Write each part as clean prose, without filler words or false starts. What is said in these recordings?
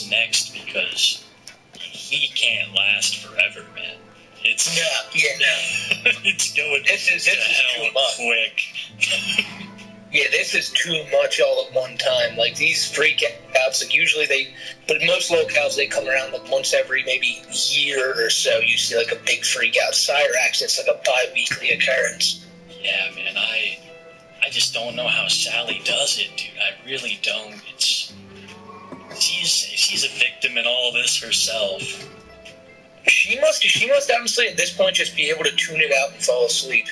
is next because he can't last forever, man. It's it's going to hell quick. Yeah, this is too much all at one time. Like, these freakouts, like, usually but most locales, they come around, like, once every maybe year or so. You see, like, a big freakout. Cyrax, it's like a bi-weekly occurrence. Yeah, man, I just don't know how Sally does it, dude. I really don't. She's a victim in all this herself. She must honestly, at this point, just be able to tune it out and fall asleep.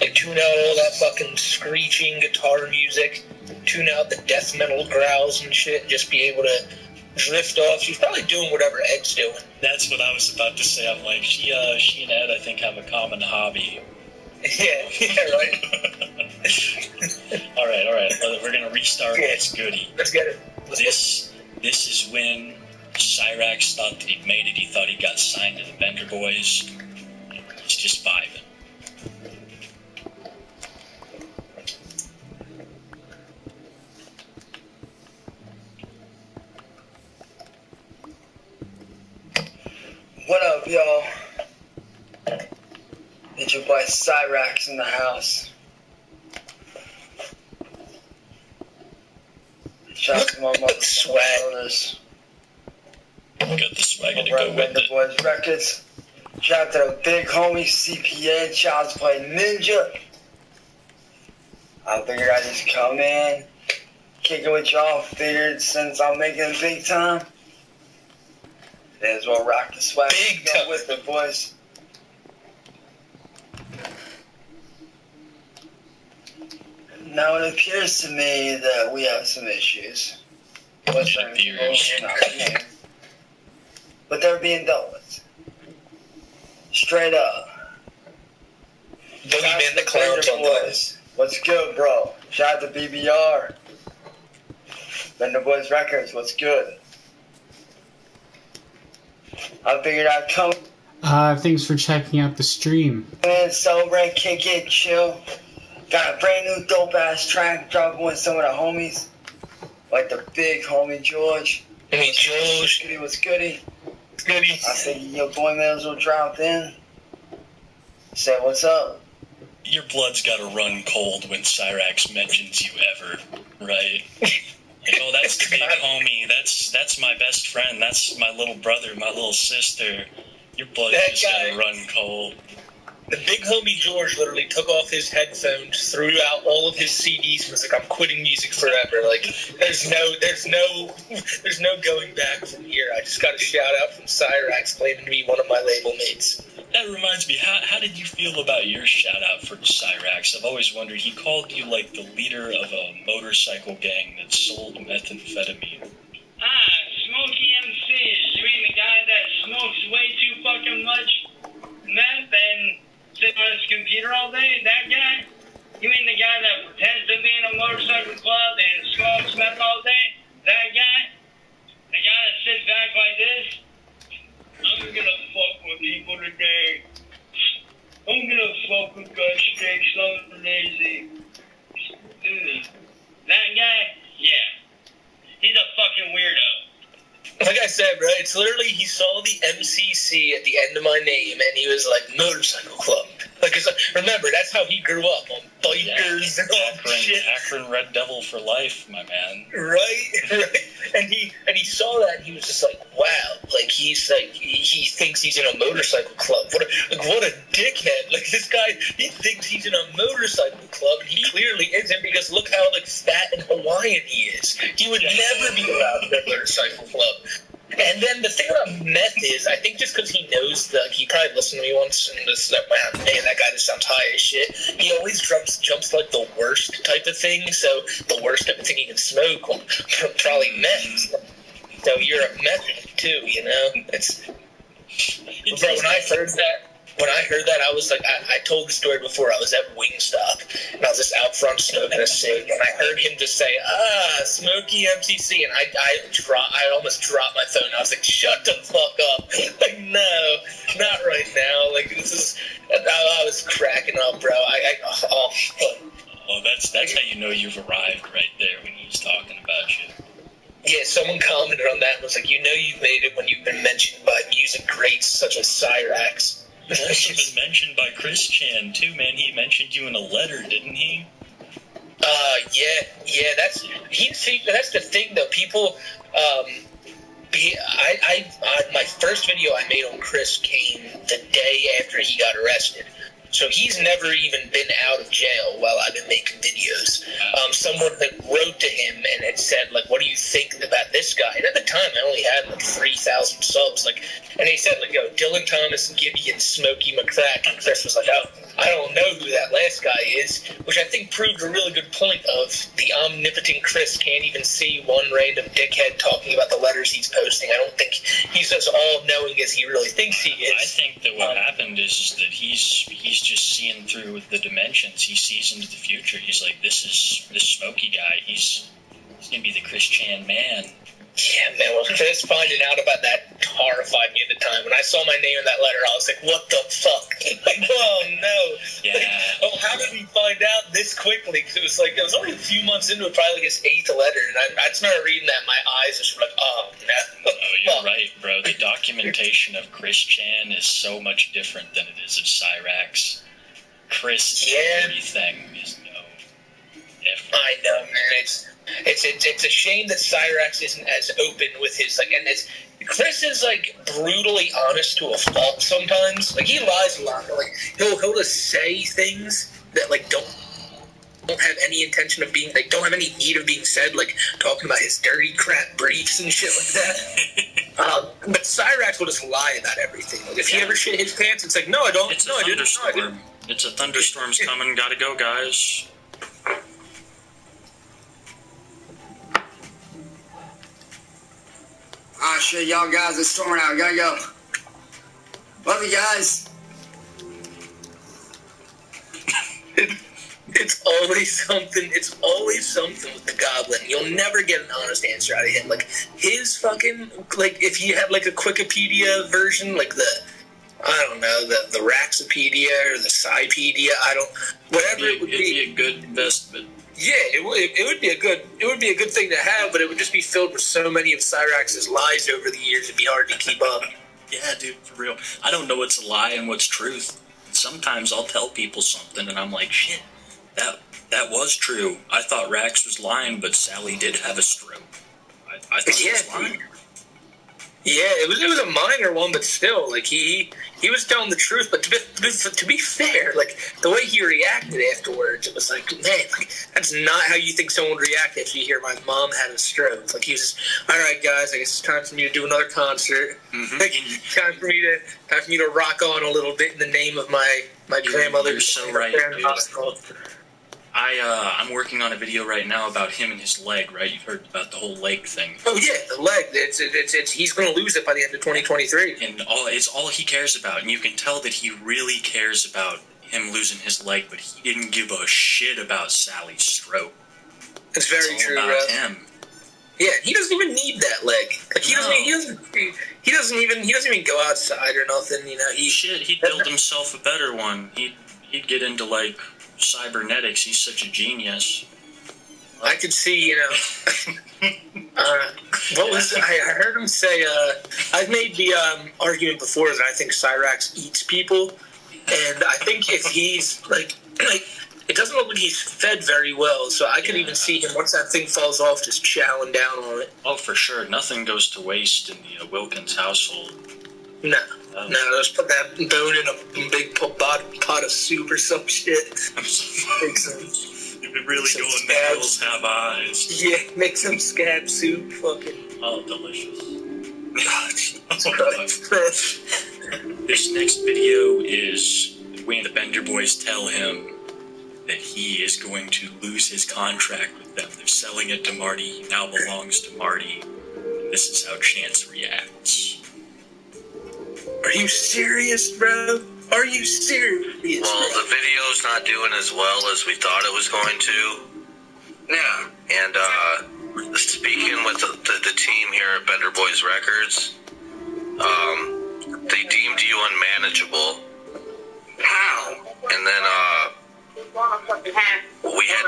Like, tune out all that fucking screeching guitar music, tune out the death metal growls and shit, just be able to drift off. She's probably doing whatever Ed's doing. That's what I was about to say. I'm like, she and Ed, I think, have a common hobby. Yeah, right. All right. We're going to restart What's Goody. Let's get it. This is when Cyrax thought that he'd made it. He thought he got signed to the Bender Boys. He's just vibing. What up, y'all? It's your boy Cyrax in the house. Shout out to my motherfucking brothers. Got the swagger to go with it. Boys Records. Shout out to the big homie CPN. Shout out to play Ninja. I figured I'd just come in, kick it with y'all. Figured since I'm making it big time, may as well rock the swag. Big time with it, boys. Now it appears to me that we have some issues. But they're being dealt with. Straight up. Boogeyman the Clown's on the list. What's good, bro? Shout out to BBR. Bender Boys Records, what's good? I figured I'd come. Thanks for checking out the stream. Man, celebrate, kick it, chill. Got a brand new dope ass track dropping with some of the homies. Like the big homie George. Hey, George. What's goody? Goody. I think your boy may as well drop in. Say what's up. Your blood's gotta run cold when Cyrax mentions you ever, right? Like, oh, that's the big homie. That's my best friend. That's my little brother, my little sister. Your blood just gotta run cold. The big homie George literally took off his headphones, threw out all of his CDs, and was like, "I'm quitting music forever." Like, there's no going back from here. I just got a shout out from Cyrax claiming to be one of my label mates. That reminds me, how did you feel about your shout out for Cyrax? I've always wondered. He called you like the leader of a motorcycle gang that sold methamphetamine. Smokey MC. You mean the guy that smokes way too fucking much meth and sitting on his computer all day? That guy? You mean the guy that pretends to be in a motorcycle club and smokes meth all day? That guy? The guy that sits back like this? I'm gonna fuck with people today. I'm gonna fuck with gut sticks. I'm lazy. Dude, that guy? Yeah. He's a fucking weirdo. Like I said, bro, it's literally, he saw the MCC at the end of my name, and he was like, motorcycle club. Like, remember, that's how he grew up, on bikers and all that shit. Akron Red Devil for life, my man. Right. And he saw that, and he was just like, wow. Like, he's like, he thinks he's in a motorcycle club. What a dickhead. Like, this guy, he thinks he's in a motorcycle club, and he clearly isn't, because look how, like, fat and Hawaiian he is. He would never be allowed in a motorcycle club. And then the thing about meth is, I think just because he knows that, he probably listened to me once, and this is like, man, that guy just sounds high as shit. He always jumps like the worst type of thing, so the worst type of thing he can smoke, well, probably meth. So you're a meth too, you know? Bro, when I heard that, I was like, I told the story before. I was at Wingstop, and I was just out front smoking a cig, and I heard him just say, Smokey MCC, and I almost dropped my phone. I was like, shut the fuck up. Like, no, not right now. Like, I was cracking up, bro. Oh, that's how you know you've arrived right there when he's talking about you. Yeah, someone commented on that and was like, you know you've made it when you've been mentioned by music greats such as Cyrax. You've also been mentioned by Chris Chan, too, man. He mentioned you in a letter, didn't he? Yeah, that's the thing, though. People, my first video I made on Chris came the day after he got arrested. So he's never even been out of jail while I've been making videos. Someone had wrote to him and had said, like, what do you think about this guy? And at the time, I only had, like, 3,000 subs. And he said, like, yo, Dylan Thomas, Gibby, and Smokey McCrack. And Chris was like, oh, I don't know who that last guy is, which I think proved a really good point of the omnipotent Chris can't even see one random dickhead talking about the letters he's posting. I don't think he's as all-knowing as he really thinks he is. I think that what happened is that he's just seeing through the dimensions. He sees into the future. He's like, this Smokey guy, he's going to be the Chris Chan man. Yeah, man, well, Chris finding out about that horrified me at the time. When I saw my name in that letter, I was like, what the fuck? Like, oh, no. Yeah. Like, oh, how did he find out this quickly? Because it was only a few months into it, probably like his 8th letter, and I started reading that, and my eyes just were like, oh, no. Oh, you're right, bro. The documentation of Chris Chan is so much different than it is of Cyrax. Chris, everything is different. I know, man. It's a shame that Cyrax isn't as open with his, like, and Chris is, like, brutally honest to a fault sometimes. Like, he lies a lot, but, like, he'll just say things that, like, don't have any intention of being, like, don't have any need of being said, like, talking about his dirty crap briefs and shit like that. But Cyrax will just lie about everything. Like, if he ever shit his pants, it's like, no, I don't. It's no, a I didn't. thunderstorm. No, I didn't. It's a thunderstorm's coming. Gotta go, guys. Ah, shit, y'all guys, it's storming out. Gotta go. Love you guys. It's always something with the Goblin. You'll never get an honest answer out of him. Like, his fucking, like, if you had, like, a Wikipedia version, like I don't know, the Raxopedia or the Cypedia, whatever it would be. It'd be a good investment. Yeah, it would be a good thing to have, but it would just be filled with so many of Cyrax's lies over the years, it'd be hard to keep up. Yeah, dude, for real. I don't know what's a lie and what's truth. Sometimes I'll tell people something and I'm like, shit, that was true. I thought Rax was lying, but Sally did have a stroke. I thought he was lying. Yeah, it was a minor one, but still, like, he was telling the truth. But to be fair, like, the way he reacted afterwards, it was like, man, like, that's not how you think someone would react after you hear my mom had a stroke. Like, he was just, all right, guys, I guess it's time for me to do another concert. Mm-hmm. Like, time for me to rock on a little bit in the name of my grandmother. You're so right, dude. I'm working on a video right now about him and his leg, right? You've heard about the whole leg thing. Oh, yeah, the leg. He's going to lose it by the end of 2023. And it's all he cares about. And you can tell that he really cares about him losing his leg, but he didn't give a shit about Sally's stroke. It's very true, about bro. him. Yeah, he doesn't even need that leg. Like, he doesn't even go outside or nothing, you know. He'd build himself a better one. He'd get into, like, cybernetics. He's such a genius. I could see, you know. I heard him say, I've made the argument before that I think Cyrax eats people, and I think if he's like it doesn't look like he's fed very well, so I could even see him, once that thing falls off, just chowing down on it. Oh, for sure. Nothing goes to waste in the Wilkins household. No, just put that bone in a big pot of soup or some shit. If it really going, the hills have eyes. Yeah, make some scab soup, fucking. Oh, delicious. Oh, Jesus Christ. This next video is when the Bender Boys tell him that he is going to lose his contract with them. They're selling it to Marty. He now belongs to Marty. And this is how Chance reacts. Are you serious, bro? Are you serious? Well, the video's not doing as well as we thought it was going to. Yeah. And speaking with the team here at Bender Boys Records, they deemed you unmanageable. How? And then we had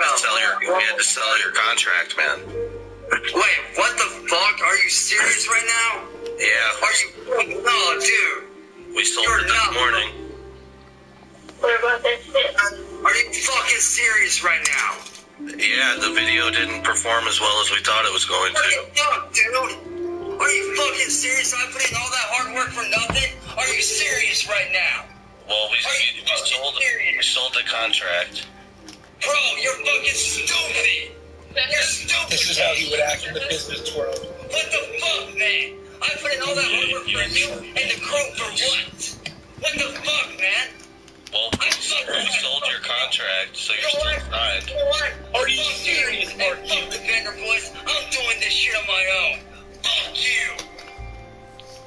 to sell your contract, man. Wait, what the fuck? Are you serious right now? Yeah. Are you? No, dude. We sold You're it this not. morning. What about that shit? Are you fucking serious right now? Yeah, the video didn't perform as well as we thought it was going What the to. fuck, dude? Are you fucking serious? I put in all that hard work for nothing? Are you serious right now? Well, we sold the contract. Bro, you're fucking stupid. You're stupid. This is how he would act in the business world. What the fuck, man? I put in all that hard work for you and the crew for what? What the fuck, man? Well, we sold your contract, so you're still signed. You know what? Are you serious? And fuck the vendor boys. I'm doing this shit on my own. Fuck you.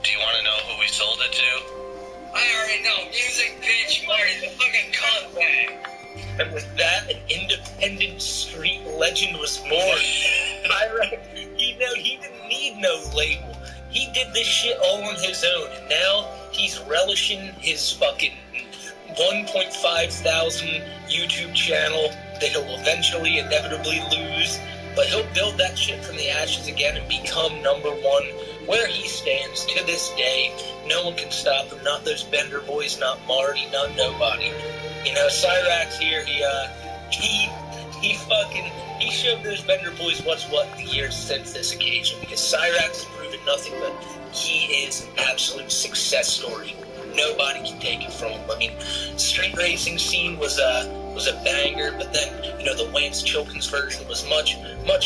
Do you want to know who we sold it to? I already know. Music, bitch, Marty's a fucking cunt bag. And with that, an independent street legend was born. He didn't need no label. He did this shit all on his own, and now he's relishing his fucking 1.5 thousand YouTube channel that he'll eventually inevitably lose, but he'll build that shit from the ashes again and become #1 where he stands to this day. No one can stop him, not those Bender boys, not Marty, not nobody. You know, Cyrax here, he showed those Bender boys what's what in the years since this occasion, because Cyrax has proven nothing but he is an absolute success story. Nobody can take it from him. I mean, street racing scene was a banger, but then, you know, the Lance Chilkins version was much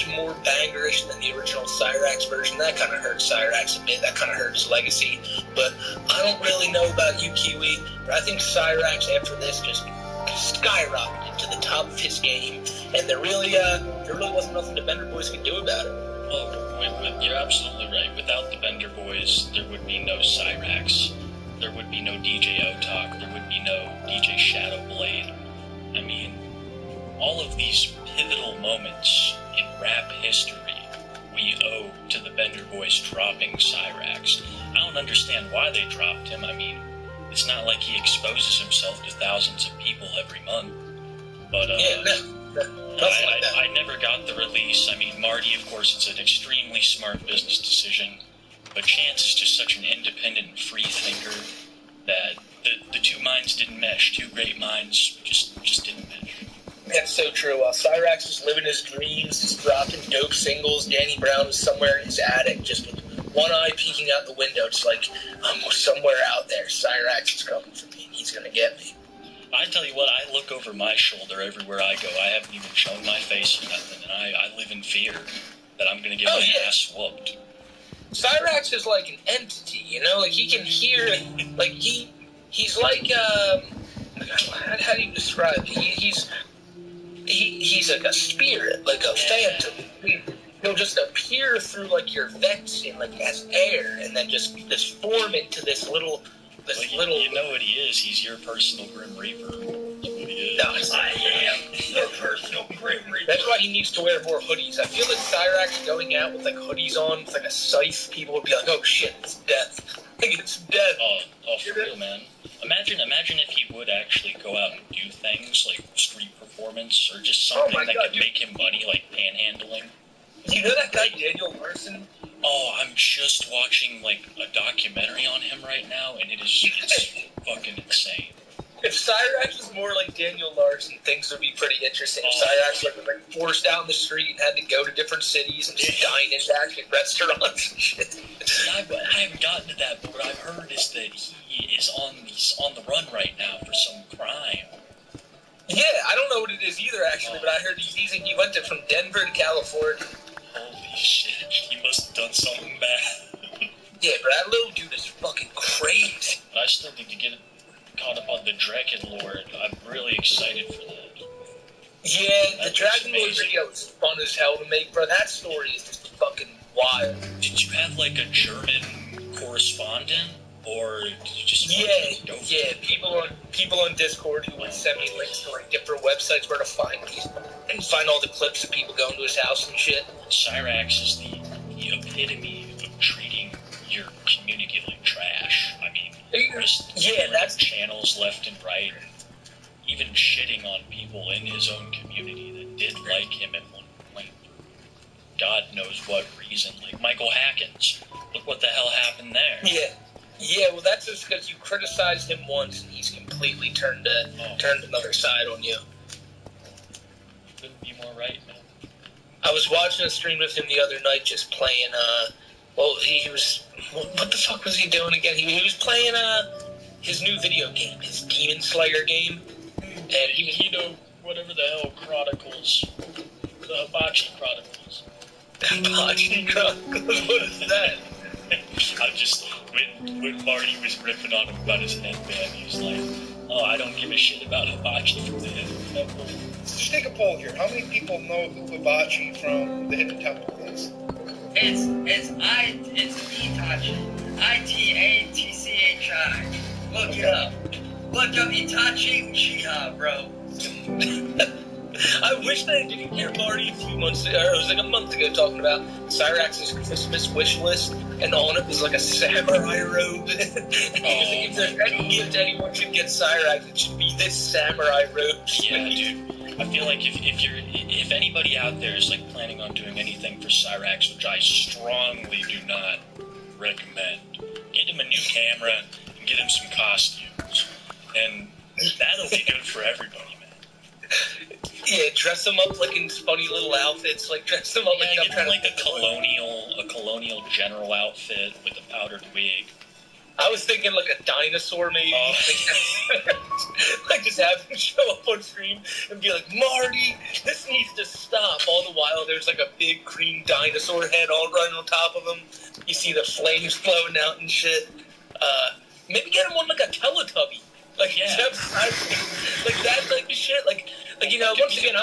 more bangerish than the original Cyrax version. That kind of hurt Cyrax a bit. That kind of hurt his legacy. But I don't really know about you, Kiwi, but I think Cyrax after this just skyrocketed to the top of his game, and there really wasn't nothing the Bender boys could do about it. Well, you're absolutely right. Without the Bender boys, there would be no Cyrax. There would be no DJ Otak. There would be no DJ Shadowblade. I mean, all of these pivotal moments in rap history we owe to the Bender boys dropping Cyrax. I don't understand why they dropped him. I mean, it's not like he exposes himself to thousands of people every month. But I never got the release. I mean, Marty, of course, it's an extremely smart business decision. But Chance is just such an independent, free thinker that the two minds didn't mesh. Two great minds just didn't mesh. That's so true. While Cyrax was living his dreams, just dropping dope singles, Danny Brown was somewhere in his attic, just with one eye peeking out the window, just like, I'm somewhere out there. Cyrax is coming for me, and he's going to get me. I tell you what, I look over my shoulder everywhere I go. I haven't even shown my face or nothing, and I live in fear that I'm going to get my ass whooped. Cyrax is like an entity, you know? Like, he can hear, like, he's like, how do you describe it? He's like a spirit, like a phantom. He'll just appear through, like, your vents in, like, as air, and then just form into this little... You know what he is. He's your personal Grim Reaper. That's what he is. No, I am your personal Grim Reaper. That's why he needs to wear more hoodies. I feel like Cyrax going out with, like, hoodies on, with, like, a scythe, people would be like, oh, shit, it's death. Like, it's death. Oh, for real, man. Imagine if he would actually go out and do things like street performance or just something that could make him money, like panhandling. You know that guy Daniel Larson? Oh, I'm just watching like a documentary on him right now, and it's fucking insane. If Cyrax was more like Daniel Larson, things would be pretty interesting. If Cyrax was like forced out in the street and had to go to different cities and just dine in actual restaurants and shit. I haven't gotten to that, but what I've heard is that he's on the run right now for some crime. Yeah, I don't know what it is either, actually, but I heard he went from Denver to California. Holy shit, he must have done something bad. Yeah, but that little dude is fucking crazy. I still need to get caught up on the Dragon Lord. I'm really excited for that. Yeah, the Dragon Lord video is fun as hell to make, bro. That story is just fucking wild. Did you have like a German correspondent? Or did you just people on Discord who would send me links to like different websites where to find people and find all the clips of people going to his house and shit. Cyrax is the epitome of treating your community like trash. I mean, that's channels left and right, even shitting on people in his own community that did like him at one point for God knows what reason. Like Michael Hackins. Look what the hell happened there. Yeah, well, that's just because you criticized him once, and he's completely turned another side on you. Couldn't be more right, man. I was watching a stream with him the other night, just playing. He was. What the fuck was he doing again? He was playing his new video game, his Demon Slayer game, and whatever the hell Chronicles, the Hibachi Chronicles. Hibachi Chronicles. What is that? I just when Marty was ripping on him about his headband, he was like, "Oh, I don't give a shit about Hibachi from the Hidden Temple." Let's take a poll here. How many people know who Hibachi from the Hidden Temple is? It's Itachi. Itachi. Look it up. Look up Itachi Uchiha, bro. I wish that I didn't hear Marty a few months ago, or it was like a month ago, talking about Cyrax's Christmas wish list, and on it was like a samurai robe. And he was like, if there's any gift anyone should get Cyrax, it should be this samurai robe. Yeah, dude. I feel like if anybody out there is like planning on doing anything for Cyrax, which I strongly do not recommend, get him a new camera and get him some costumes, and that'll be good for everybody, man. Yeah, dress him up like in funny little outfits, like dress him up like get him like a colonial general outfit with a powdered wig. I was thinking like a dinosaur, maybe. Like just have him show up on stream and be like, Marty, this needs to stop. All the while there's like a big green dinosaur head all running on top of him. You see the flames flowing out and shit. Maybe get him on like a Teletubby. Like, yeah. Like that type of shit. Like you know, once again,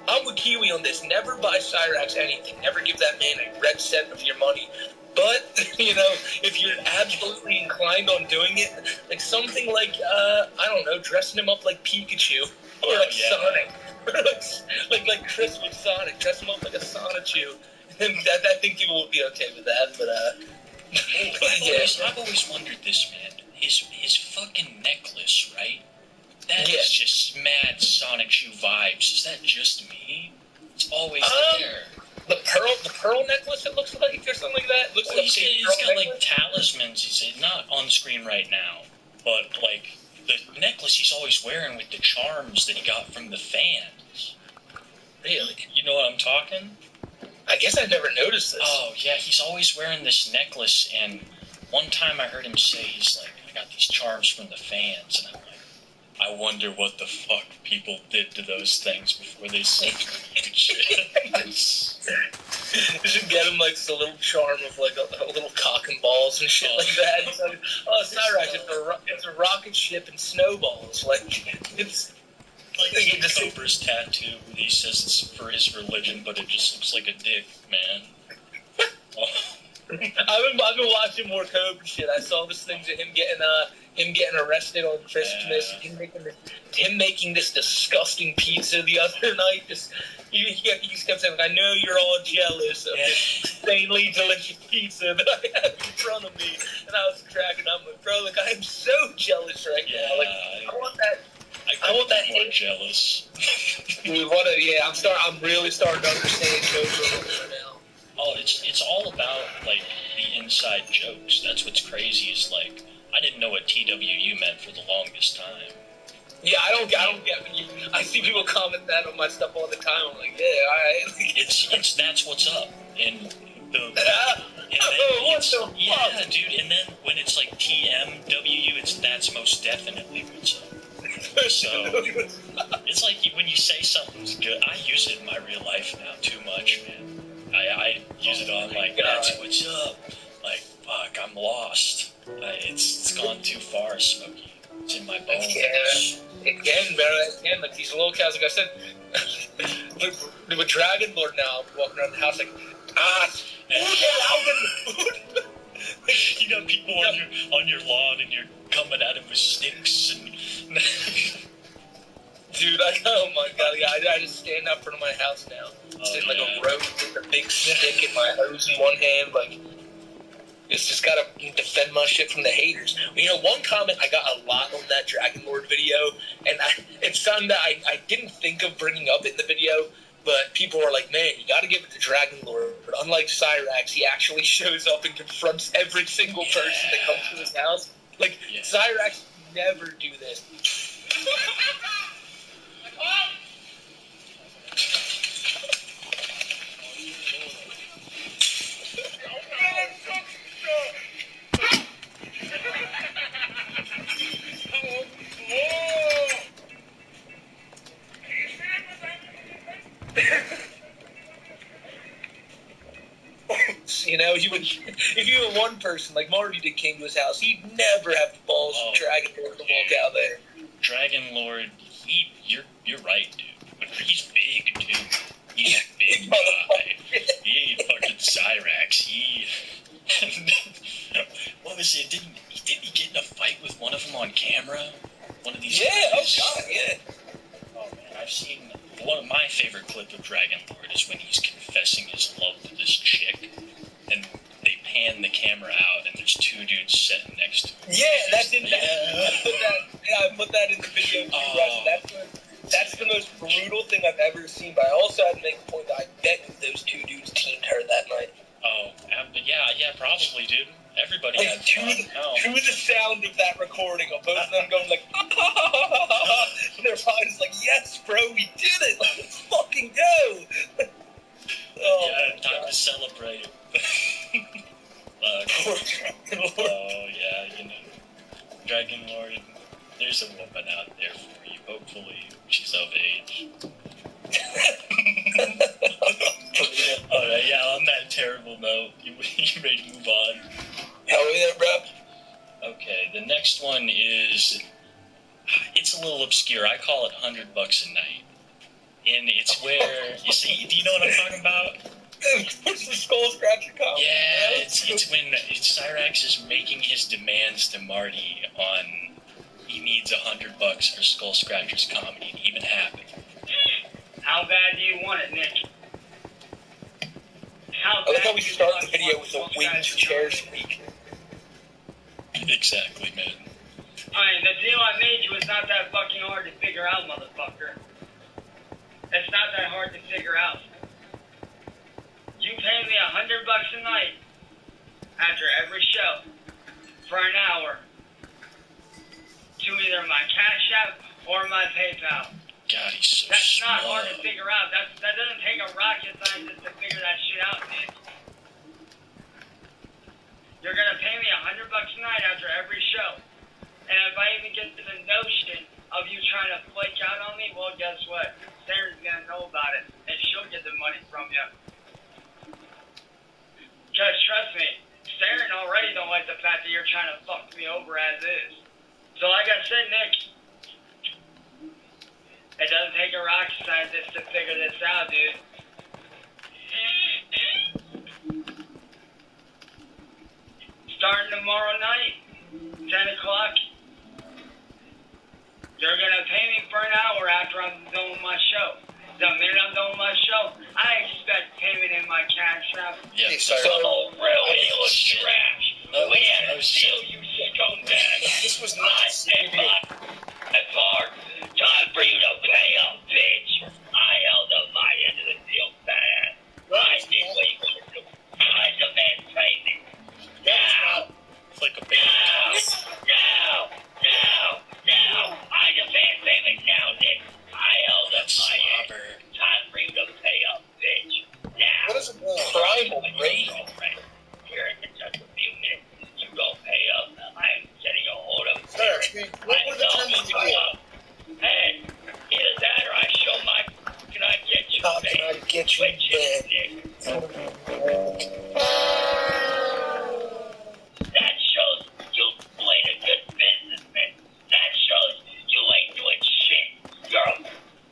I'm with Kiwi on this. Never buy Cyrax anything. Never give that man a red cent of your money. But, you know, if you're absolutely inclined on doing it, like something like, I don't know, dressing him up like Pikachu. Or like Sonic. Or like Chris with Sonic. Dress him up like a Sonichu. And I think people would be okay with that, but, I've always wondered this, man. His fucking necklace, right? That is just mad Sonichu vibes. Is that just me? It's always there. The pearl necklace, it looks like, or something like that. Looks like he's got like talismans. He's not on screen right now, but like the necklace he's always wearing with the charms that he got from the fans. Really? You know what I'm talking? I guess I never noticed this. Oh yeah, he's always wearing this necklace, and one time I heard him say he's like, I got these charms from the fans, and I'm like, I wonder what the fuck people did to those things before they sent shit. You should get him like a little charm of like a little cock and balls and shit like that. It's like, Cyrax, it's a rocket ship and snowballs. Like it's like Cobra's tattoo. He says it's for his religion, but it just looks like a dick, man. I've been watching more Cobra shit. I saw this thing to him getting arrested on Christmas. Yeah. Him making this disgusting pizza the other night. He kept saying, I know you're all jealous of this insanely delicious pizza that I have in front of me. And I was cracking up. I'm like, bro, like, I am so jealous right now. Like, I want that. I want that more jealous. I'm really starting to understand Cobra right now. Oh, it's all about like the inside jokes. That's what's crazy. Is like I didn't know what TWU meant for the longest time. Yeah, I don't get it. I see people comment that on my stuff all the time. I'm like, yeah, all right. It's that's what's up. And dude. And then when it's like TMWU, that's most definitely what's up. So it's like when you say something's good. I use it in my real life now too much, man. I use it on like, that's what's up. Like, fuck, I'm lost. It's gone too far, Smokey. It's in my bones. Again, like these little cows, like I said, with Dragon Lord now, walking around the house like, you got people on your lawn and you're coming at him with sticks and... Dude, oh my god, I just stand out front of my house now. Sitting like a road with a big stick and my hose in one hand, like, it's just gotta defend my shit from the haters. You know, one comment I got a lot on that Dragon Lord video, and it's something that I didn't think of bringing up in the video, But people are like, man, you got to give it to Dragon Lord. Unlike Cyrax, he actually shows up and confronts every single person that comes to his house. Like, Cyrax never do this. You know, if you had one person like Marty that came to his house, he'd never have the balls of Dragon Lord to walk out there. Dragon Lord, you're right, dude. But he's big too. He's a big guy. He ain't fucking Cyrax. What was it? Didn't he get in a fight with one of them on camera? One of these. Yeah. guys? Oh God. Yeah. Oh man, I've seen one of my favorite clip of Dragon Lord is when he's confessing his love to this chick, and they pan the camera out, and there's two dudes sitting next to him. Yeah, that's in I put that in the video too, That's the most brutal thing I've ever seen, but I also had to make a point that I bet those two dudes teamed her that night. Oh, yeah, probably, dude. Everybody like, had to the sound of that recording of both of them going like, and they're probably just like, yes, bro, we did it! Like, let's fucking go! Time to celebrate. Dragon Lord, there's a woman out there for you. Hopefully, she's of age. Alright, on that terrible note, you ready to move on? Hell yeah, bro. Okay, the next one is, it's a little obscure. I call it $100 a night. And it's where, do you know what I'm talking about? What's the skull scratcher comedy? Yeah, it's when Cyrax is making his demands to Marty on he needs $100 for Skull Scratcher's comedy to even happen. How bad do you want it, Nick? I like how we start the video with a winged chair squeak. Exactly, man. Alright, the deal I made you is not that fucking hard to figure out, motherfucker. It's not that hard to figure out. You pay me $100 a night after every show for an hour to either my Cash App or my PayPal. God, he's so That's smart. not hard to figure out. That doesn't take a rocket scientist to figure that shit out, dude. You're gonna pay me $100 a night after every show. And if I even get to the notion of you trying to flake out on me, well, guess what? Sarah's gonna know about it, and she'll get the money from you. Because trust me, Saren already don't like the fact that you're trying to fuck me over as is. So like I said, Nick, it doesn't take a rocket scientist to figure this out, dude. Starting tomorrow night, 10 o'clock, you're going to pay me for an hour after I'm done with my show. The minute I'm done with my show, I expect payment in my Cash App. Yeah, So really, it was trash. We had a deal, you scumbag. This was not That's hard. Time for you to pay up, bitch. I held up my end of the deal, fat ass. I did what you wanted to do. I demand payment. Now. It's like a baby. Now. I demand payment now, Nick. I held up my end. Time for you to pay up, bitch. Now. What is it? Primal rage. Here in just a few minutes, you go pay up. I'm setting a hold of. Sir, what were the terms you gave? Hey, either that or I show my. Can I get you? How can I get you dead? That shows you ain't a good businessman. That shows you ain't doing shit. You're a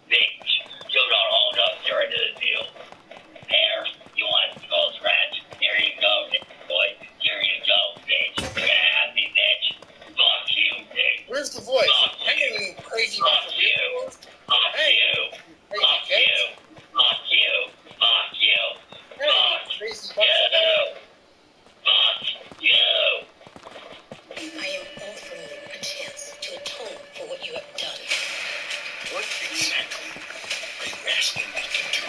bitch. You don't hold up your end of the deal. Here, you want Skull Scratch? Here you go, boy. Here you go, bitch. You're gonna have me, bitch. Fuck you, bitch. Where's the voice? Fuck Hanging crazy Fuck about the you. Fuck you. Fuck you. Fuck you. Fuck you. Fuck crazy you. Fuck you. I am offering you a chance to atone for what you have done. What exactly are you asking me to do?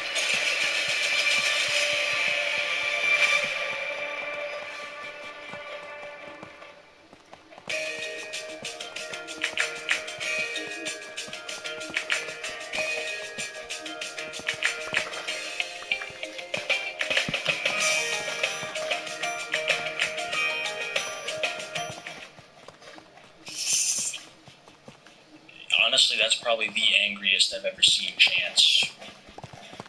probably the angriest I've ever seen Chance.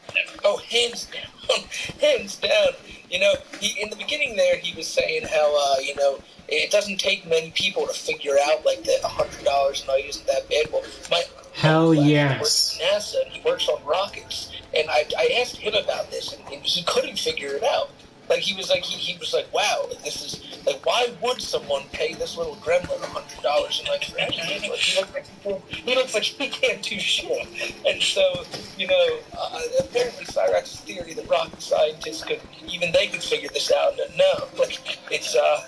Ever. Oh, hands down, hands down. You know, he in the beginning there, he was saying how, you know, it doesn't take many people to figure out, like, that $100 a night isn't that bad. Well, my Hell uncle yes. works at NASA, and he works on rockets, and I asked him about this, and he couldn't figure it out. Like, he was like, wow, like, this is, like, why would someone pay this little gremlin $100 a night for anything? Like, he looks like he can't do shit. And so, you know, apparently Cyrax's theory that rocket scientists even they could figure this out. No, like, it's a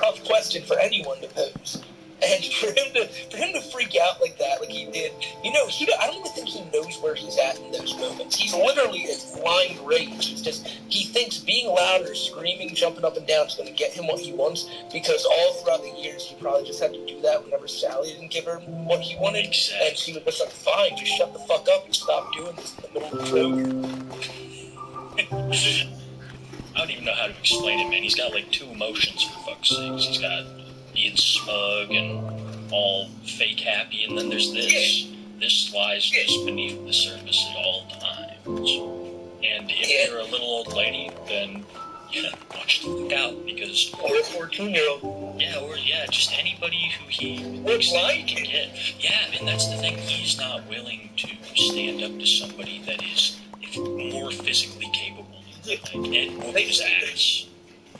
tough question for anyone to pose. And for him to freak out like that, like he did, you know, I don't even think he knows where he's at in those moments. He's literally in blind rage. It's just, he thinks being loud or screaming, jumping up and down is going to get him what he wants, because all throughout the years, he probably just had to do that whenever Sally didn't give her what he wanted. Exactly. And she was just like, fine, just shut the fuck up and stop doing this in the middle of the road. I don't even know how to explain it, man. He's got like two emotions, for fuck's sakes. He's got being smug and all fake happy, and then there's this. This lies just beneath the surface at all times. And if you're a little old lady, then watch the fuck out, because Or a 14-year-old. Yeah, just anybody who he thinks that he can get. Yeah, and that's the thing. He's not willing to stand up to somebody that is more physically capable. Like, Ed whooped his ass.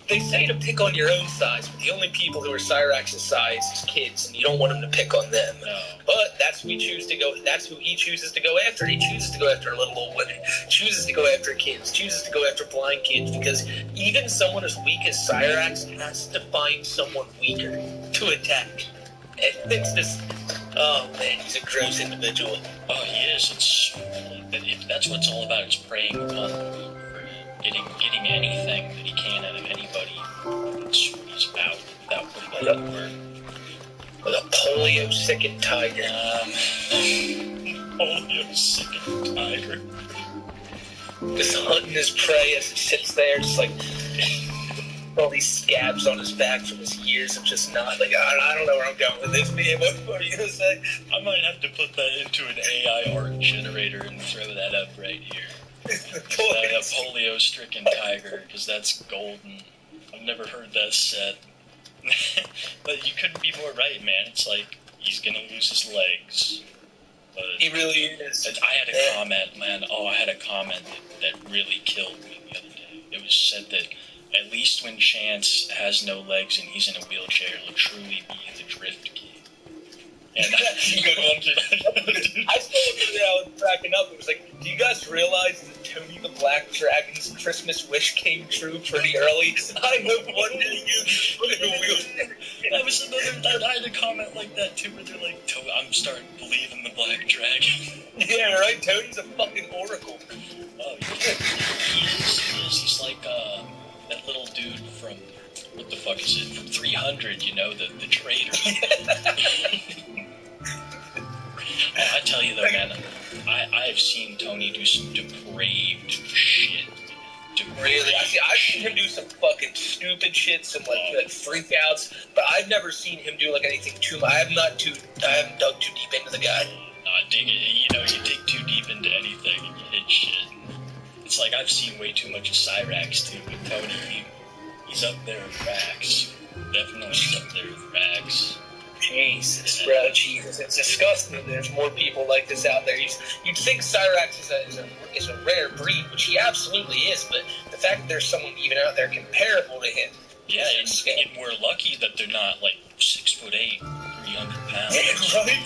They say to pick on your own size, but the only people who are Cyrax's size is kids, and you don't want him to pick on them. No. But that's who we choose to go. That's who he chooses to go after. He chooses to go after little old women. Chooses to go after kids. Chooses to go after blind kids, because even someone as weak as Cyrax has to find someone weaker to attack. And it's just, oh man, he's a gross individual. Oh, he is. That's what it's all about. It's preying upon them. Getting anything that he can out of anybody. That's what he's about, without putting it in word. With a polio-sickened tiger. Polio-sickened tiger. Just hunting his prey as it sits there, just like all these scabs on his back from his years of just not, like, I don't know where I'm going with this, man. What are you going to say? I might have to put that into an AI art generator and throw that up right here. That polio-stricken tiger, because that's golden. I've never heard that said. But you couldn't be more right, man. It's like, he's gonna lose his legs. But He really is. I had a comment, man. Oh, I had a comment that really killed me the other day. It was said that at least when Chance has no legs and he's in a wheelchair, he'll truly be the Drift King. And that's a good one. I still remember I was cracking up. It was like, do you guys realize that Tony the Black Dragon's Christmas wish came true pretty early? I hope one day you put in a wheelchair. That was another. I had a comment like that too, where they're like, "I'm starting to believe in the Black Dragon." Yeah, right. Tony's a fucking oracle. Oh, yeah. He is. He's like that little dude from, what the fuck is it? From 300, you know, the traitor. I tell you though, man, I've seen Tony do some depraved shit. Really? I've seen him do some fucking stupid shit, some like freakouts, but I've never seen him do like anything too much. I haven't dug too deep into the guy. You dig too deep into anything and you hit shit. It's like I've seen way too much of Cyrax too, but Tony, he's up there with Rax. Definitely up there with Rax. Jesus, bro, Jesus, it's disgusting that there's more people like this out there. You'd think Cyrax is a rare breed, which he absolutely is, but the fact that there's someone even out there comparable to him. Yeah, and we're lucky that they're not like 6'8", 300 pounds. Yeah, right?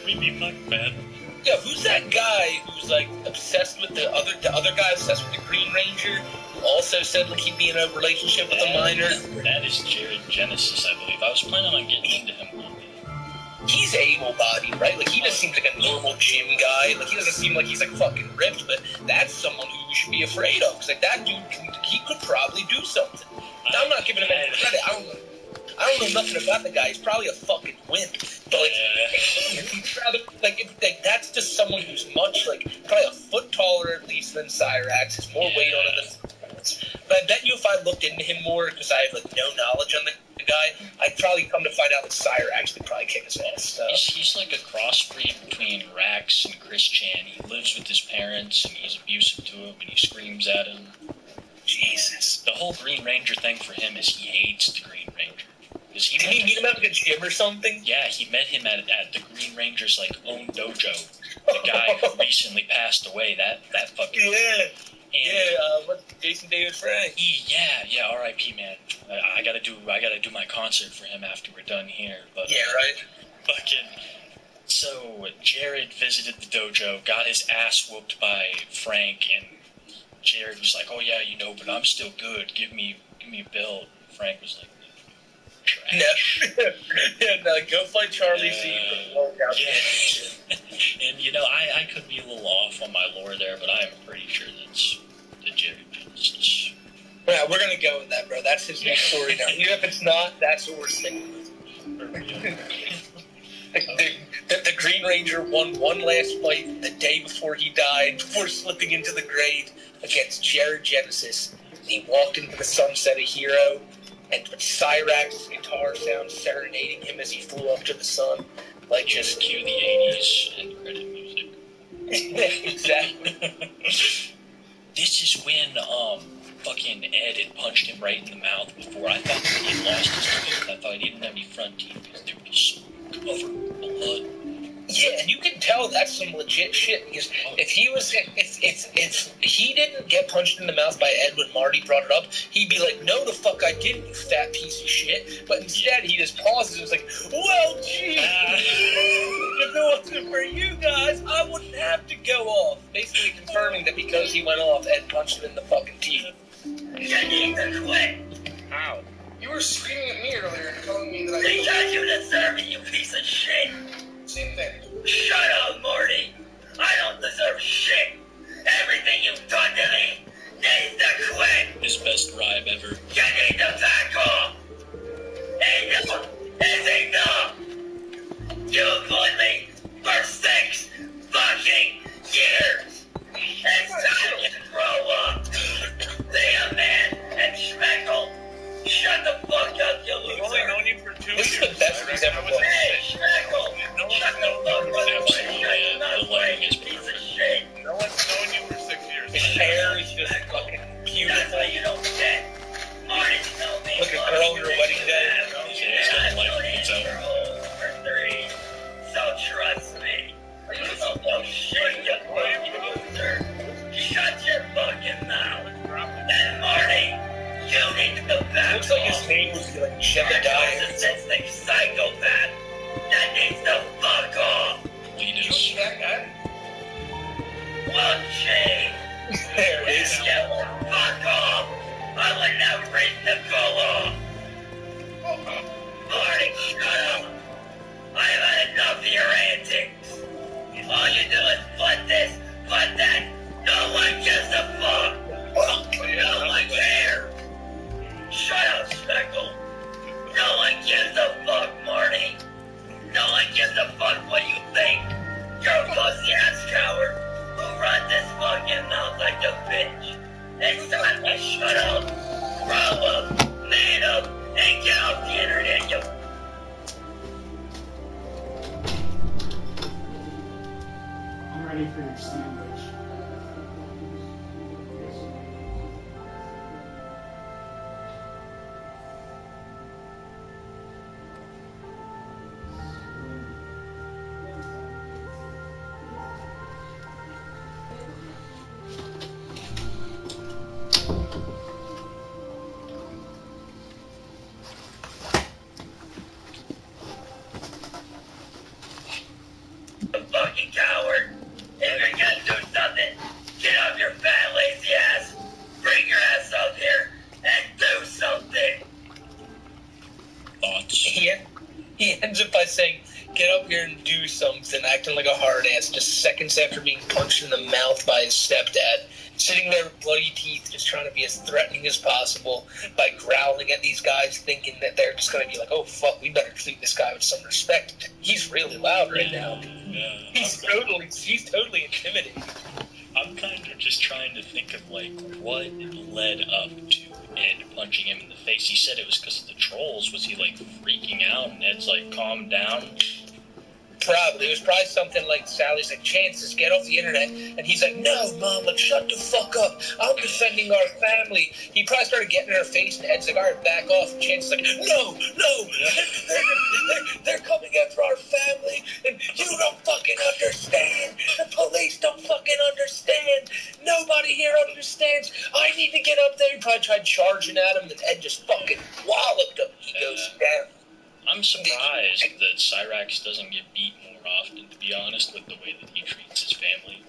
We'd be fucked, man. Yeah, who's that guy who's like obsessed with the other guy obsessed with the Green Ranger, who also said like he'd be in a relationship with a minor? That is Jared Genesis, I believe. I was planning on getting into him one day. He's able-bodied, right? Like, he just seems like a normal gym guy. Like, he doesn't seem like he's like fucking ripped, but that's someone who you should be afraid of. Because like that dude, he could probably do something. Now, I'm not giving him any credit. I don't know nothing about the guy. He's probably a fucking wimp. But he's rather like that's just someone who's much like probably a foot taller at least than Cyrax. Has more weight on him than. But I bet you if I looked into him more, because I have like no knowledge on the guy, I'd probably come to find out that Cyrax would probably kick his ass. So. He's like a crossbreed between Rax and Chris Chan. He lives with his parents, and he's abusive to him, and he screams at him. Jesus. The whole Green Ranger thing for him is he hates the Green Ranger. Did he meet him at like a gym or something? Yeah, he met him at the Green Ranger's like own dojo. The guy who recently passed away. That fucking. Yeah. And What's Jason David Frank? Yeah, R.I.P. man. I gotta do my concert for him after we're done here. But yeah, right. Fucking. So Jared visited the dojo, got his ass whooped by Frank, and Jared was like, "Oh yeah, but I'm still good. Give me a bill." Frank was like, "Trash." No, go fight Charlie Z. And I could be a little off on my lore there, but I'm pretty sure that's the Jerry Genesis. Yeah, we're gonna go with that, bro. That's his new story now. Even if it's not, that's what we're sticking with. The Green Ranger won one last fight the day before he died, before slipping into the grave against Jared Genesis. He walked into the sunset a hero, and with Cyrax's guitar sound serenading him as he flew up to the sun. Like, just cue the 80s end credit music. Exactly. This is when fucking Ed had punched him right in the mouth before. I thought that he had lost his teeth. I thought he didn't have any front teeth because they were just so covered in blood. Yeah, and you can tell that's some legit shit because if he didn't get punched in the mouth by Ed when Marty brought it up, he'd be like, "No, the fuck I didn't, you fat piece of shit." But instead, he just pauses and is like, "Well, gee, if it wasn't for you guys, I wouldn't have to go off." Basically confirming that because he went off, Ed punched him in the fucking teeth. You need to quit. How? You were screaming at me earlier and telling me that I... Because you deserve it, you piece of shit. Same thing. Shut up, Morty. I don't deserve shit. Everything you've done to me needs to quit. His best rhyme ever. You need to back off. Enough is enough. You've put me for 6 fucking years. It's time to grow up. Be a man and Schmeckle. Shut the fuck up, you loser. I've only known you for 2 years. This is the best he's ever been. Hey, Schmeckle. No one's Shut the known fuck you up. Absolutely, the lighting is Piece of perfect. shit. No one's known you for 6 years. His hair is just fucking That's beautiful. why you don't get. Marty's told me. Like a girl on your wedding day. He's got life of his own. For 3. So trust me. You don't know shit, you fucking loser. Shut your fucking mouth. And Marty, you need to go back. Looks like his name would be like Jebediah. Narcissistic psychopath that needs to fuck off. Leaders. Well, gee. There it If is. you would fuck off, I wouldn't have reason to go off. Marty, shut up. I've had enough of your antics. All you do is put this, put that. No one gives a fuck. No one cares. Shut up, Speckle. No one gives a fuck, Marty. No one gives a fuck what you think. You're a pussy-ass coward who runs his fucking mouth like a bitch. It's time to shut up, grow up, man up, and get off the internet, you... I'm ready for your sandwich. fucking coward. If you're gonna do something, get off your fat lazy ass. Bring your ass up here and do something. Thoughts? He ends up by saying, "Get up here and do something," acting like a hard ass just seconds after being punched in the mouth by his stepdad. Sitting there with bloody teeth, just trying to be as threatening as possible by growling at these guys, thinking that they're just going to be like, "Oh, fuck, we better treat this guy with some respect." He's really loud right now. Yeah. He's totally intimidating. I'm kind of just trying to think of, like, what led up to Ed punching punching him in the face. He said it was because of the trolls. Was he, like, freaking out? And Ed's like, calm down. Probably. It was probably something like Sally's like, Chance, just get off the internet. And he's like, no, Mom, like, shut the fuck up. I'm defending our family. He probably started getting in her face, and Ed's like, all right, back off. And Chance is like, no, they're coming after our family, and you don't fucking understand. The police don't fucking understand. Nobody here understands. I need to get up there. He probably tried charging at him, and Ed just fucking walloped him. He goes down. I'm surprised that Cyrax doesn't get beat more often, to be honest, with the way that he treats his family.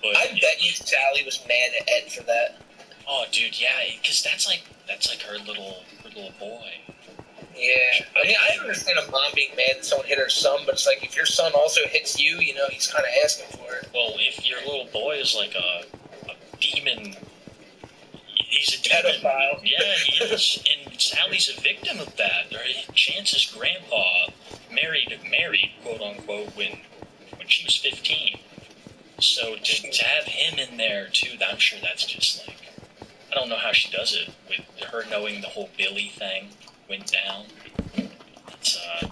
But I bet you Sally was mad at Ed for that. Oh, dude, yeah, because that's like her little boy. Yeah, I mean, I understand a mom being mad that someone hit her son, but it's like if your son also hits you, you know, he's kind of asking for it. Well, if your little boy is like a demon. He's a demon. Pedophile. Yeah, he is. And Sally's a victim of that. Chance's grandpa married, quote unquote, when she was 15. So to have him in there too, I'm sure that's just like, I don't know how she does it with her knowing the whole Billy thing went down.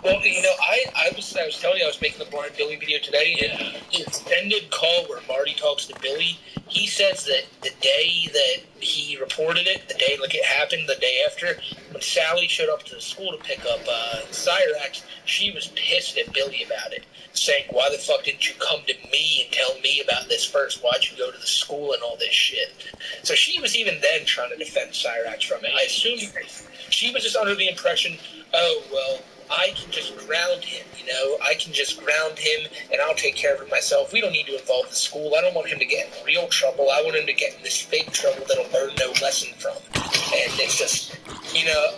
Well, you know, I was telling you I was making the Blind Billy video today, Yeah. and the extended call where Marty talks to Billy, he says that the day that he reported it, the day like it happened, the day after, when Sally showed up to the school to pick up Cyrax, she was pissed at Billy about it, saying, why the fuck didn't you come to me and tell me about this first? Why'd you go to the school and all this shit? So she was even then trying to defend Cyrax from it. I assume she was just under the impression, oh, well, I can just ground him, you know? I can just ground him, and I'll take care of it myself. We don't need to involve the school. I don't want him to get in real trouble. I want him to get in this fake trouble that he'll learn no lesson from. And it's just, you know,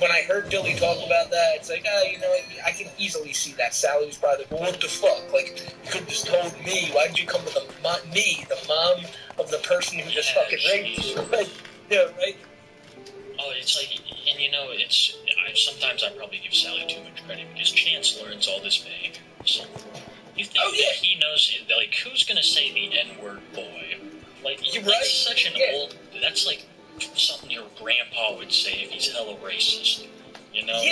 when I heard Billy talk about that, it's like, you know, I can easily see that. Sally was probably like, well, what the fuck? Like, you could have just told me. Why did you come to the mom of the person who just fucking raped you? Like, yeah, right? Oh, it's like, and you know, sometimes I probably give Sally too much credit because Chance learns all this behavior. So you think that he knows, like, who's gonna say the N-word boy? Like, You're that's right. such an old, that's like something your grandpa would say if he's hella racist. You know,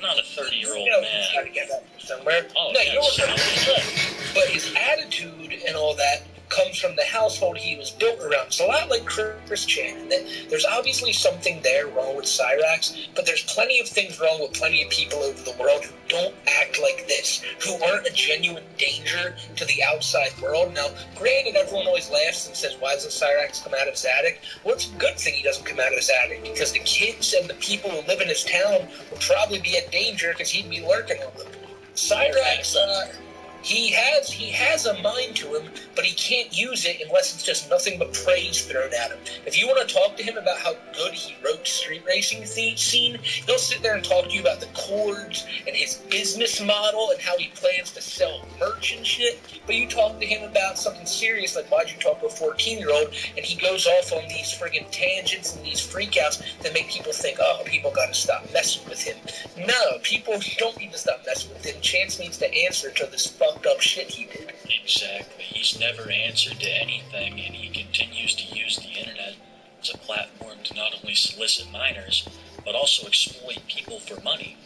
not a 30-year-old man. Try to get that from somewhere. Oh, no, yeah, you know Sally. what? But his attitude and all that comes from the household he was built around. It's a lot like Chris Chan. That there's obviously something there wrong with Cyrax, but there's plenty of things wrong with plenty of people over the world who don't act like this, who aren't a genuine danger to the outside world. Now, granted, everyone always laughs and says, why doesn't Cyrax come out of his attic? Well, it's a good thing he doesn't come out of his attic, because the kids and the people who live in his town would probably be at danger because he'd be lurking on them. Cyrax, he has a mind to him, but he can't use it unless it's just nothing but praise thrown at him. If you want to talk to him about how good he wrote Street Racing Scene, he'll sit there and talk to you about the chords and his business model and how he plans to sell merch and shit. But you talk to him about something serious, like why'd you talk to a 14-year-old, and he goes off on these friggin' tangents and these freakouts that make people think, oh, people gotta stop messing with him. No, people don't need to stop messing with him. Chance needs to answer to this fucked up shit he did. Exactly. He's never answered to anything, and he continues to use the internet as a platform to not only solicit minors, but also exploit people for money.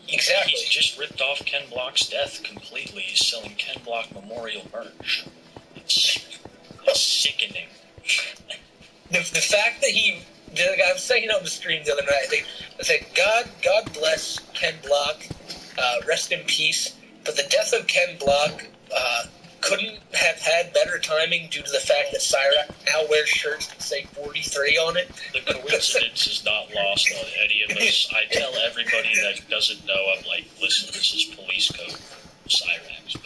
Exactly. He's just ripped off Ken Block's death completely. He's selling Ken Block memorial merch. It's sickening. The fact that I was saying on the stream the other night, I said, God bless Ken Block, rest in peace. But the death of Ken Block couldn't have had better timing due to the fact that Cyrax now wears shirts that say 43 on it. The coincidence is not lost on any of us. I tell everybody that doesn't know, I'm like, listen, this is police code for Cyrax.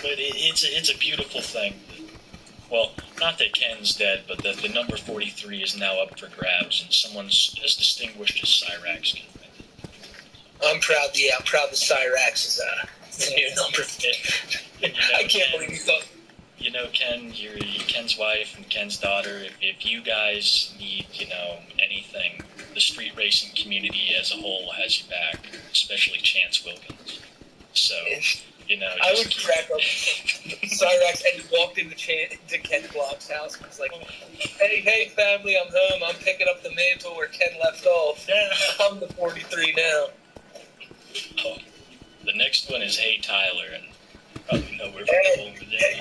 But it's a beautiful thing. Well, not that Ken's dead, but that the number 43 is now up for grabs, and someone as distinguished as Cyrax can win. I'm proud that Cyrax is the new number 50. I can't believe you thought. You know, Ken, Ken's wife and Ken's daughter, if you guys need, anything, the street racing community as a whole has you back, especially Chance Wilkins. So, You know, I would crack up Cyrax and he walked into Ken Block's house and was like, hey, family, I'm home. I'm picking up the mantle where Ken left off. Yeah. I'm the 43 now. Oh, the next one is Hey Tyler, and probably know where we're going with that.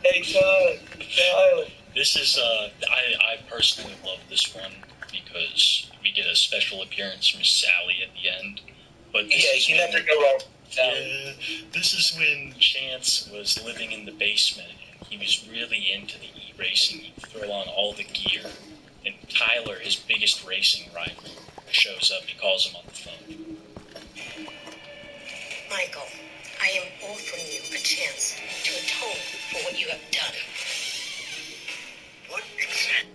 Hey, Tyler. This is, I personally love this one because we get a special appearance from Sally at the end. But this you never go wrong. Yeah, this is when Chance was living in the basement and he was really into the e-racing. He'd throw on all the gear. And Tyler, his biggest racing rival, shows up. He calls him on the phone. Michael, I am offering you a chance to atone for what you have done. What exactly?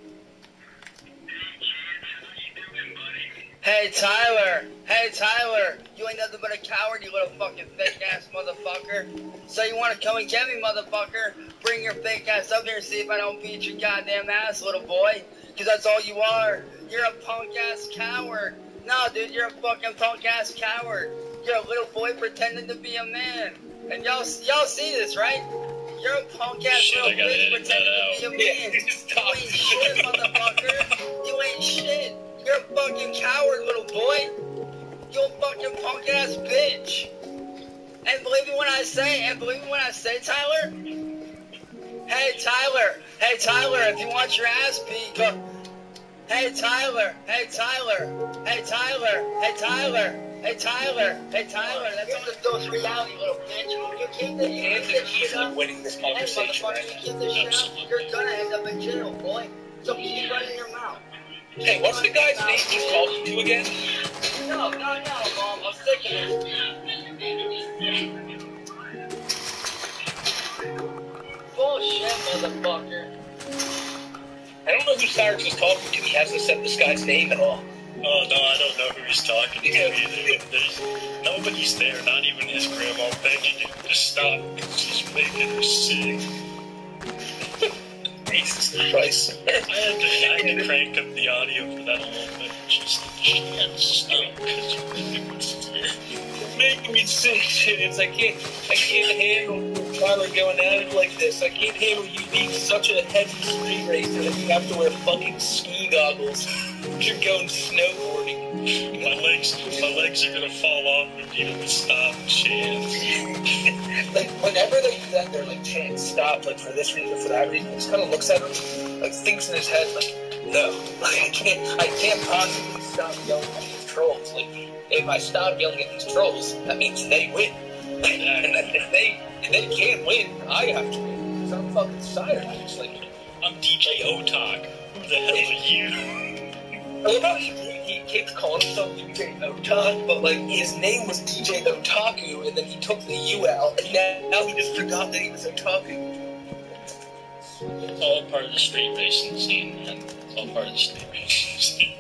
Hey Tyler, you ain't nothing but a coward, you little fucking fake ass motherfucker. So you wanna come and get me, motherfucker? Bring your fake ass up here and see if I don't beat your goddamn ass, little boy. Cause that's all you are. You're a punk ass coward. No, dude, you're a fucking punk ass coward. You're a little boy pretending to be a man. And y'all see this, right? You're a punk ass little bitch pretending to be a man. You ain't shit, motherfucker. You ain't shit. You're a fucking coward, little boy. You a fucking punk ass bitch. And believe me when I say, Tyler. Hey Tyler, if you want your ass beat, go. Hey Tyler. That's all the dose reality, little bitch. You keep this shit up. Winning this conversation. Hey, motherfucker, you keep this shit up, you're gonna end up in jail, boy. So keep running your mouth. Hey, what's the guy's name he's talking to again? No, Mom. I'm sick of this. Bullshit, motherfucker. I don't know who Cyrus is talking to. He hasn't said this guy's name at all. Oh, no, I don't know who he's talking to either. Nobody's there, not even his grandma begging him to stop because she's making her sick. Jesus Christ. I had to crank up the audio for that a little bit. Just can't stop because you're making me sick. You're making me sick, Chance. I can't handle Tyler going at it like this. I can't handle you being such a heavy street racer that you have to wear fucking ski goggles. You're going snowboarding. My legs are gonna fall off if you don't stop, Chance. Like, whenever they do that, they're like, Chance, stop, like, for this reason, for that reason. He just kind of looks at him, like, thinks in his head, like, no, like, I can't possibly stop yelling at these trolls. Like, if I stop yelling at these trolls, that means they win. And if they can't win, I have to win. Because I'm fucking Cyrax. Like, I'm DJ Otak. Who the hell are you? I love how he keeps calling himself DJ Otak, but like his name was DJ Otaku, and then he took the U out, and now he just forgot that he was Otaku. It's all part of the street racing scene, man. It's all part of the street racing scene.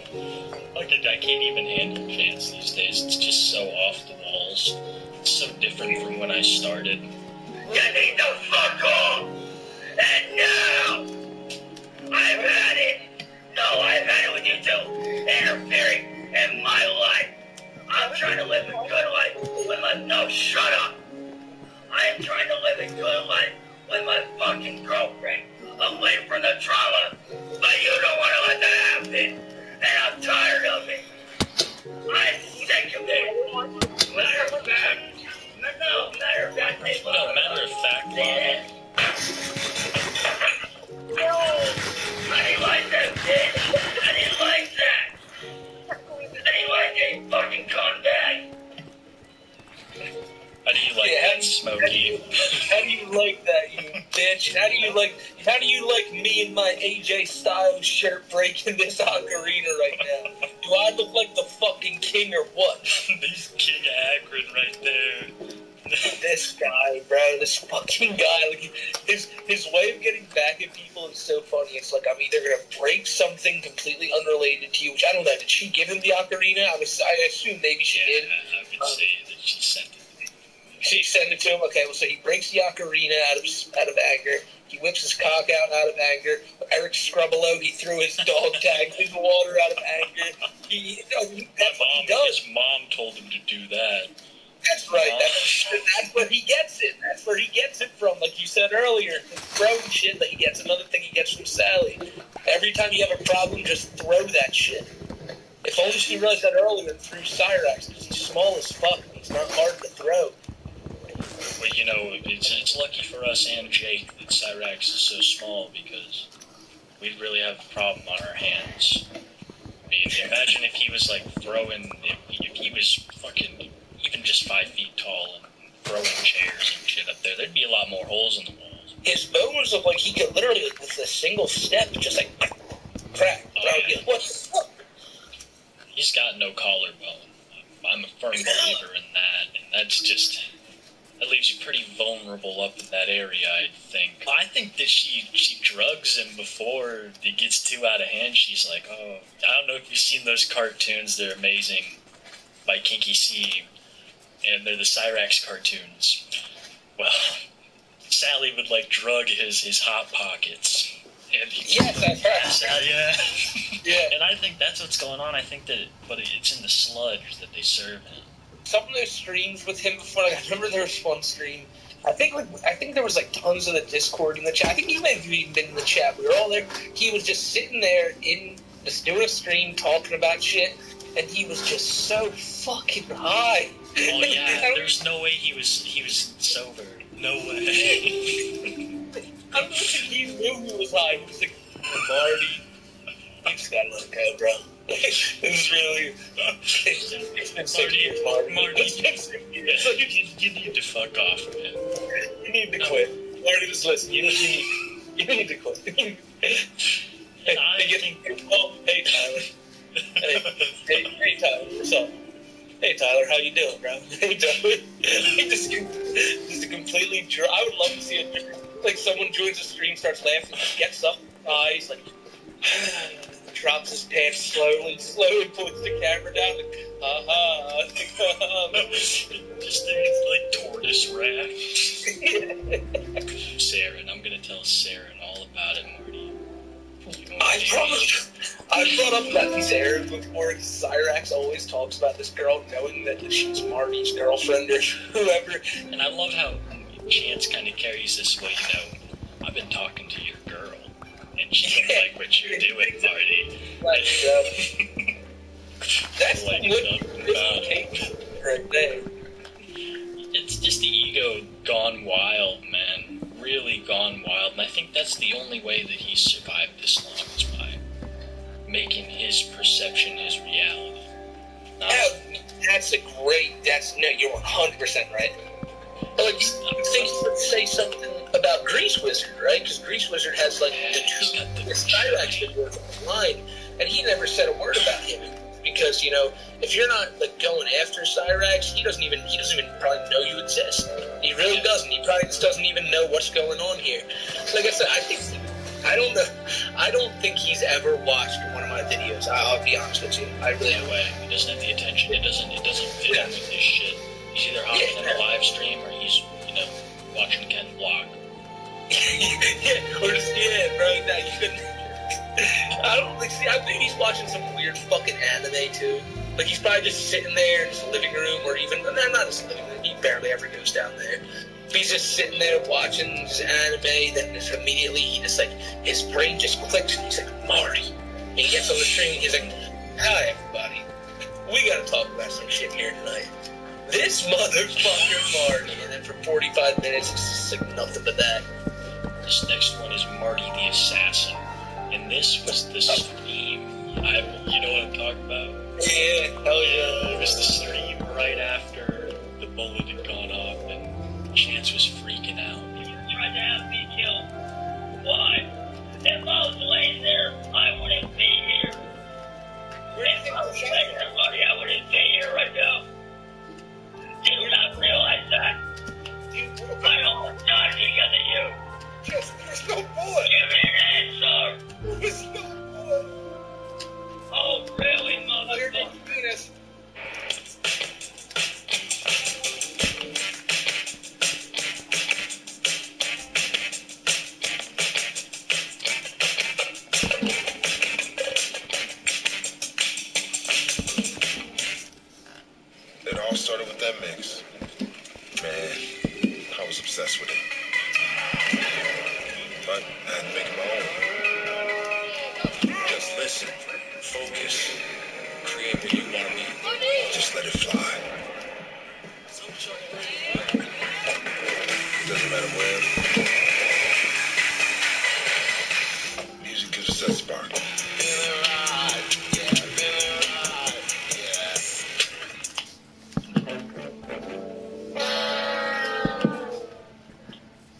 Like, I can't even handle Chance these days. It's just so off the walls. It's so different from when I started. You need to fuck off! And now! I've had it! No, I've had it with you two, interfering in my life. I'm trying to live a good life with my... No, shut up! I am trying to live a good life with my fucking girlfriend, away from the trauma, but you don't want to let that happen, and I'm tired of it. I'm sick of it. Matter of fact, Matter of fact, I didn't like that bitch. I didn't like that. I didn't like that fucking cunt. How do you like that, Smokey? How do you like that, you bitch? How do you like me in my AJ Styles shirt breaking this ocarina right now? Do I look like the fucking king or what? He's King Akron right there. This guy, bro, this fucking guy, like, his way of getting back at people is so funny. It's like, I'm either gonna break something completely unrelated to you, which I don't know. Did she give him the ocarina? I assume maybe she did. I would say that she sent it. She sent it to him. Okay, well, so he breaks the ocarina out of anger. He whips his cock out of anger. Eric Scrubbelow, he threw his dog tag in the water out of anger. That's what he does. His mom told him to do that. That's right. That's where he gets it. That's where he gets it from. Like you said earlier, the throwing shit that he gets. Another thing he gets from Sally. Every time you have a problem, just throw that shit. If only she realized that earlier and threw Cyrax, because he's small as fuck and he's not hard to throw. Well, you know, it's lucky for us and Jake that Cyrax is so small, because we'd really have a problem on our hands. I mean, imagine if he was, like, throwing, if he was fucking even just 5 feet tall and throwing chairs and shit up there, there'd be a lot more holes in the walls. His bones look like he could literally, like, with a single step, just like, crack. Oh, yeah. What the fuck? He's got no collarbone. I'm a firm believer in that, and that's just... That leaves you pretty vulnerable up in that area, I think. I think that she drugs him before it gets too out of hand. She's like, oh, I don't know if you've seen those cartoons. They're amazing, by Kinky C, and they're the Cyrax cartoons. Well, Sally would, like, drug his Hot Pockets. And yes, I've heard. Yeah. Yeah. And I think that's what's going on. I think that, but it's in the sludge that they serve him. Some of those streams with him before, like, I remember there was one stream. I think there was like tons of the Discord in the chat. I think you may have even been in the chat. We were all there. He was just sitting there just doing a stream, talking about shit, and he was just so fucking high. Oh yeah, there's no way he was sober. No way. I don't think he knew he was high. He was like, Marty, you just gotta let it go, bro. This is really... It's been 6 years, Marty. It's been 6 years. You need to fuck off, man. You need to quit. Marty, just listen. You need to quit. Hey, Tyler. Hey, Tyler. What's up? Hey, Tyler. How you doing, bro? Hey, Tyler. just a completely... I would love to see it. Like, someone joins the stream, starts laughing, gets up, eyes, like... drops his pants slowly puts the camera down, like, Just like tortoise raft. Saren, I'm gonna tell Saren all about it, Marty. I brought up that Saren before. Cyrax always talks about this girl knowing that she's Marty's girlfriend or whoever. And I love how Chance kind of carries this way, you know, I've been talking to your girl. And she don't like what you're doing, Marty. Like, that's like right there. It's just the ego gone wild, man. Really gone wild. And I think that's the only way that he's survived this long, is by making his perception his reality. You're 100% right. Like, you think you would say something about Grease Wizard, right? Because Grease Wizard has, like, the two Cyrax videos online, and he never said a word about him. Because, you know, if you're not, like, going after Cyrax, he doesn't even probably know you exist. He really doesn't. He probably just doesn't even know what's going on here. Like I said, I don't think he's ever watched one of my videos. I'll be honest with you. I really don't. He doesn't have the attention. It doesn't fit in with his shit. He's either hopping in a live stream or he's, you know, watching Ken vlog. Bro. Now you couldn't. I think he's watching some weird fucking anime too. Like, he's probably just sitting there in his living room, or even not his living room. He barely ever goes down there. But he's just sitting there watching his anime. Then just immediately his brain just clicks, and he's like, Marty. And he gets on the stream, and he's like, hi everybody. We gotta talk about some shit here tonight. This motherfucker Marty. And then for 45 minutes, it's just like nothing but that. This next one is Marty the Assassin. And this was the stream. You know what I'm talking about? Yeah, hell yeah. It was the stream right after the bullet had gone off, and Chance was freaking out. You tried to have me killed. Why? If I was laying there, I wouldn't be here. If I was laying there, buddy, I wouldn't be here right now. Do you not realize that? I almost died because of you. There's no bullet. Give me an answer. There's no bullet. Oh, really, motherfucker? Penis. It all started with that mix. was obsessed with it. But I had to make it my own. Just listen, focus, create what you want to be. Just let it fly. It doesn't matter where. Music gives us that spark.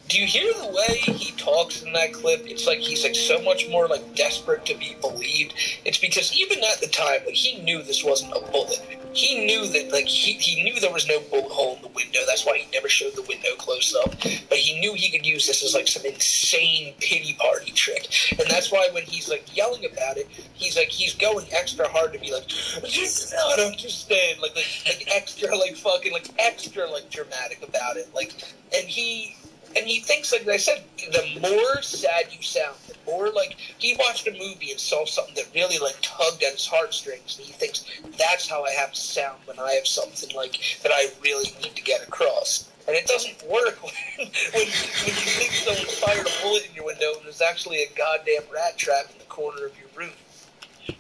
Do you hear the way he talks in that clip? It's like he's like so much more like desperate to be believed. It's because even at the time, like he knew this wasn't a bullet. He knew that like he knew there was no bullet hole in the window. That's why he never showed the window close up. But he knew he could use this as like some insane pity party trick. And that's why when he's like yelling about it, he's going extra hard to be like, you don't understand, like extra like fucking like extra like dramatic about it. Like and he thinks, like I said, the more sad you sound, the more like he watched a movie and saw something that really like tugged at his heartstrings, and he thinks that's how I have to sound when I have something like that I really need to get across. And it doesn't work when you think someone's fired a bullet in your window and there's actually a goddamn rat trap in the corner of your room.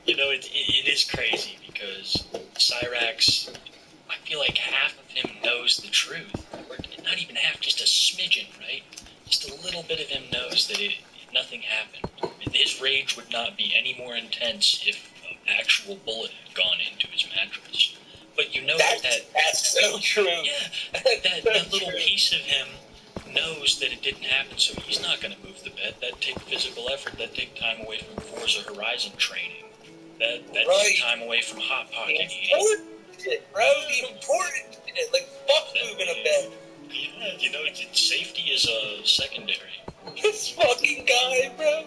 You know, it is crazy because Cyrax, I feel like half of him knows the truth. Or not even half, just a smidgen, right? Just a little bit of him knows that nothing happened. His rage would not be any more intense if an actual bullet had gone into his mattress. But you know that's so true. Yeah, that little piece of him knows that it didn't happen, so he's not going to move the bed. That'd take physical effort. That'd take time away from Forza Horizon training. That'd take time away from Hot Pocket eating. Bro, the important shit, like fuck moving a bed. Yeah, you know, safety is a secondary. This fucking guy, bro.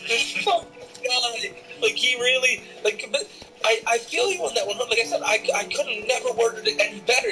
This fucking guy. Like, he really, like, but I feel you on that one. Like I said, I could have never worded it any better.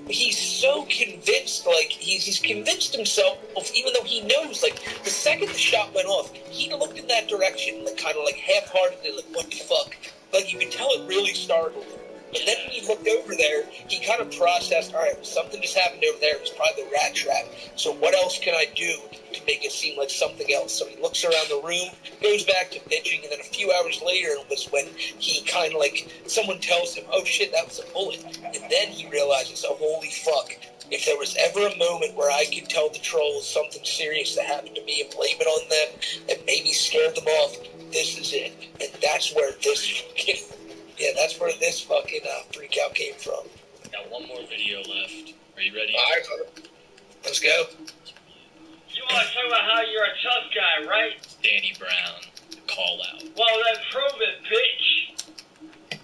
He's so convinced, like, he's convinced himself, even though he knows, like, the second the shot went off, he looked in that direction, like, kind of, like, half-heartedly, like, what the fuck? Like, you could tell it really startled him. And then when he looked over there, he kind of processed, all right, something just happened over there. It was probably the rat trap. So what else can I do to make it seem like something else? So he looks around the room, goes back to bitching, and then a few hours later was when he kind of like, someone tells him, oh shit, that was a bullet. And then he realizes, oh holy fuck, if there was ever a moment where I could tell the trolls something serious that happened to me and blame it on them and maybe scare them off, this is it. And that's where this fucking... Yeah, that's where this fucking freak out came from. Got one more video left. Are you ready? All right, let's go. You want to talk about how you're a tough guy, right? Danny Brown, call out. Well, then prove it, bitch.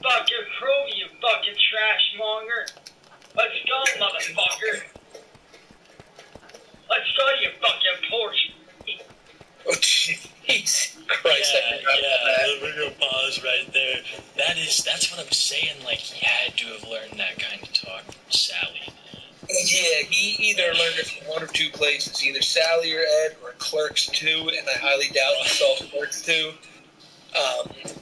Fucking prove it, you fucking trash monger. Let's go, motherfucker. Let's go, you fucking porch. Oh, jeez. Christ, we're gonna pause right there. That's what I'm saying, like, he had to have learned that kind of talk from Sally. Yeah, he either learned it from one or two places, either Sally or Ed or Clerks 2, and I highly doubt he saw Clerks 2.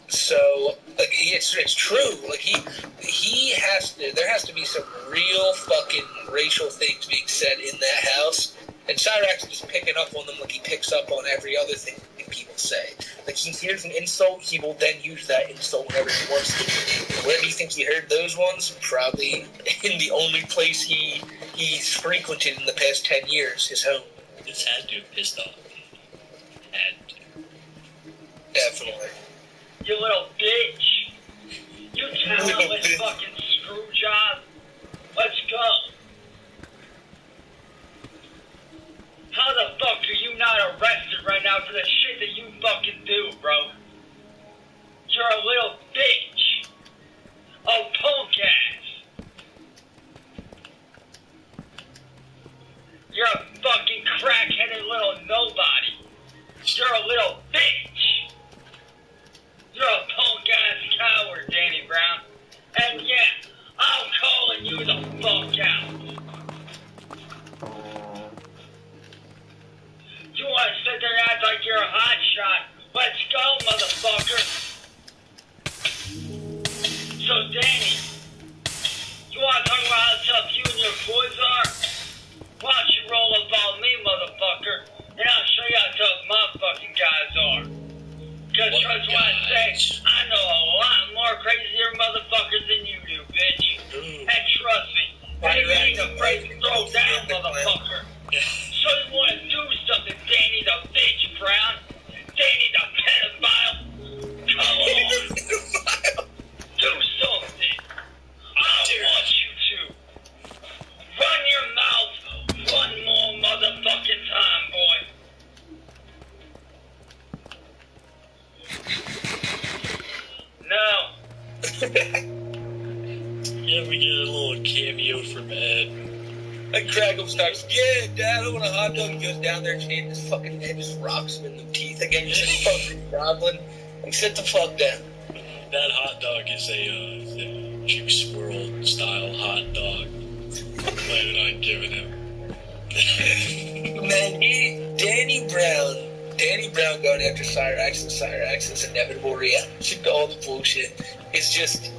So, like, it's true. Like, he has to, there has to be some real fucking racial things being said in that house. And Cyrax is just picking up on them like he picks up on every other thing people say. Like, he hears an insult, he will then use that insult whenever he wants to. Where do you think he heard those ones? Probably in the only place he's frequented in the past 10 years, his home. This had to have pissed off. Had to. Definitely. You little bitch. You talentless fucking screw job. Let's go. How the fuck are you not arrested right now for the shit that you fucking do, bro? You're a little bitch. Oh, punk ass. You're a fucking crack-headed little nobody. You're a little bitch. You're a punk-ass coward, Danny Brown. And yeah, I'm calling you the fuck out. You want to sit there and act like you're a hot shot? Let's go, Because that's why I say I know a lot more crazier motherfuckers than you do, bitch. And trust me, you ain't afraid to throw down, motherfucker. So you want to do something, Danny the bitch, Brown? Danny the pedophile? Come on. Do something. I want you to. Run your mouth one more motherfucking time, boy. No. Yeah, we get a little cameo from Ed. Like Craggle starts, yeah, Dad, I want a hot dog. He goes down there, and his fucking head just rocks him in the teeth again. Just fucking goblin. Like, sit the fuck down. That hot dog is a Juice WRLD style hot dog. I'm planning on giving him. Man, Danny Brown going after Cyrax and Cyrax's inevitable reaction to all the bullshit is just,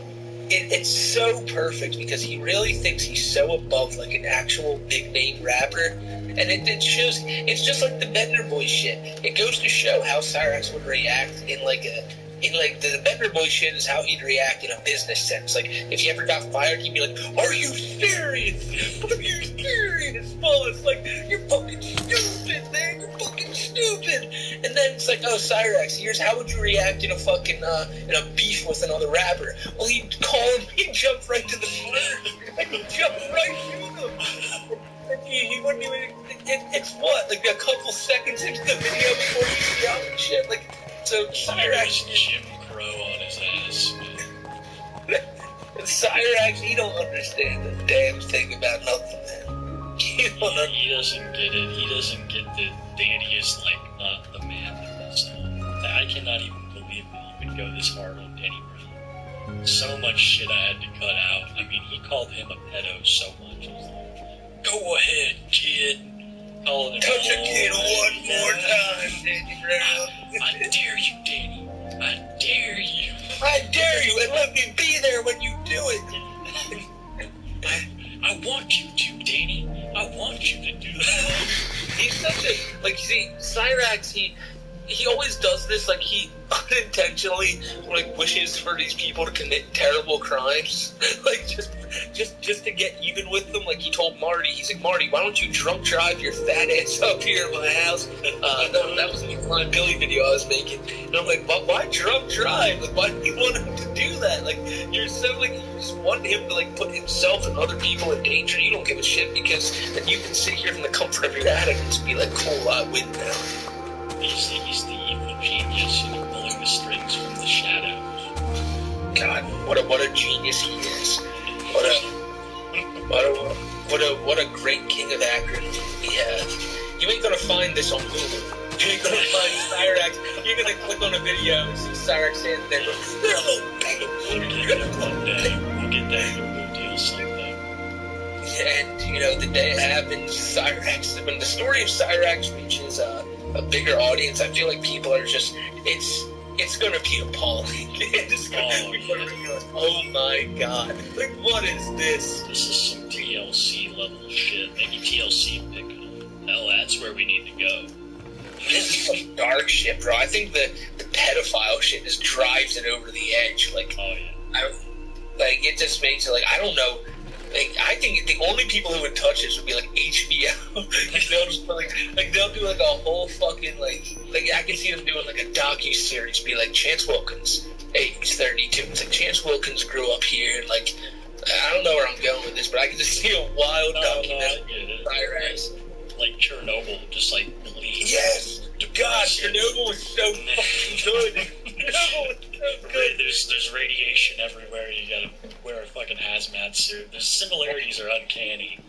it's so perfect because he really thinks he's so above like an actual big name rapper, and it shows. It's just like the Bender Boy shit. It goes to show how Cyrax would react in the Bender Boy shit is how he'd react in a business sense. Like, if he ever got fired, he'd be like, are you serious? Are you serious, boss? Like, you're fucking stupid, man. You're fucking stupid. And then it's like, oh, Cyrax, how would you react in a fucking, in a beef with another rapper? Well, he'd call him, he'd jump right to the fire. Like, he'd jump right to them. He wouldn't even, it's what, like a couple seconds into the video before you see out and shit? Like, so Cyrax, Jim Crow on his ass, man. Cyrax, he don't understand a damn thing about nothing, man. He doesn't get it. He doesn't get that Danny is like not the man that was. I cannot even believe that you would go this hard on Danny Brown. So much shit I had to cut out. I mean, he called him a pedo so much. He was like, go ahead, kid. Touch a kid one more time, Danny Brown. I dare you, Danny. I dare you. I dare you, and let me be there when you do it. I want you to, Danny. I want you to do that. He's such a, like, see, Cyrax, he always does this, like, he unintentionally, like, wishes for these people to commit terrible crimes, like, just to get even with them. Like, he told Marty, he's like, Marty, why don't you drunk drive your fat ass up here at my house? No, that was the Blind Billy video I was making, and I'm like, why drunk drive? Like, why do you want him to do that? Like, you're so, like, you just want him to, like, put himself and other people in danger. You don't give a shit, because then you can sit here from the comfort of your attic and just be like, cool, I win now. He's the evil genius, pulling the strings from the shadows. God, what a genius he is! What a great king of Akron we have. You ain't gonna find this on Google. You ain't gonna find Cyrax. You're gonna click on a video and see Cyrax standing there going, "They're a little baby." We'll get that. We'll deal someday. And you know, the day it happens, Cyrax. When the story of Cyrax reaches a bigger audience, I feel like people are just, it's gonna be appalling. It's gonna be like, oh my god, like, what is this? This is some TLC level shit. Maybe TLC pick it up. Hell, that's where we need to go. This is some dark shit, bro. I think the pedophile shit just drives it over the edge. Like, oh yeah, it just makes it like, I don't know. Like, I think the only people who would touch this would be like HBO. They'll just put like they'll do like a whole fucking like I can see them doing like a docu-series, be like Chance Wilkins, age 32. It's like Chance Wilkins grew up here, and like, I don't know where I'm going with this, but I can just see a wild documentary. Like Chernobyl, just like bleeds. Yes, God, Chernobyl was so fucking good. Chernobyl was so good. There's radiation everywhere. You gotta wear a fucking hazmat suit. The similarities are uncanny.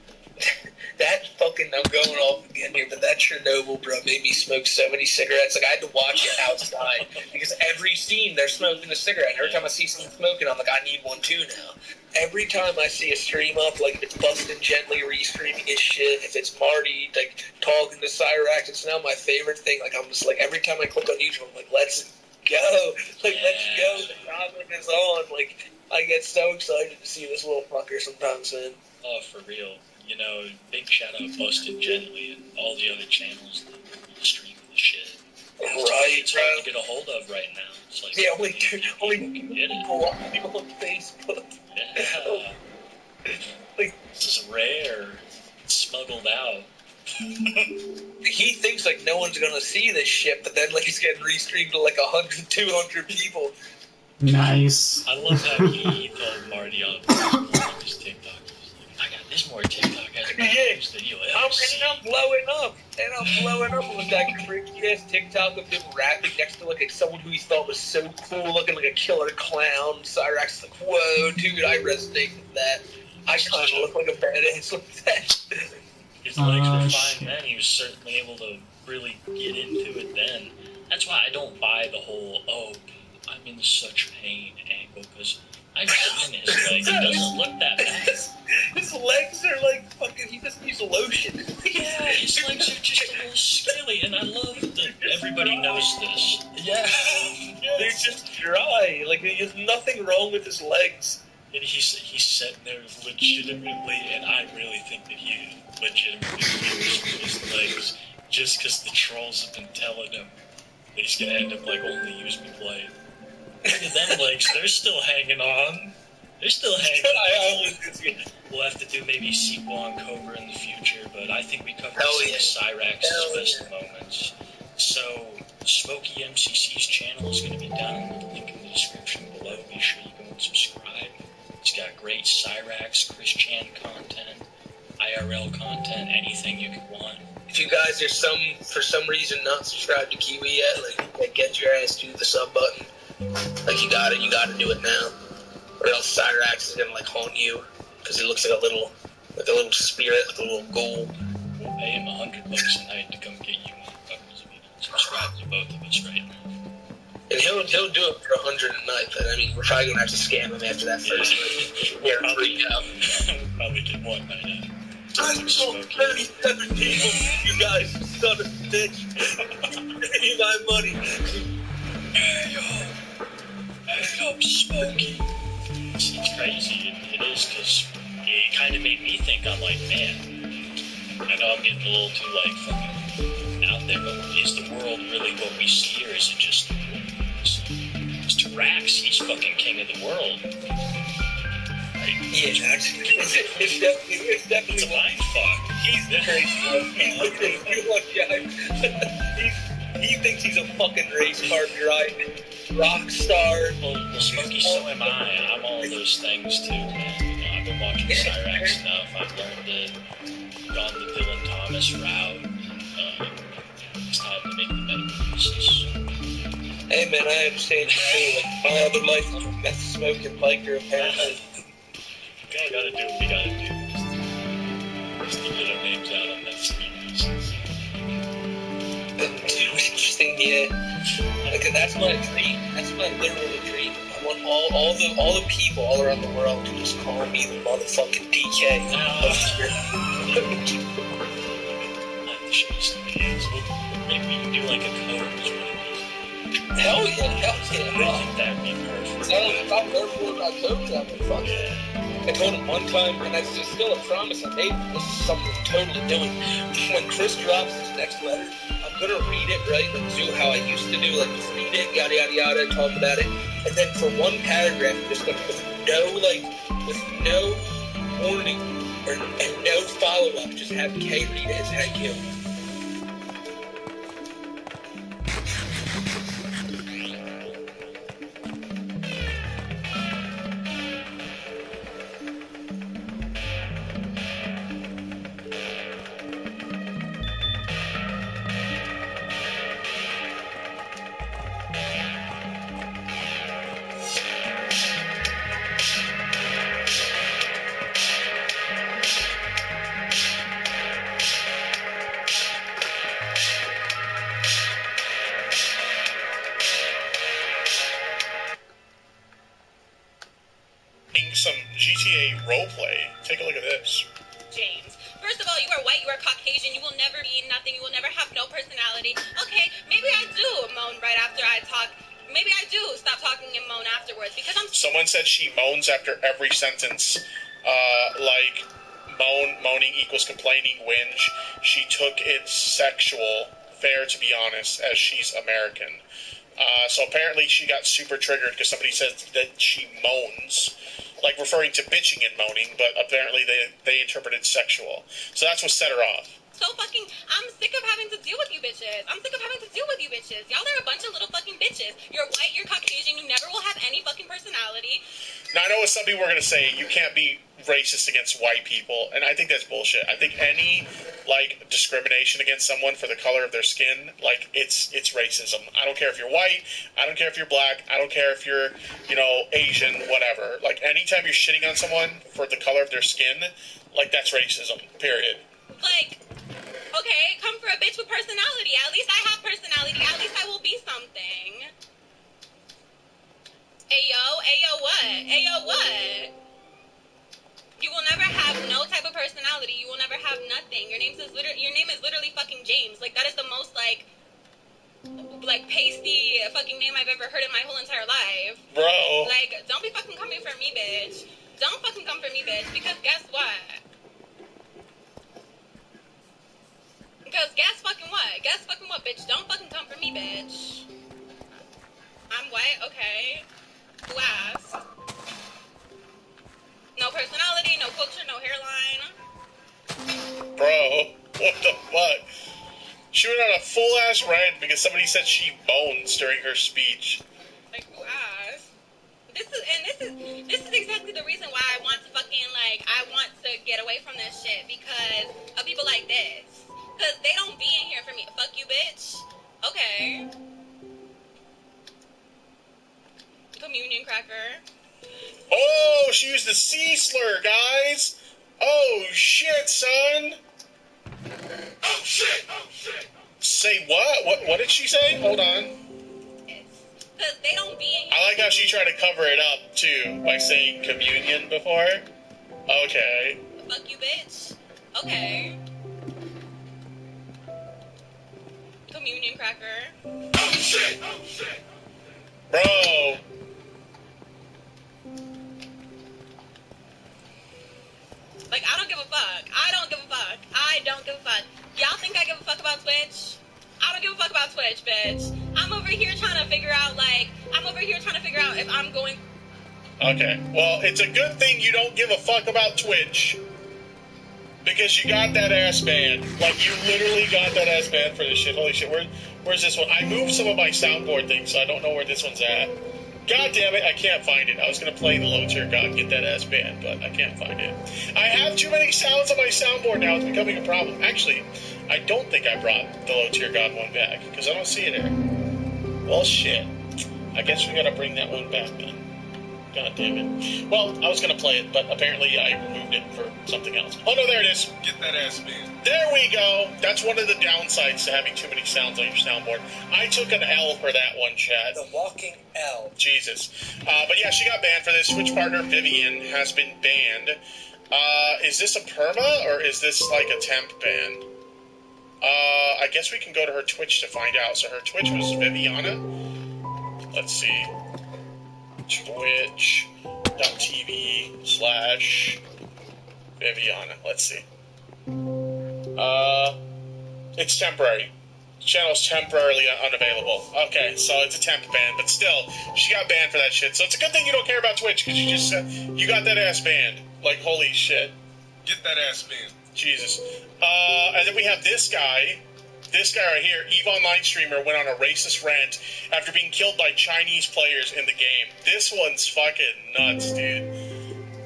That fucking, I'm going off again here, but that Chernobyl, bro, made me smoke so many cigarettes. Like, I had to watch it outside because every scene they're smoking a cigarette. And every time I see someone smoking, I'm like, I need one too now. Every time I see a stream up, like, if it's Bustin' Gently re-streaming his shit, if it's Marty, like, talking to Cyrax, it's now my favorite thing. Like, I'm just like, every time I click on YouTube, I'm like, let's go. Like, let's go. The problem is on. Like, I get so excited to see this little fucker sometimes, man. Oh, for real. You know, big shout out Bustin' Gently and all the other channels that stream the shit. It's hard to get a hold of right now. It's like, yeah, only get it. people on Facebook. Yeah. Like, this is rare. It's smuggled out. He thinks like no one's gonna see this shit, but then like he's getting restreamed to like 100, 200 people. Nice. I love how he told Marty on his TikTok. I got this more TikTok as than you'll ever see. And I'm blowing up with that freaky ass TikTok of him rapping next to like someone who he thought was so cool, looking like a killer clown. Cyrax is like, whoa, dude, I resonate with that. I kind of look like a badass like that. His legs were fine then. He was certainly able to really get into it then. That's why I don't buy the whole, I'm in such pain angle, because I've seen his legs. It doesn't look that bad. His legs are like fucking, he doesn't use lotion. Yeah, his legs are just a little scaly, and I love that everybody knows this. Yeah. They're just dry. Like, there's nothing wrong with his legs. And he's sitting there legitimately, and I really think that he legitimately fears for his legs, just because the trolls have been telling him that he's going to end up like only use me blade. Look at them legs, they're still hanging on. They're still hanging on. We'll have to do maybe a sequel on Cobra in the future, but I think we covered some of Cyrax's best moments. So, Smokey MCC's channel is going to be down in the link in the description below. Be sure you go and subscribe. He's got great Cyrax, Chris Chan content, IRL content, anything you could want. If you guys are for some reason not subscribed to Kiwi yet, like get your ass to the sub button. Like you gotta do it now, or else Cyrax is gonna like haunt you because he looks like a little spirit, like a little ghoul. We'll pay him $100 a night to come get you motherfuckers if you don't subscribe to both of us right now. And he'll do it for $100 a night, but I mean, we're probably gonna have to scam him after that first night. We'll probably get one night out. I sold 37 people, you guys, son of a bitch. Give me my money. Hey, I'm Smokey. It's crazy, it is, because it kind of made me think, I'm like, man, I know I'm getting a little too, like, fucking out there, but is the world really what we see, or is it just Mr. Rax? He's fucking king of the world. Yeah, it's definitely a mind fuck. He's the crazy guy. He thinks he's a fucking race car driving rock star. Well, Smokey, so am I. I'm all those things too, man. You know, I've been watching Cyrax enough. I've learned it. Gone the Dylan Thomas route. It's time to make the metamorphosis. Hey man, I understand you too. Like, my other life, I'm a meth smoking biker apparently. We gotta do what we gotta do. Just to get our names out on that species. Interesting, yeah. Like, that's my dream. That's my literal dream. I want all the people all around the world to just call me the motherfucking DK. Maybe we can do like a code. Hell yeah. I think that'd be perfect. If I'm nervous about codes, I've been fucking. I told him one time, and that's just still a promise I made. This is something I'm totally doing. When Chris drops his next letter, I'm gonna read it, right? Like do how I used to do, like read it, yada yada yada, talk about it, and then for one paragraph, I'm just gonna with no warning and no follow up, just have Kay read it as thank you. Some GTA roleplay. Take a look at this. James, first of all, you are white, you are Caucasian, you will never be nothing, you will never have no personality. Okay, maybe I do moan right after I talk. Maybe I do stop talking and moan afterwards because I'm... Someone said she moans after every sentence. Like, moaning equals complaining, whinge. She took it sexual. fair, to be honest, as she's American. So apparently she got super triggered because somebody said that she moans, like referring to bitching and moaning, but apparently they interpreted sexual. So that's what set her off. I'm sick of having to deal with you bitches. Y'all are a bunch of little fucking bitches. You're white, you're Caucasian, you never will have any fucking personality. Now, I know what some people are going to say, you can't be racist against white people, and I think that's bullshit. I think any, like, discrimination against someone for the color of their skin, like, it's racism. I don't care if you're white, I don't care if you're black, I don't care if you're, Asian, whatever. Like, anytime you're shitting on someone for the color of their skin, like, that's racism, period. Like, okay, come for a bitch with personality. At least I have personality. At least I will be something. Ayo, what? You will never have no type of personality. You will never have nothing. Your name is literally fucking James. Like, that is the most, like pasty fucking name I've ever heard in my whole entire life. Bro. Like, don't be fucking coming for me, bitch. Don't fucking come for me, bitch. Because guess what? Guess fucking what, bitch? Don't fucking come for me, bitch. I'm white, okay. Who asked? No personality, no culture, no hairline. Bro, what the fuck? She went on a full-ass rant because somebody said she moans during her speech. Like, who asked? This is exactly the reason why I want to fucking, I want to get away from this shit, because of people like this. Because they don't be in here for me. Fuck you, bitch. Okay. Communion cracker. Oh, she used the C slur, guys. Oh, shit, son. Oh, shit. Say what? What did she say? Hold on. Because they don't be in here. I like how she tried to cover it up, too, by saying communion before. Okay. Fuck you, bitch. Okay. Communion cracker. Oh, shit. Bro. Like, I don't give a fuck. Y'all think I give a fuck about Twitch? I don't give a fuck about Twitch, bitch. I'm over here trying to figure out if I'm going... Okay. Well, it's a good thing you don't give a fuck about Twitch. Because you got that ass banned. Like, you literally got that ass banned for this shit. Holy shit. Where's this one? I moved some of my soundboard things, so I don't know where this one's at. God damn it, I can't find it. I was going to play the low tier god and get that ass banned, but I can't find it. I have too many sounds on my soundboard now. It's becoming a problem. Actually, I don't think I brought the low tier god one back, because I don't see it here. Well, shit. I guess we got to bring that one back then. God damn it. Well, I was going to play it, but apparently I removed it for something else. Oh, no, there it is. Get that ass banned. There we go. That's one of the downsides to having too many sounds on your soundboard. I took an L for that one, Chad. The walking L. Jesus. But yeah, she got banned for this. Switch partner Vivian has been banned. Is this a perma, or is this like a temp ban? I guess we can go to her Twitch to find out. So her Twitch was Viviana. Let's see. Twitch.tv/Viviana. Let's see. It's temporary. The channel's temporarily unavailable. Okay, so it's a temp ban, but still, she got banned for that shit. So it's a good thing you don't care about Twitch, because you got that ass banned. Like, holy shit. Get that ass banned. Jesus. And then we have this guy. This guy right here, EVE Online streamer, went on a racist rant after being killed by Chinese players in the game. This one's fucking nuts, dude.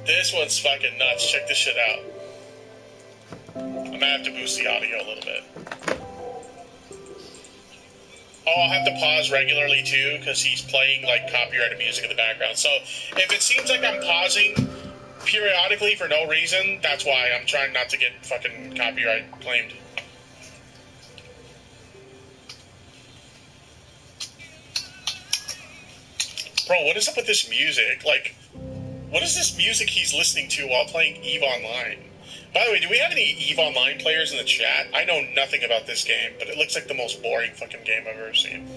This one's fucking nuts. Check this shit out. I'm gonna have to boost the audio a little bit. Oh, I'll have to pause regularly too, because he's playing like copyrighted music in the background. So if it seems like I'm pausing periodically for no reason, that's why. I'm trying not to get fucking copyright claimed. Bro, what is up with this music? Like, what is this music he's listening to while playing EVE Online? By the way, do we have any EVE Online players in the chat? I know nothing about this game, but it looks like the most boring fucking game I've ever seen.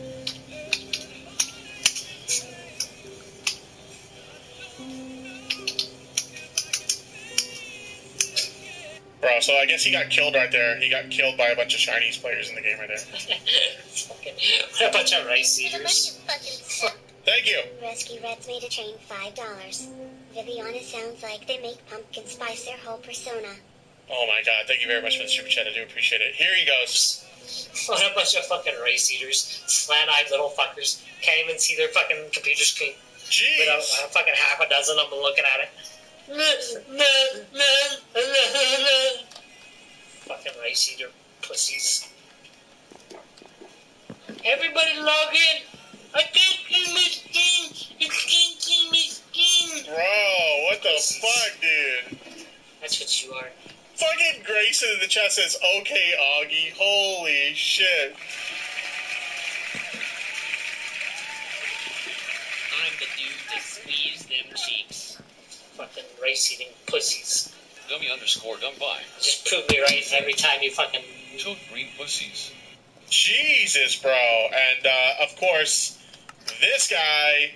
Bro, so I guess he got killed right there. He got killed by a bunch of Chinese players in the game right there. What a bunch of rice eaters. Thank you. Rescue Reds made a train $5. Viviana sounds like they make pumpkin spice their whole persona. Oh my god, thank you very much for the super chat. I do appreciate it. Here he goes. What a bunch of fucking race eaters. Slant-eyed little fuckers. Can't even see their fucking computer screen. Jeez. With a fucking half a dozen of them looking at it. Fucking rice eater pussies. Everybody log in. I can't see my skin. You can't see my skin. Bro, what the fuck, dude? That's what you are. Fucking Grayson in the chat says, okay, Augie. Holy shit. I'm the dude that squeezed them cheeks. Fucking race-eating pussies. Dummy underscore dumb by. Just prove me right every time you fucking... Two green pussies. Jesus, bro. And, of course, this guy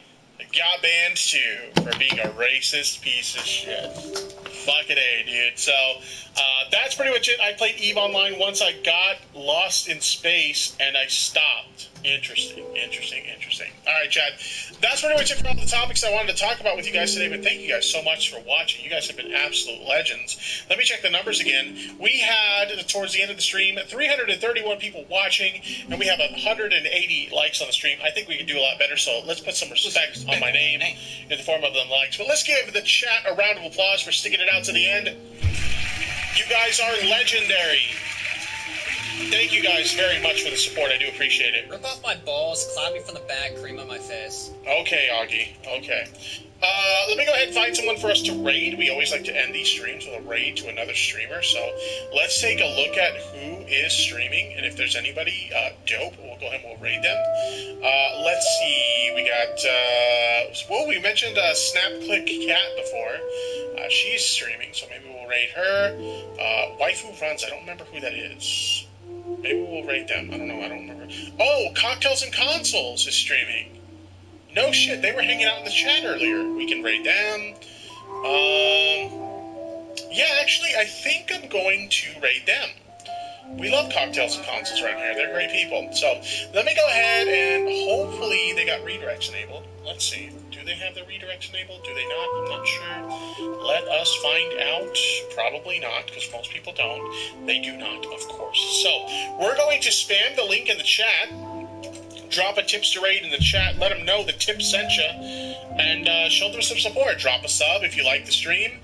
got banned too for being a racist piece of shit. Fucking A, dude. So, that's pretty much it. I played EVE Online once I got lost in space and I stopped. Interesting. Alright, Chad. That's pretty much it for all the topics I wanted to talk about with you guys today, but thank you guys so much for watching. You guys have been absolute legends. Let me check the numbers again. We had, towards the end of the stream, 331 people watching, and we have 180 likes on the stream. I think we can do a lot better, so let's put some respect on my name in the form of them likes. But let's give the chat a round of applause for sticking it out to the end. You guys are legendary. Thank you guys very much for the support. I do appreciate it. Rip off my balls, clap me from the back, cream on my face. Okay, Augie. Okay. Let me go ahead and find someone for us to raid. We always like to end these streams with a raid to another streamer. So let's take a look at who is streaming. And if there's anybody dope, we'll go ahead and we'll raid them. Let's see. We got, we mentioned Snap Click Cat before. She's streaming, so maybe we'll raid her. Waifu Runs, I don't remember who that is. Maybe we'll rate them. I don't know. I don't remember. Oh, Cocktails and Consoles is streaming. No shit. They were hanging out in the chat earlier. We can rate them. Yeah, actually, I think I'm going to rate them. We love Cocktails and Consoles around here. They're great people. So let me go ahead and hopefully they got redirects enabled. Let's see. Do they have the redirects enabled? Do they not? I'm not sure. Let us find out. Probably not, because most people don't. They do not, of course. So we're going to spam the link in the chat. Drop a tipster raid in the chat. Let them know the tip sent you. And show them some support. Drop a sub if you like the stream.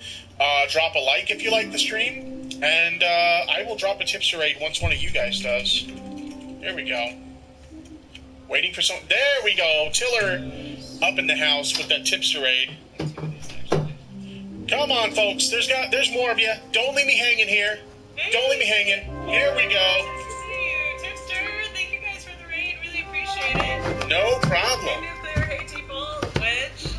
Drop a like if you like the stream. And I will drop a tipster raid once one of you guys does. There we go. Waiting for some. There we go. Tiller up in the house with that tipster raid. Come on, folks. There's more of you. Don't leave me hanging here. Don't leave me hanging. Here we go. Tipster, thank you guys for the raid. Really appreciate it. No problem. Nuclear, hey people, Wedge.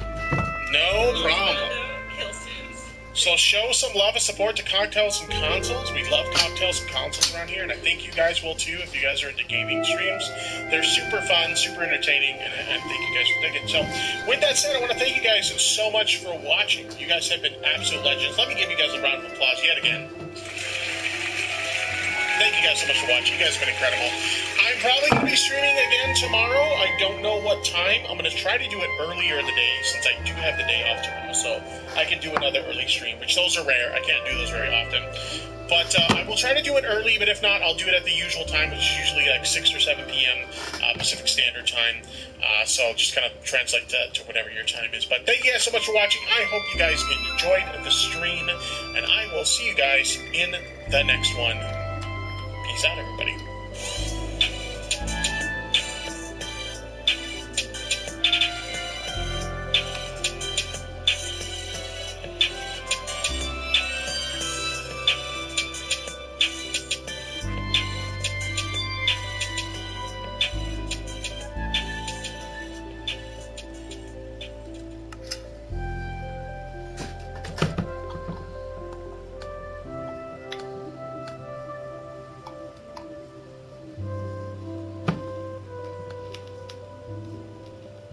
No problem. Killsuits. So show some love and support to Cocktails and Consoles. We love Cocktails and Consoles around here, and I think you guys will too if you guys are into gaming streams. They're super fun, super entertaining, and I think you guys will dig it. So with that said, I want to thank you guys so much for watching. You guys have been absolute legends. Let me give you guys a round of applause yet again. Thank you guys so much for watching. You guys have been incredible. I'm probably going to be streaming again tomorrow. I don't know what time. I'm going to try to do it earlier in the day since I do have the day off tomorrow. So I can do another early stream, which those are rare. I can't do those very often. But I will try to do it early, but if not, I'll do it at the usual time, which is usually like 6 or 7 p.m. Pacific Standard Time. So just kind of translate to whatever your time is. But thank you guys so much for watching. I hope you guys enjoyed the stream, and I will see you guys in the next one. Peace out, everybody.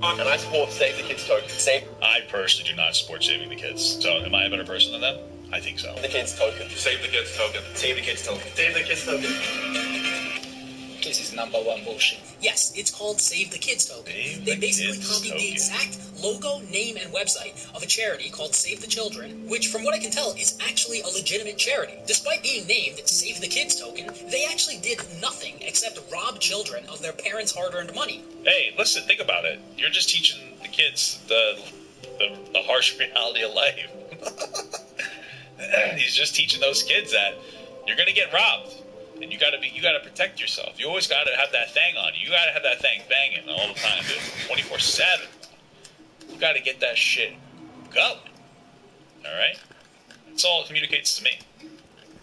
And I support Save the Kids token. I personally do not support saving the kids. So am I a better person than them? I think so. The kids token. Save the kids token. Save the kids token. Save the kids token. This is #1 bullshit. Yes, it's called Save the Kids Token. They basically copied the exact logo, name, and website of a charity called Save the Children, which, from what I can tell, is actually a legitimate charity. Despite being named Save the Kids Token, they actually did nothing except rob children of their parents' hard-earned money. Hey, listen, think about it. You're just teaching the kids the harsh reality of life. He's just teaching those kids that you're gonna get robbed. And you gotta protect yourself. You always gotta have that thing on you. You gotta have that thing banging all the time, dude. 24/7. You gotta get that shit going. Alright? That's all it communicates to me.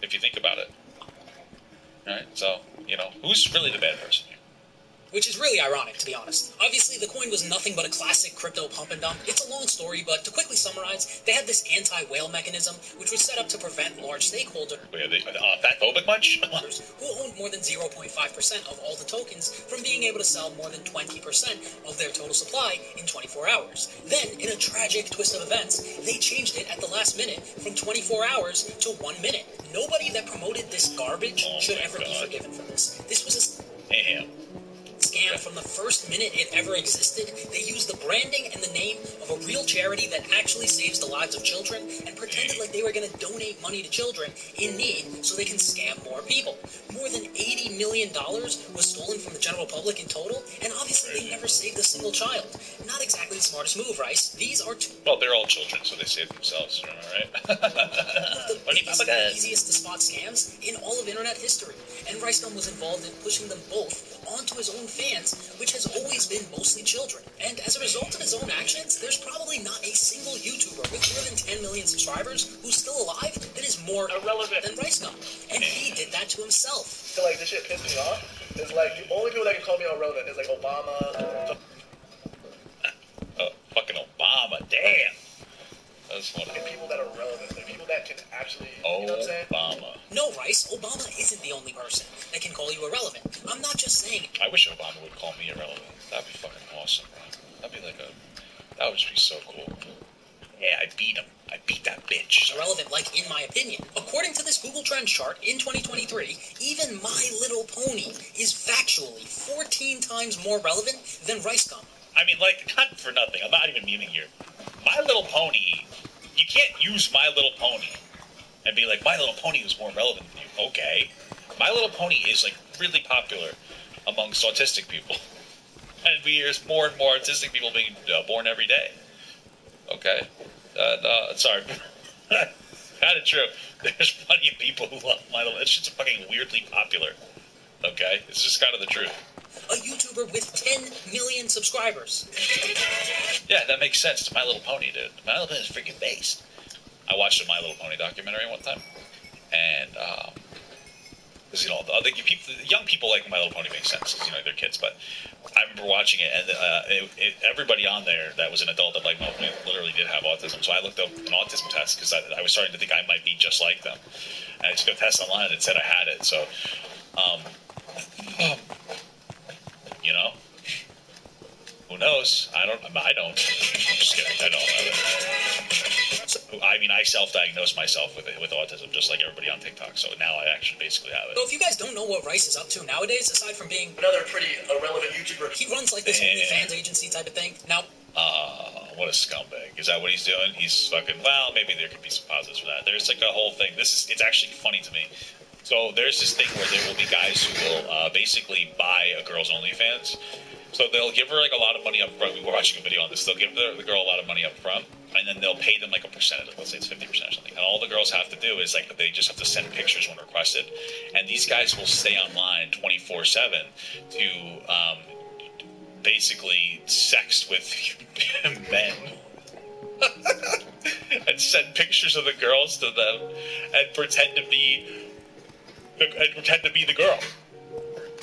If you think about it. Alright, so, who's really the bad person here? Which is really ironic, to be honest. Obviously, the coin was nothing but a classic crypto pump and dump. It's a long story, but to quickly summarize, they had this anti-whale mechanism, which was set up to prevent large stakeholders fatphobic much? who owned more than 0.5% of all the tokens from being able to sell more than 20% of their total supply in 24 hours. Then, in a tragic twist of events, they changed it at the last minute from 24 hours to 1 minute. Nobody that promoted this garbage should ever be forgiven for this. This was a scam from the first minute it ever existed. They used the branding and the name of a real charity that actually saves the lives of children and pretended like they were going to donate money to children in need so they can scam more people. More than $80 million was stolen from the general public in total, and obviously they never saved a single child. Not exactly the smartest move, Rice. These are Well, they're all children, so they save themselves, right? one of the biggest and easiest to spot scams in all of internet history, and Ricegum was involved in pushing them both onto his own fans, which has always been mostly children. And as a result of his own actions, there's probably not a single YouTuber with more than 10 million subscribers who's still alive that is more irrelevant than Ricegum. And he did that to himself. So, this shit pissed me off. It's the only people that can call me irrelevant is, Obama. Fucking Obama, damn. That's one of the people that are relevant, the people that can actually, you know what I'm saying? Obama. No, Rice, Obama isn't the only person that can call you irrelevant. I'm not just saying. I wish Obama would call me irrelevant. That'd be fucking awesome, bro. That would just be so cool. Yeah, I beat him. I beat that bitch. Irrelevant, in my opinion. According to this Google Trends chart, in 2023, even My Little Pony is factually 14 times more relevant than Ricegum. I mean, not for nothing. I'm not even memeing here. My Little Pony, you can't use My Little Pony and be like, My Little Pony is more relevant than you. Okay. My Little Pony is, really popular amongst autistic people. And there's more and more autistic people being born every day. Okay. Sorry. Kind of true. There's plenty of people who love My Little... It's just fucking weirdly popular. Okay? It's just kind of the truth. A YouTuber with 10 million subscribers. Yeah, that makes sense. It's My Little Pony, dude. My Little Pony is freaking based. I watched a My Little Pony documentary one time, and because the young people like My Little Pony makes sense because they're kids. But I remember watching it, and everybody on there that was an adult that liked My Little Pony literally did have autism. So I looked up an autism test because I was starting to think I might be just like them, and I took a test online and it said I had it. So, who knows? I don't. I'm just kidding. I don't have it. So, I self-diagnosed myself with autism, just like everybody on TikTok. So now I actually basically have it. So if you guys don't know what Rice is up to nowadays, aside from being another pretty irrelevant YouTuber, he runs this OnlyFans agency type of thing. Now, what a scumbag! Is that what he's doing? He's fucking. Well, maybe there could be some positives for that. There's a whole thing. It's actually funny to me. So there's this thing where there will be guys who will basically buy a girl's OnlyFans. So they'll give her a lot of money up front. We were watching a video on this. They'll give the girl a lot of money up front, and then they'll pay them a percentage. Let's say it's 50% or something. And all the girls have to do is they just have to send pictures when requested. And these guys will stay online 24/7 to basically sext with men. And send pictures of the girls to them and pretend to be the girl.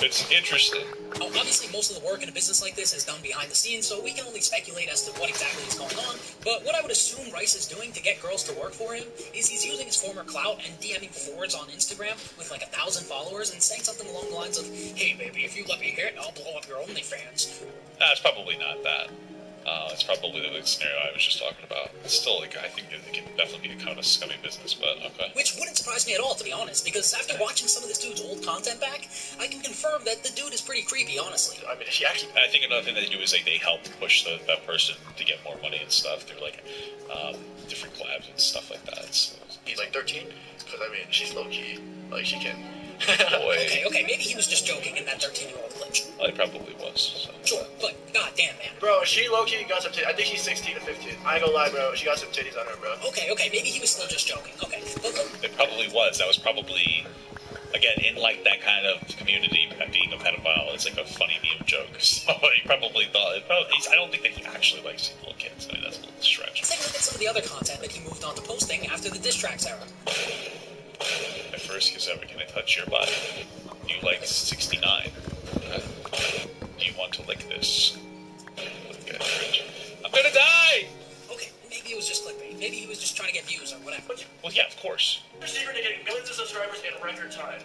It's interesting. Obviously, most of the work in a business like this is done behind the scenes, so we can only speculate as to what exactly is going on. But what I would assume Rice is doing to get girls to work for him is he's using his former clout and DMing Fords on Instagram with 1,000 followers and saying something along the lines of, "Hey, baby, if you let me hit, I'll blow up your OnlyFans." It's probably not that. It's probably the scenario I was just talking about. It's still, like, I think it can definitely be a kind of a scummy business, but okay. Which wouldn't surprise me at all, to be honest, because after watching some of this dude's old content back, I can confirm that the dude is pretty creepy, honestly. I mean, I think another thing they do is, like, they help push that person to get more money and stuff through, like, different collabs and stuff like that. So, he's like 13? Because, I mean, she's low-key. Like, she can... Boy. Okay, maybe he was just joking in that 13-year-old glitch. Well, he probably was. So. Sure, but goddamn, man. Bro, she low-key got some titties. I think she's 16 to 15. I ain't gonna lie, bro. She got some titties on her, bro. Okay, maybe he was still just joking. Okay. It probably was. That was probably, again, in, like, that kind of community, being a pedophile is, like, a funny meme joke. So he probably thought... I don't think that he actually likes little kids. I mean, that's a little stretch. Let's take a look at some of the other content that he moved on to posting after the diss tracks era. My first kiss ever, can I touch your butt? You like 69. Do you want to lick this? Okay. I'm gonna die! Okay, maybe it was just clickbait. Maybe he was just trying to get views or whatever. Well, yeah, of course. Your secret to getting millions of subscribers in record time.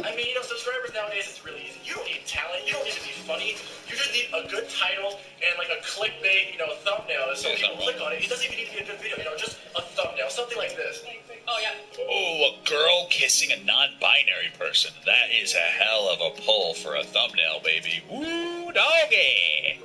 I mean, subscribers nowadays, it's really easy. You don't need talent. You don't need to be funny. You just need a good title and, like, a clickbait, thumbnail so people click on it. It doesn't even need to be a good video, just a thumbnail, something like this. Oh, yeah. Oh, a girl kissing a non-binary person. That is a hell of a pull for a thumbnail, baby. Woo, doggy!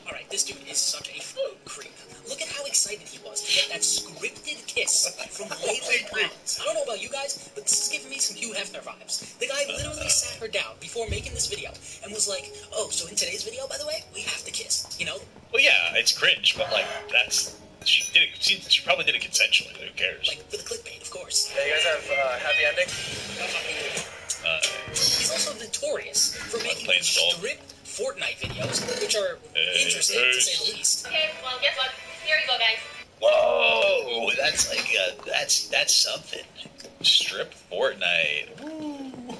Alright, this dude is such a creep. Look at how excited he was to get that scripted kiss from Layla Pons. I don't know about you guys, but this is giving me some Hugh Hefner vibes. The guy literally sat her down before making this video and was like, oh, so in today's video, by the way, we have to kiss, Well, yeah, it's cringe, but, like, that's... She probably did it consensually. Who cares? Like, for the clickbait, of course. Yeah, you guys have happy ending? He's also notorious for making strip Fortnite videos, which are interesting to say the least. Okay, well, guess what? Here we go, guys. Whoa, that's like that's something. Strip Fortnite. Woo.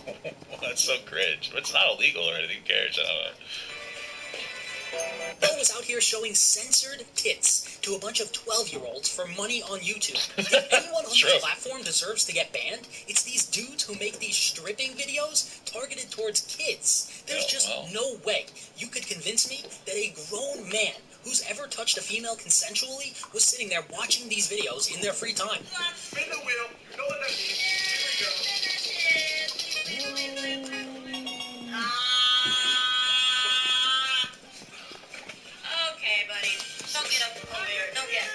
That's so cringe. But it's not illegal or anything. Who cares? I don't know. Bo was out here showing censored tits to a bunch of 12-year-olds for money on YouTube. If anyone on the platform deserves to get banned, it's these dudes who make these stripping videos targeted towards kids. There's just no way you could convince me that a grown man who's ever touched a female consensually was sitting there watching these videos in their free time. Spin the wheel. You know what that means. Here we go. Okay, buddy. Don't get up over here. Don't get.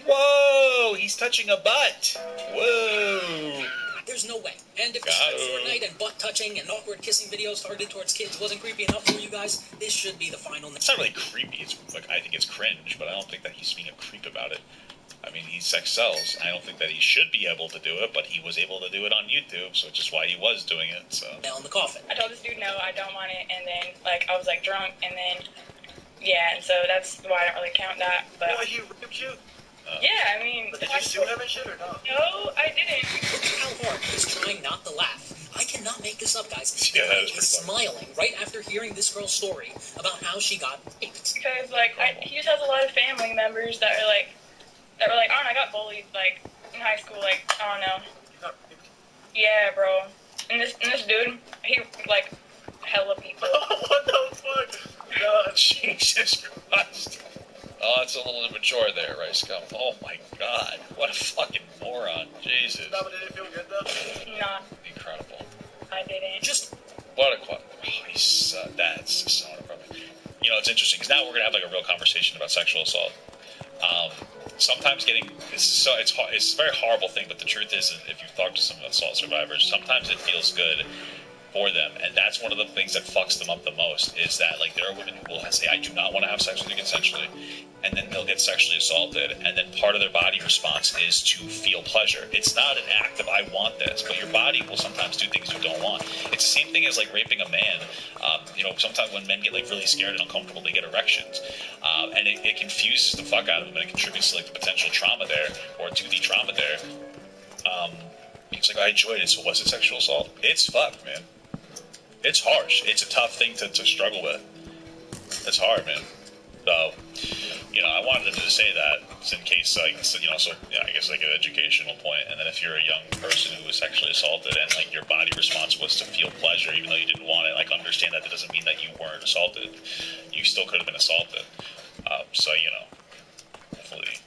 Whoa, he's touching a butt. Whoa. There's no way. And if the Fortnite and butt touching and awkward kissing videos targeted towards kids wasn't creepy enough for you guys, this should be the final. It's not really creepy. It's like, I think it's cringe, but I don't think that he's being a creep about it. I mean, he sex sells. I don't think that he should be able to do it, but he was able to do it on YouTube, so which is why he was doing it. So. Nail in the coffin. I told this dude no, I don't want it, and then I was drunk, and then and so that's why I don't really count that. But well, he raped you. Yeah, I mean. But did you sue him and shit or not? No, I didn't. Look at how hard he's trying not to laugh. I cannot make this up, guys. Yeah, he's smiling right after hearing this girl's story about how she got raped. Because he just has a lot of family members that were like, I got bullied in high school. I don't know. Yeah, bro. And this dude, he hella people. What the fuck? God, Jesus Christ. Oh, it's a little immature there, right, Scum? Oh my God, what a fucking moron. Jesus. No, but did it feel good though? Nah. Incredible. I didn't. Just what a that's so inappropriate. It's interesting because now we're gonna have a real conversation about sexual assault. Sometimes it's a very horrible thing, but the truth is, if you've talked to some assault survivors, sometimes it feels good for them, and that's one of the things that fucks them up the most, is that there are women who will say, I do not want to have sex with you consensually, and then they'll get sexually assaulted, and then part of their body response is to feel pleasure. It's not an act of I want this, but your body will sometimes do things you don't want. It's the same thing as raping a man. Sometimes when men get really scared and uncomfortable, they get erections, and it confuses the fuck out of them, and it contributes to the potential trauma there, or to the trauma there. It's I enjoyed it, so was it sexual assault? It's fucked, man. It's harsh. It's a tough thing to struggle with. It's hard, man. So, I wanted to important to say that, in case, like, so, you know, so yeah, I guess like an educational point. And then if you're a young person who was sexually assaulted and like your body response was to feel pleasure, even though you didn't want it, like understand that doesn't mean that you weren't assaulted. You still could have been assaulted. So you know, hopefully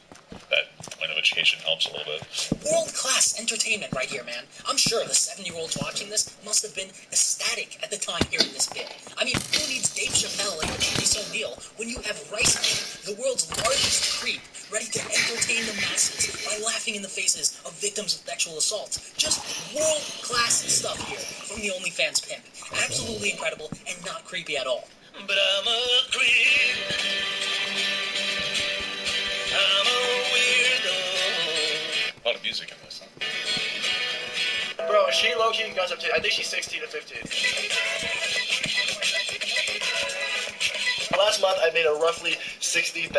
that point of education helps a little bit. World-class entertainment right here, man. I'm sure the 7-year-olds watching this must have been ecstatic at the time hearing this bit. I mean, who needs Dave Chappelle and Patrice O'Neal when you have Rice King, the world's largest creep, ready to entertain the masses by laughing in the faces of victims of sexual assault? Just world-class stuff here from the OnlyFans pimp. Absolutely incredible and not creepy at all. But I'm a creep. I'm a weirdo. A lot of music in this, huh? Bro, she low-key goes up to, I think she's 16 or 15. Last month, I made a roughly $60,000.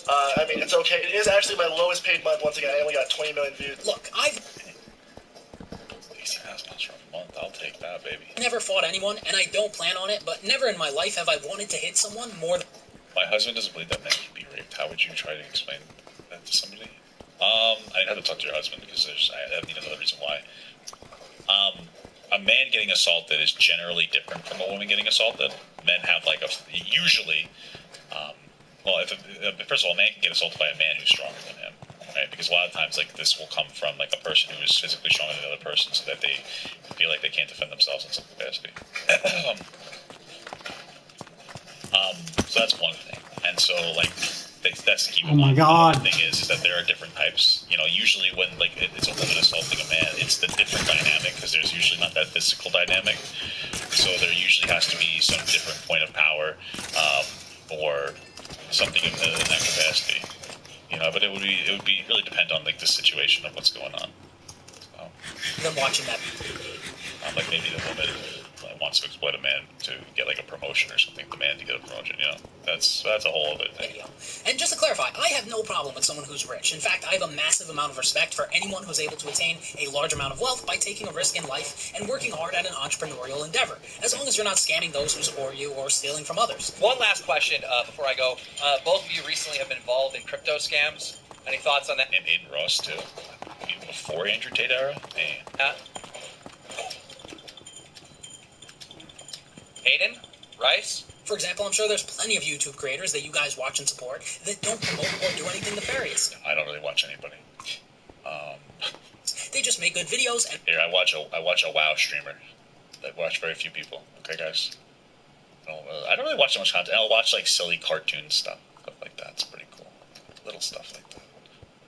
I mean, it's okay. It is actually my lowest paid month. Once again, I only got 20 million views. Look, I've $60,000 for a month. I'll take that, baby. never fought anyone, and I don't plan on it, but never in my life have I wanted to hit someone more than... My husband doesn't believe that men can be raped. How would you try to explain that to somebody? I have to talk to your husband because I need another reason why. A man getting assaulted is generally different from a woman getting assaulted. Men have like usually, first of all, a man can get assaulted by a man who's stronger than him, right? Because a lot of times, like, this will come from like a person who is physically stronger than the other person, so that they feel like they can't defend themselves in some capacity. So that's one thing, and so like. That's the key. Oh my God. The thing is that there are different types. You know, usually when like it's a woman assaulting a man, it's the different dynamic because there's usually not that physical dynamic. So there usually has to be some different point of power, or something in that capacity. You know, but it would be really depend on like the situation of what's going on. than watching that. Like maybe the woman wants to exploit a man to get like a promotion or something. The man to get a promotion, you know, that's a whole other thing. And just to clarify, I have no problem with someone who's rich. In fact, I have a massive amount of respect for anyone who's able to attain a large amount of wealth by taking a risk in life and working hard at an entrepreneurial endeavor, as long as you're not scamming those who support you or stealing from others. One last question before I go. Both of you recently have been involved in crypto scams. Any thoughts on that? And Aiden Ross, too. Even before Andrew Tate era? Man. Hayden? Rice? For example, I'm sure there's plenty of YouTube creators that you guys watch and support that don't promote or do anything nefarious. I don't really watch anybody. They just make good videos and... Here, I watch a WoW streamer. I watch very few people. Okay, guys? I don't really watch that much content. I'll watch, like, silly cartoon stuff like that. It's pretty cool. Little stuff like that.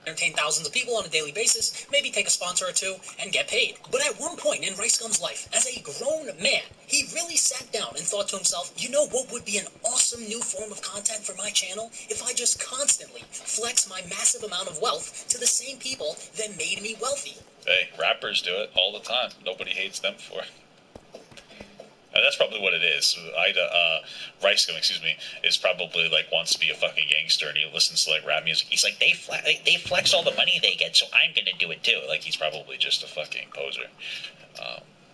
Entertain thousands of people on a daily basis, maybe take a sponsor or two, and get paid. But at one point in Rice Gum's life, as a grown man, he really sat down and thought to himself, you know what would be an awesome new form of content for my channel? If I just constantly flex my massive amount of wealth to the same people that made me wealthy. Hey, rappers do it all the time. Nobody hates them for it. That's probably what it is. Rice Gum, is probably like wants to be a fucking gangster, and he listens to like rap music. He's like, they flex all the money they get, so I'm gonna do it too. Like he's probably just a fucking poser.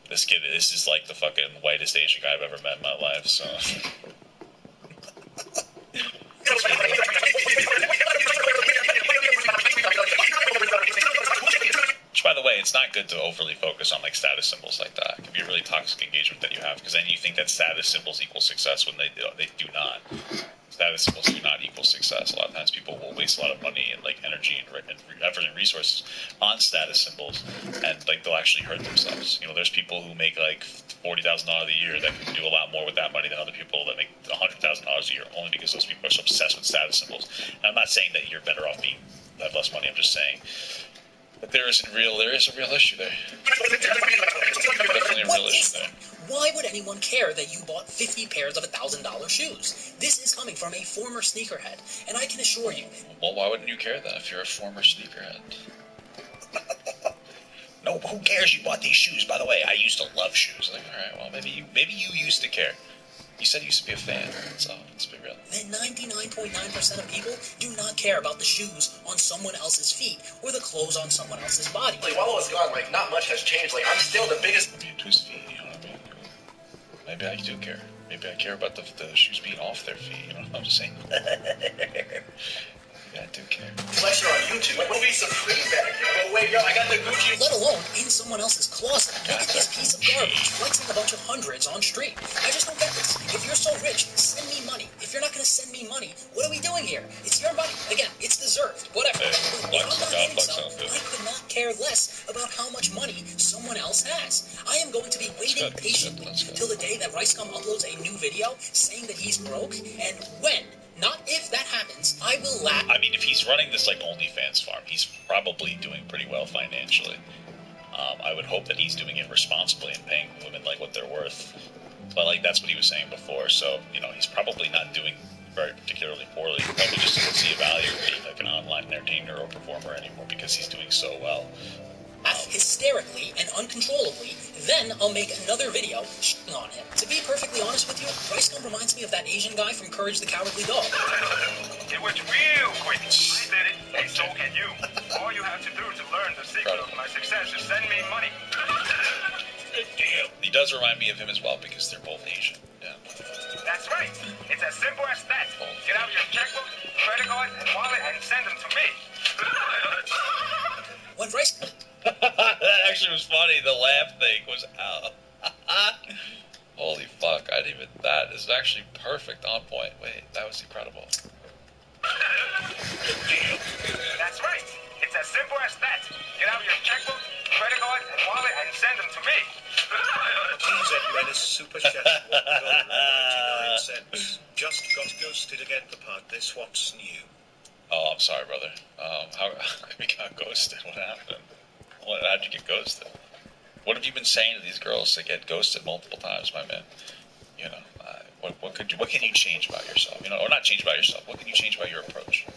This is like the fucking whitest Asian guy I've ever met in my life. So. Which, by the way, it's not good to overly focus on like status symbols like that. It can be a really toxic engagement that you have, because then you think that status symbols equal success when they do not. Status symbols do not equal success. A lot of times people will waste a lot of money and like energy and effort and resources on status symbols, and like they'll actually hurt themselves. You know, there's people who make like $40,000 a year that can do a lot more with that money than other people that make $100,000 a year, only because those people are so obsessed with status symbols. And I'm not saying that you're better off have less money. I'm just saying. But there is a real issue there. Definitely a real issue there. Why would anyone care that you bought 50 pairs of $1,000 shoes? This is coming from a former sneakerhead, and I can assure you... Well, why wouldn't you care then if you're a former sneakerhead? No, who cares you bought these shoes? By the way, I used to love shoes. Like, all right, well, maybe you used to care. You said you used to be a fan, so let's be real. Then 99.9% of people do not care about the shoes on someone else's feet or the clothes on someone else's body. Like, while I was gone, like, not much has changed. Like, I'm still the biggest... I mean, whose feet, you know what I mean? Maybe I do care. Maybe I care about the shoes being off their feet, you know what I'm saying? Yeah, I do care. Flex her on YouTube. Like, what be Supreme back there? Oh, wait, yo, I got the Gucci. Let alone in someone else's closet. Look at this piece of garbage, flexing a bunch of hundreds on stream. I just don't get this. If you're so rich, send me money. If you're not going to send me money, what are we doing here? It's your money. Again, it's deserved. Whatever. But if I'm not getting some, I could not care less about how much money someone else has. I am going to be waiting patiently till the day that RiceGum uploads a new video saying that he's broke, and when, not if that happens, I will laugh. I mean, if he's running this like OnlyFans farm, he's probably doing pretty well financially. I would hope that he's doing it responsibly and paying women like what they're worth. But like that's what he was saying before. So he's probably not doing very particularly poorly. He probably just doesn't see a value in being like an online entertainer or performer anymore because he's doing so well. Hysterically and uncontrollably, then I'll make another video shitting on him. To be perfectly honest with you, RiceGum reminds me of that Asian guy from Courage the Cowardly Dog. It was real quick. I did it, and so can you. All you have to do to learn the secret of my success is send me money. He does remind me of him as well because they're both Asian. Yeah. That's right. It's as simple as that. Get out your checkbook, credit card, and wallet, and send them to me. When Rice... That actually was funny. The laugh thing was out. Holy fuck! I didn't even. That is actually perfect, on point. Wait, that was incredible. That's right. It's as simple as that. Get out your checkbook, credit card, and wallet, and send them to me. TZ Menace Super Chat $1.99. Just got ghosted again. The part this what's new. Oh, I'm sorry, brother. How we got ghosted? What happened? How'd you get ghosted? What have you been saying to these girls to get ghosted multiple times, my man? What can you change about yourself? Or not change about yourself. What can you change about your approach?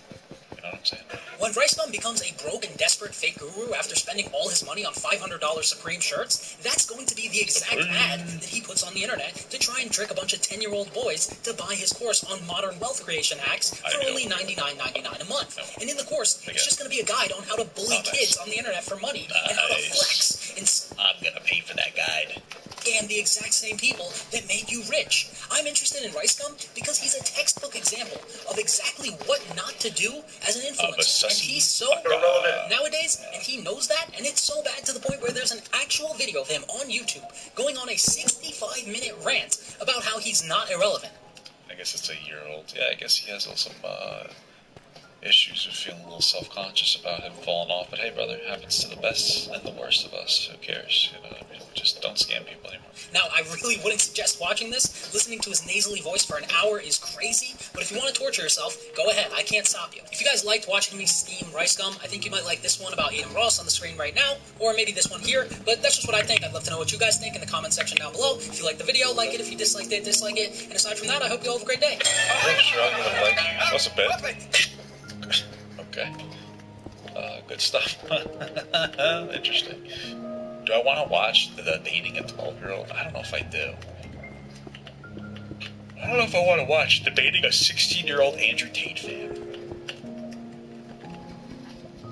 You know what I'm saying? When RiceGum becomes a broke and desperate fake guru after spending all his money on $500 Supreme shirts, that's going to be the exact ad that he puts on the internet to try and trick a bunch of 10-year-old boys to buy his course on modern wealth creation hacks for only $99.99 a month. And in the course, it's just going to be a guide on how to bully kids on the internet for money and how to flex. I'm going to pay for that guide. And the exact same people that made you rich. I'm interested in RiceGum because he's a textbook example of exactly what not to do as an influencer. And he's so irrelevant nowadays, and he knows that, and it's so bad to the point where there's an actual video of him on YouTube going on a 65-minute rant about how he's not irrelevant. I guess it's a year old. Yeah, I guess he has some issues with feeling a little self-conscious about him falling off. But hey, brother, it happens to the best and the worst of us. Who cares? Just don't scam people anymore. Now, I really wouldn't suggest watching this. Listening to his nasally voice for an hour is crazy, but if you want to torture yourself, go ahead. I can't stop you. If you guys liked watching me steam RiceGum, I think you might like this one about Aiden Ross on the screen right now, or maybe this one here, but that's just what I think. I'd love to know what you guys think in the comment section down below. If you liked the video, like it. If you disliked it, dislike it. And aside from that, I hope you all have a great day. What's a bit? Okay. Good stuff. Interesting. Do I want to watch the dating a 12-year-old? I don't know if I do. I don't know if I want to watch debating a 16-year-old Andrew Tate fan.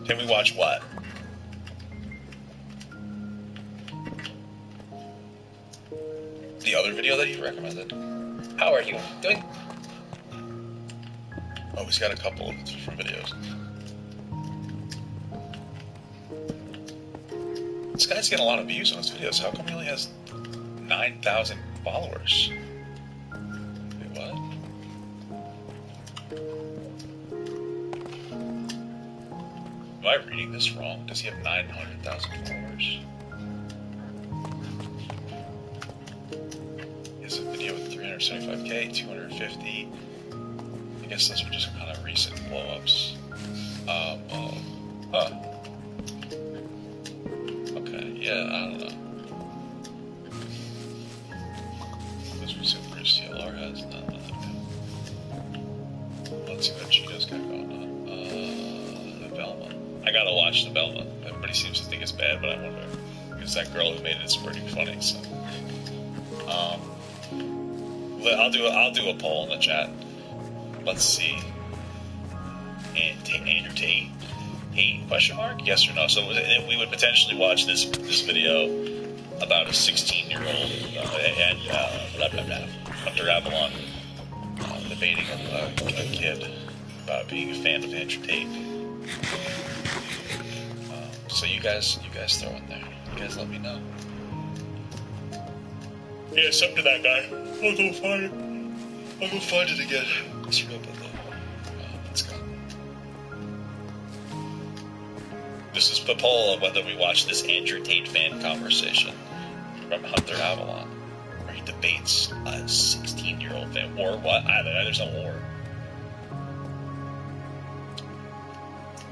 Can we watch what? The other video that you recommended? How are you doing? Oh, he's got a couple of different videos. This guy's getting a lot of views on his videos. How come he only has 9,000 followers? Wait, what? Am I reading this wrong? Does he have 900,000 followers? He has a video with 375k, 250. I guess those were just kind of recent blow-ups. Okay, yeah, I don't know. Let's see what Bruce CLR has. Let's see what Cheeto's got going on. The Velma. I gotta watch the Velma. Everybody seems to think it's bad, but I wonder. Because that girl who made it's pretty funny, so. I'll do a poll in the chat. Let's see. Andrew Tate? Hey, question mark? Yes or no? So we would potentially watch this video about a 16-year-old and blah blah blah Hunter Avalon debating a kid. about being a fan of Andrew Tate. So you guys throw in there. You guys let me know. Yeah, it's up to that guy. I'll go find it. I'll go find it again. Let's rip it though. Let's go. This is the poll of whether we watch this Andrew Tate fan conversation from Hunter Avalon, where he debates a 16-year-old fan. Or what? There's no or.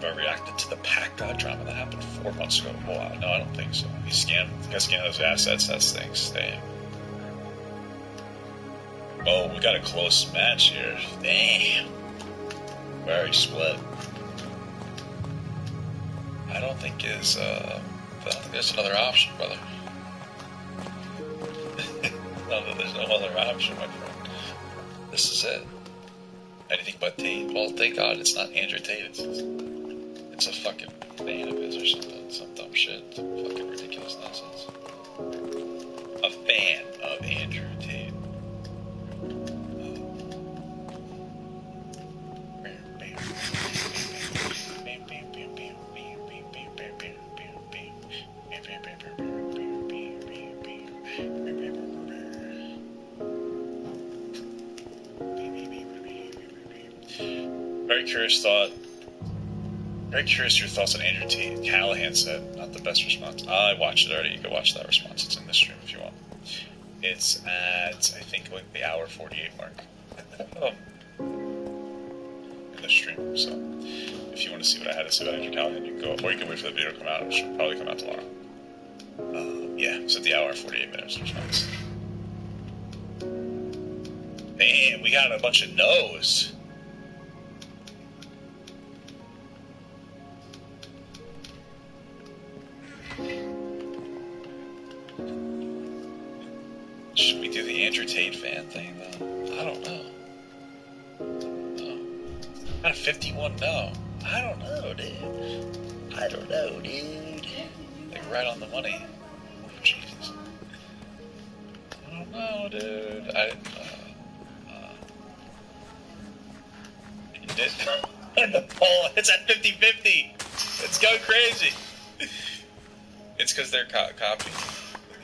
But reacted to the Pac God drama that happened 4 months ago. Wow, no, I don't think so. He got scanned those assets. That stinks. Damn. Oh, we got a close match here. Damn. Very split. I don't think there's another option, brother. No, there's no other option, my friend. This is it. Anything but Tate. Well, thank God it's not Andrew Tate. It's a fucking fan of his or something. Some dumb shit. Some fucking ridiculous nonsense. A fan of Andrew Tate. Very curious your thoughts on Andrew Tate. Callahan said, not the best response. I watched it already. You can watch that response. It's in the stream if you want. It's at, I think, like the hour 48 mark. In the stream. So, if you want to see what I had to say about Andrew Callahan, you can go, or you can wait for the video to come out. It should probably come out tomorrow. Yeah, it's at the hour 48 minutes response. Damn, we got a bunch of no's. Should we do the Andrew Tate fan thing, though? I don't know. No. Got a 51 no. I don't know, dude. Like, right on the money. Oh, Jesus. I don't know, dude. You did? The poll, it's at 50-50. It's going crazy. It's because they're copying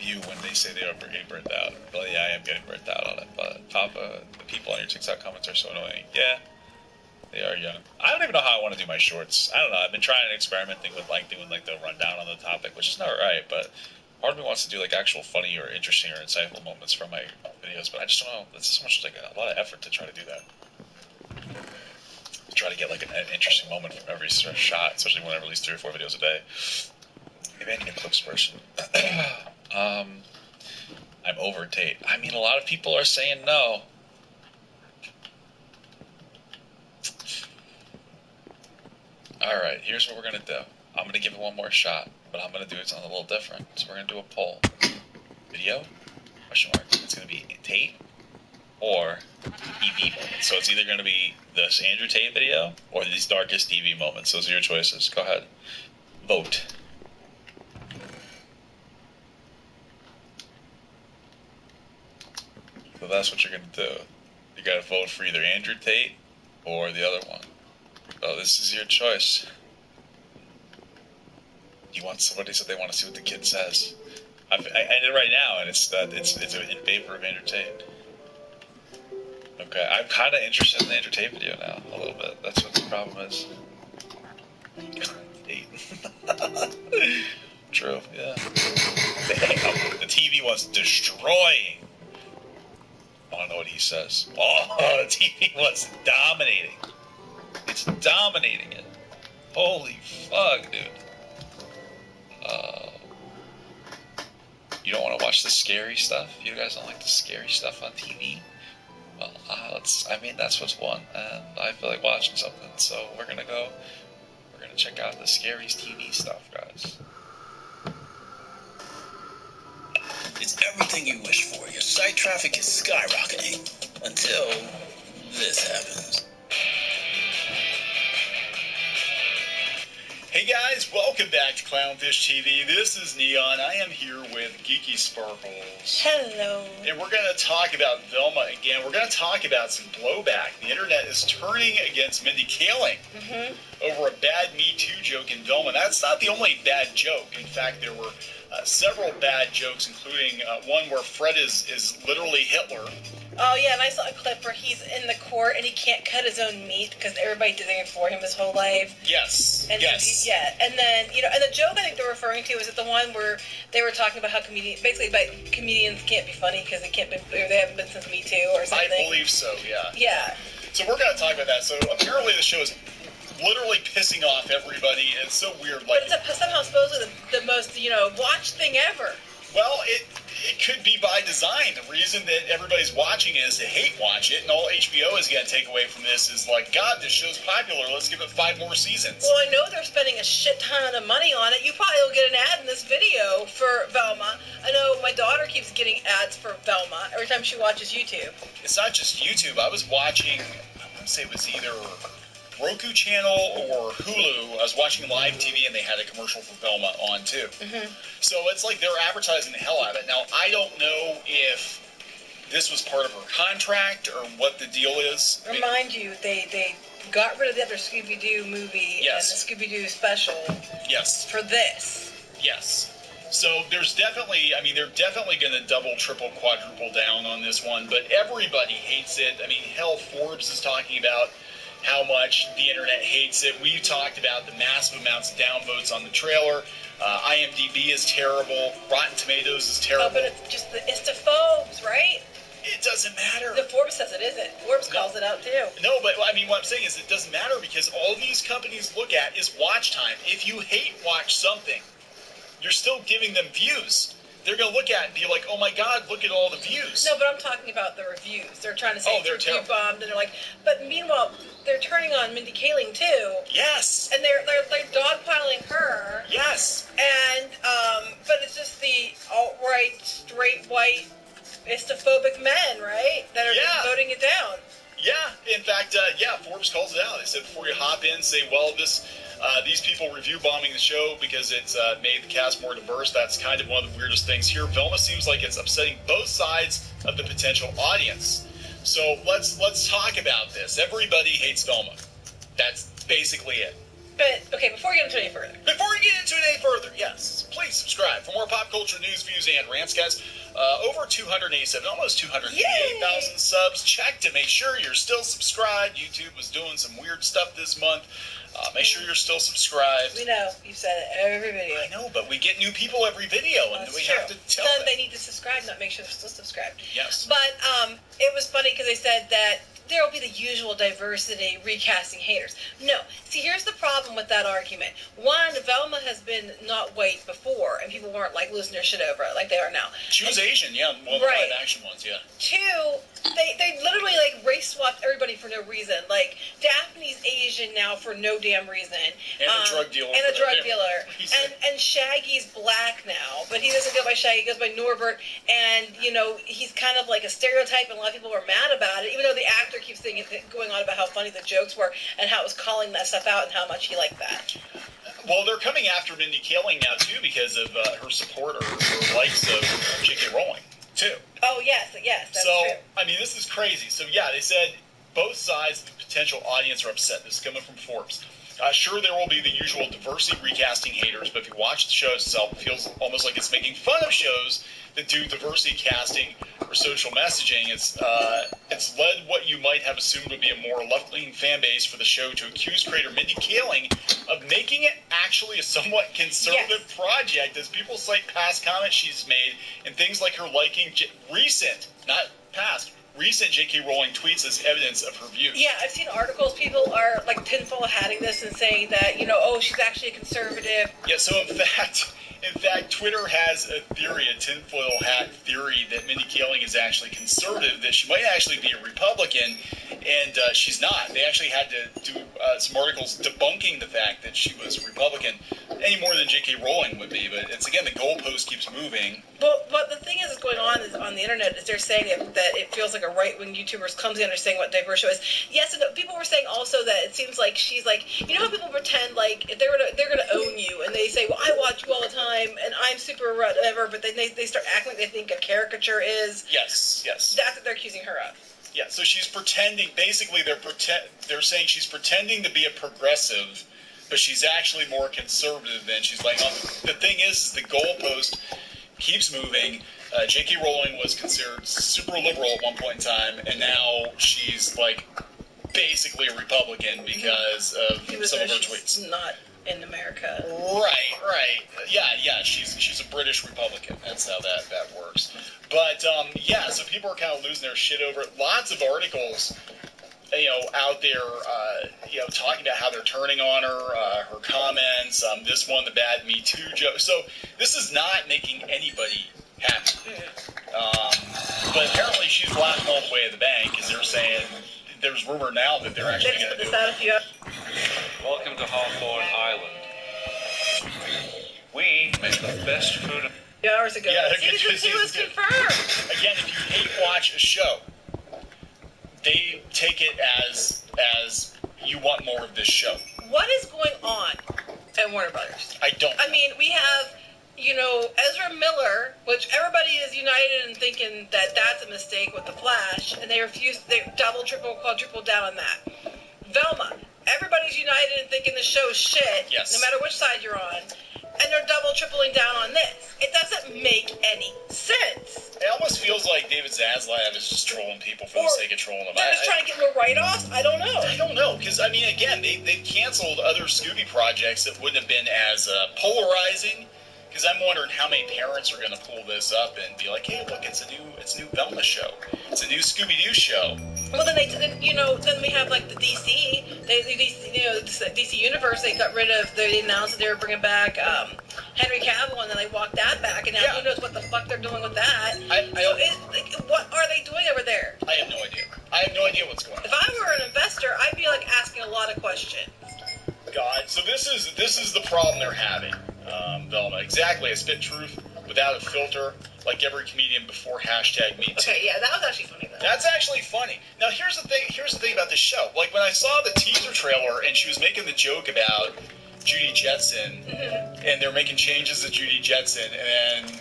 you when they say they are getting burnt out. Well, yeah, I am getting burnt out on it, but Papa, the people on your TikTok comments are so annoying. Yeah, they are young. I don't even know how I want to do my shorts. I don't know. I've been trying and experimenting with like doing like the rundown on the topic, which is not right, but part of me wants to do like actual funny or interesting or insightful moments from my videos, but I just don't know. It's so much like a lot of effort to try to do that. To try to get like an interesting moment from every shot, especially when I release 3 or 4 videos a day. Maybe I need a clips person. I'm over Tate. I mean, a lot of people are saying no. Alright, here's what we're going to do. I'm going to give it one more shot, but I'm going to do it something a little different. So we're going to do a poll. Video? Question mark. It's going to be Tate or EV moments. So it's either going to be this Andrew Tate video or these darkest EV moments. Those are your choices. Go ahead. Vote. So that's what you're going to do. You got to vote for either Andrew Tate or the other one. So this is your choice. You want somebody said they want to see what the kid says. I did it right now, and it's in favor of Andrew Tate. Okay, I'm kind of interested in the Andrew Tate video now, a little bit. That's what the problem is. Tate. True, yeah. Damn, the TV was destroying. I want to know what he says. Oh, the TV was dominating. It's dominating it. Holy fuck, dude. You don't want to watch the scary stuff? You guys don't like the scary stuff on TV? Well, that's what's won, and I feel like watching something, so we're gonna check out the scary TV stuff, guys. It's everything you wish for. Your site traffic is skyrocketing until this happens. Hey Hey guys, welcome back to Clownfish TV. This is Neon. I am here with Geeky Sparkles. Hello. And we're going to talk about Velma again. We're going to talk about some blowback. The internet is turning against Mindy Kaling over a bad Me Too joke in Velma. That's not the only bad joke. In fact, there were several bad jokes, including one where Fred is literally Hitler. Oh, yeah, and I saw a clip where he's in the court and he can't cut his own meat because everybody did it for him his whole life. Yes. And yes. So and then, and the joke I think they're referring to is the one where they were talking about how comedians can't be funny because they haven't been since Me Too or something. I believe so, yeah. Yeah. So we're going to talk about that. So apparently the show is literally pissing off everybody. It's so weird. Like, but it's somehow supposedly the most, watched thing ever. Well, it could be by design. The reason that everybody's watching it is to hate watch it, and all HBO is going to take away from this is like, God, this show's popular. Let's give it 5 more seasons. Well, I know they're spending a shit ton of money on it. You probably will get an ad in this video for Velma. I know my daughter keeps getting ads for Velma every time she watches YouTube. It's not just YouTube. I was watching, I want to say it was either Roku channel or Hulu. I was watching live TV and they had a commercial for Velma on too. So it's like they're advertising the hell out of it. Now, I don't know if this was part of her contract or what the deal is. Remind you, they got rid of the other Scooby-Doo movie and the Scooby-Doo special for this. Yes. So there's definitely, they're definitely going to double, triple, quadruple down on this one, but everybody hates it. Hell, Forbes is talking about how much the internet hates it. We've talked about the massive amounts of downvotes on the trailer. IMDb is terrible. Rotten Tomatoes is terrible. Oh, but it's the phobes, right? It doesn't matter. The Forbes says it isn't. Forbes calls it out too. No, but what I'm saying is it doesn't matter because all these companies look at is watch time. If you hate watch something, you're still giving them views. They're going to look at it and be like, oh my God, look at all the views. No, but I'm talking about the reviews. They're trying to say they're review bombed, and they're like, but meanwhile, they're turning on Mindy Kaling too. Yes. And they're dogpiling her. Yes. And, but it's just the alt-right, straight, white, istophobic men, right? That are just voting it down. Yeah. In fact, Forbes calls it out. They said before you hop in, say, well, these people review bombing the show because it's made the cast more diverse. That's kind of one of the weirdest things here. Velma seems like it's upsetting both sides of the potential audience. So let's talk about this. Everybody hates Velma. That's basically it. But, okay, before we get into it any further. Yes, please subscribe for more pop culture news, views, and rants, guys. Over 287, almost 288,000 subs. Check to make sure you're still subscribed. YouTube was doing some weird stuff this month. Make sure you're still subscribed. We know. You've said it every video. I know, but we get new people every video, and we have to tell them. They need to subscribe, not make sure they're still subscribed. Yes. But it was funny because they said that there will be the usual diversity recasting haters. No. See, here's the problem with that argument. One, Velma has been not white before, and people weren't losing their shit over it like they are now. She was Asian, one of the live action ones, yeah. Two, they literally race swapped everybody for no reason. Daphne's Asian now for no damn reason. And a drug dealer. And Shaggy's black now, but he doesn't go by Shaggy, he goes by Norbert, and he's kind of like a stereotype, and a lot of people were mad about it, even though the actor keeps going on about how funny the jokes were and how it was calling that stuff out and how much he liked that. Well, they're coming after Mindy Kaling now too because of her support or her likes of J.K. Rowling too. Oh yes, that's true. This is crazy. So yeah, they said both sides of the potential audience are upset. This is coming from Forbes. Sure, there will be the usual diversity recasting haters, but if you watch the show itself, it feels almost like it's making fun of shows that do diversity casting or social messaging. It's led what you might have assumed would be a more left-leaning fan base for the show to accuse creator Mindy Kaling of making it actually a somewhat conservative project, as people cite past comments she's made and things like her liking recent, not past, recent J.K. Rowling tweets as evidence of her views. Yeah, I've seen articles. People are tinfoil hatting this and saying that, she's actually a conservative. Yeah, so in fact, Twitter has a theory, a tinfoil hat theory, that Mindy Kaling is actually conservative, that she might actually be a Republican, and she's not. They actually had to do some articles debunking the fact that she was Republican, any more than J.K. Rowling would be, but it's, again, the goalpost keeps moving. But the thing is going on is on the internet is they're saying that it feels like like a right-wing YouTuber comes in and saying what diverse show is. Yes, and people were saying also that it seems like she's like, you know how people pretend like they're gonna own you, and they say, well, I watch you all the time, and I'm super whatever, but then they start acting like they think a caricature is. Yes. That's what they're accusing her of. Yeah, so she's pretending. Basically, they're saying she's pretending to be a progressive, but she's actually more conservative than she's like. The thing is the goalpost keeps moving. J.K. Rowling was considered super liberal at one point in time, and now she's like basically a Republican because of some of her tweets. Not in America. Right. Yeah. She's a British Republican. That's how that works. But yeah, so people are kind of losing their shit over it. Lots of articles, out there, talking about how they're turning on her, her comments. This one, the bad Me Too joke. So this is not making anybody happy. But apparently she's laughing all the way to the bank because they're saying there's rumor now that they're actually going to do it. Welcome to Hawthorne Island. We make the best food. Hours ago. Yeah, it was confirmed. Again, if you hate watch a show, they take it as you want more of this show. What is going on at Warner Brothers? I don't know. I mean, we have, Ezra Miller, which everybody is united in thinking that that's a mistake with The Flash, and they double, triple, quadruple down on that. Velma, everybody's united in thinking the show's shit, yes. No matter which side you're on, and they're double, tripling down on this. It doesn't make any sense. It almost feels like David Zaslav is just trolling people for the sake of trolling them. They're just trying to get more write-offs? I don't know. Because, again, they've canceled other Scooby projects that wouldn't have been as polarizing. Because I'm wondering how many parents are going to pull this up and be like, hey, look, it's a new Velma show. It's a new Scooby-Doo show. Well, then then we have like the DC, DC Universe. They got rid of. They announced that they were bringing back Henry Cavill, and then they walked that back, and now who knows what the fuck they're doing with that? What are they doing over there? I have no idea. I have no idea what's going on. If I were an investor, I'd be like asking a lot of questions. God, so this is the problem they're having, Velma. Exactly, I spit truth without a filter, like every comedian before #MeToo. Okay, yeah, that was actually funny though. That's actually funny. Now here's the thing about this show. Like when I saw the teaser trailer and she was making the joke about Judy Jetson, and they're making changes to Judy Jetson, and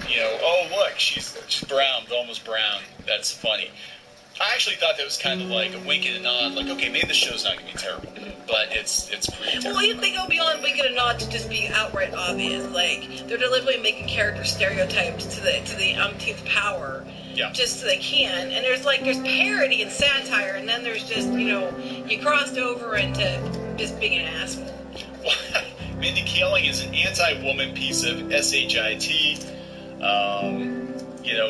oh look, she's brown, Velma's brown. That's funny. I actually thought that was kind of like a wink and a nod, like, okay, maybe the show's not going to be terrible, but it's pretty terrible. Well, they go beyond wink and a nod to just be outright obvious. Like, they're deliberately making character stereotypes to the umpteenth power, just so they can. And there's parody and satire, and then there's just, you crossed over into just being an asshole. Mindy Kaling is an anti-woman piece of shit.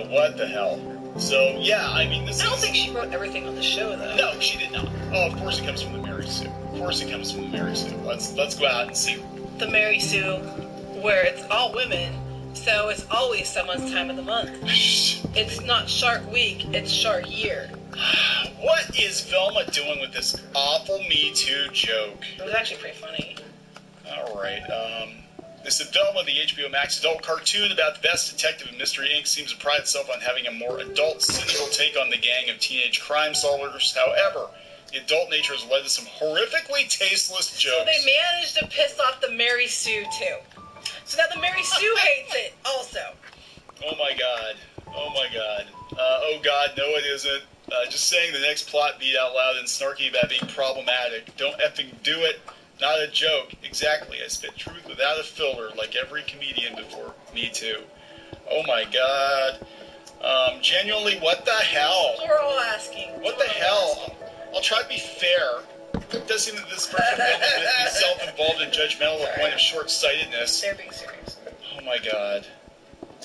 What the hell? So, yeah, I don't think she wrote everything on the show, though. No, she did not. Oh, of course it comes from the Mary Sue. Let's go out and see. The Mary Sue, where it's all women, so it's always someone's time of the month. It's not Shark Week, it's Shark Year. What is Velma doing with this awful Me Too joke? It was actually pretty funny. All right, This is Velma, the HBO Max adult cartoon about the best detective in Mystery Inc. seems to pride itself on having a more adult, cynical take on the gang of teenage crime solvers. However, the adult nature has led to some horrifically tasteless jokes. So they managed to piss off the Mary Sue, too. So now the Mary Sue hates it, also. Oh, my God. Oh, God, no, it isn't. Just saying the next plot beat out loud and snarky about being problematic. Don't effing do it. Not a joke. Exactly. I spit truth without a filter, like every comedian before Me Too. Oh my God. Genuinely, what the hell? We're all asking. What the hell? I'll try to be fair. It does seem that this person will be self-involved and judgmental to the point of short-sightedness. They're being serious. Oh my God.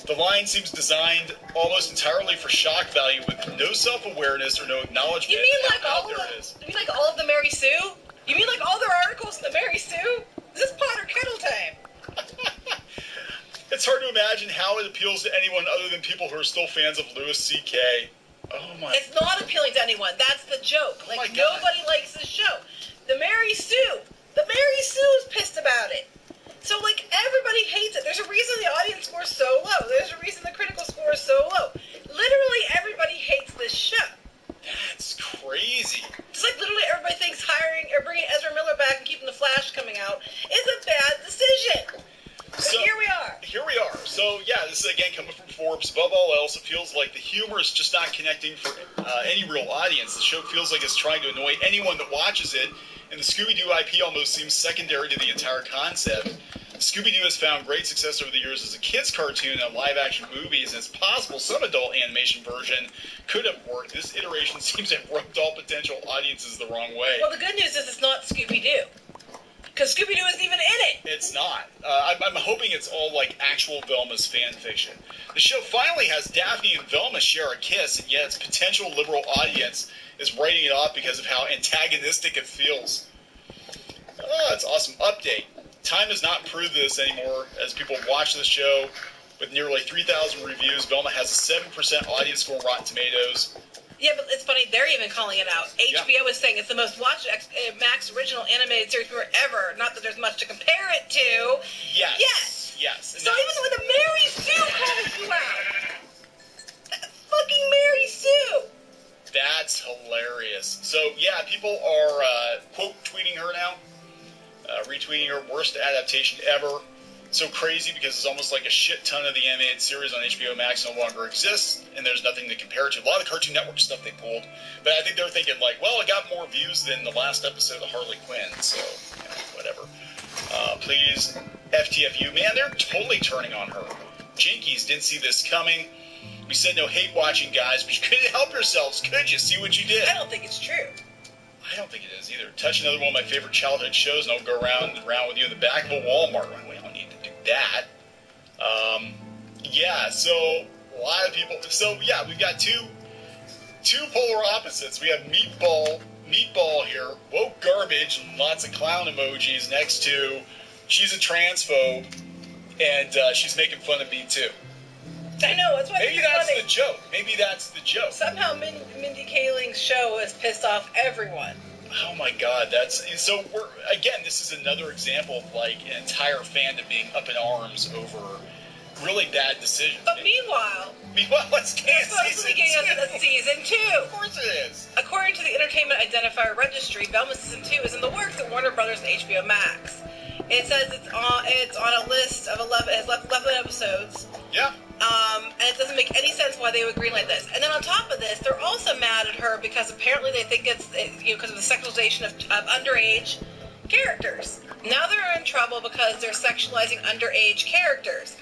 The line seems designed almost entirely for shock value with no self-awareness or no acknowledgement. You mean like all of the Mary Sue? You mean like all their articles in the Mary Sue? This is pot or kettle time. It's hard to imagine how it appeals to anyone other than people who are still fans of Louis C.K. Oh my. It's not appealing to anyone. That's the joke. Like, nobody likes this show. The Mary Sue is pissed about it. So, everybody hates it. There's a reason the audience score is so low. There's a reason the critical score is so low. Literally everybody hates this show. coming from Forbes. Above all else, it feels like the humor is just not connecting for any real audience. The show feels like it's trying to annoy anyone that watches it, and the Scooby-Doo IP almost seems secondary to the entire concept. Scooby-Doo has found great success over the years as a kids' cartoon and live-action movies, and it's possible some adult animation version could have worked. This iteration seems to have rubbed all potential audiences the wrong way. Well, the good news is it's not Scooby-Doo. Because Scooby-Doo isn't even in it. It's not. I'm hoping it's all like actual Velma's fan fiction. The show finally has Daphne and Velma share a kiss, and yet its potential liberal audience is writing it off because of how antagonistic it feels. Oh, it's awesome. Update. Time has not proved this anymore as people watch this show. With nearly 3,000 reviews, Velma has a 7% audience score on Rotten Tomatoes. Yeah, but it's funny, they're even calling it out. HBO is saying it's the most watched Max original animated series ever. Not that there's much to compare it to. Yes. So even with the Mary Sue calls you out. Fucking Mary Sue. That's hilarious. So, yeah, people are quote tweeting her now. Retweeting her worst adaptation ever. So crazy because it's almost like a shit ton of the animated series on HBO Max no longer exists, and there's nothing to compare it to. A lot of the Cartoon Network stuff they pulled, but I think they're thinking like, well, it got more views than the last episode of Harley Quinn, so whatever. Please, FTFU, man, they're totally turning on her. Jinkies didn't see this coming. We said no hate watching, guys, but you couldn't help yourselves, could you? See what you did? I don't think it's true. I don't think it is either. Touch another one of my favorite childhood shows, and I'll go around and around with you in the back of a Walmart. We don't need to do that. Yeah, so a lot of people. So yeah, we've got two polar opposites. We have meatball here, woke garbage, and lots of clown emojis next to she's a transphobe, and she's making fun of me too. I know, that's why Maybe that's the joke. Maybe that's the joke. Somehow Mindy Kaling's show has pissed off everyone. Oh my God, so this is another example of like an entire fandom being up in arms over really bad decisions. But meanwhile, it's supposed to be getting a season 2. Of course it is. According to the Entertainment Identifier Registry, Velma season 2 is in the works at Warner Brothers and HBO Max. It says it's on a list of 11. It has 11 episodes. Yeah. And it doesn't make any sense why they would greenlight this. And then on top of this, they're also mad at her because apparently they think it's because of the sexualization of underage characters. Now they're in trouble because they're sexualizing underage characters.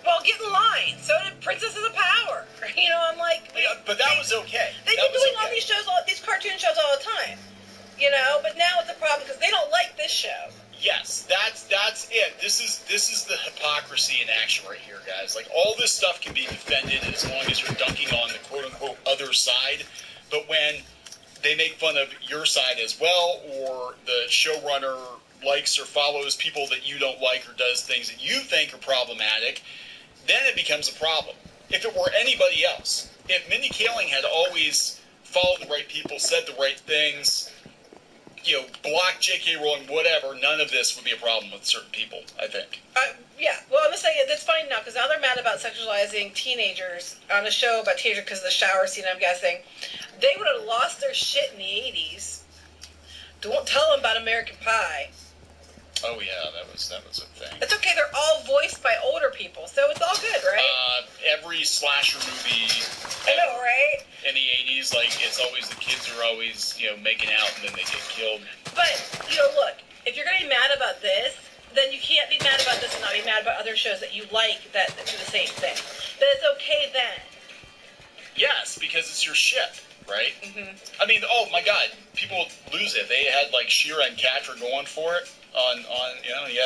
Well, get in line. So did Princesses of Power. I'm like... Yeah, but that was okay. They've been doing all these shows, these cartoon shows all the time. But now it's a problem because they don't like this show. Yes, that's it. This is the hypocrisy in action right here, guys. Like, all this stuff can be defended as long as you're dunking on the quote-unquote other side, but when they make fun of your side as well, or the showrunner likes or follows people that you don't like or does things that you think are problematic, then it becomes a problem. If it were anybody else, if Mindy Kaling had always followed the right people, said the right things, block J.K. Rowling, whatever, none of this would be a problem with certain people, I think. Yeah, well, I'm just saying, it's funny now, because now they're mad about sexualizing teenagers on a show about teenagers because of the shower scene, I'm guessing. They would have lost their shit in the 80s. Don't tell them about American Pie. Oh, yeah, that was a thing. It's okay, they're all voiced by older people, so it's all good, right? Every slasher movie... I know, right? In the 80s, like, it's always the kids are always, making out and then they get killed. But, look, if you're going to be mad about this, then you can't be mad about this and not be mad about other shows that you like that do the same thing. But it's okay then. Yes, because it's your ship, right? Mm-hmm. I mean, oh my God, people lose it. They had, like, She-Ra and Catra going for it.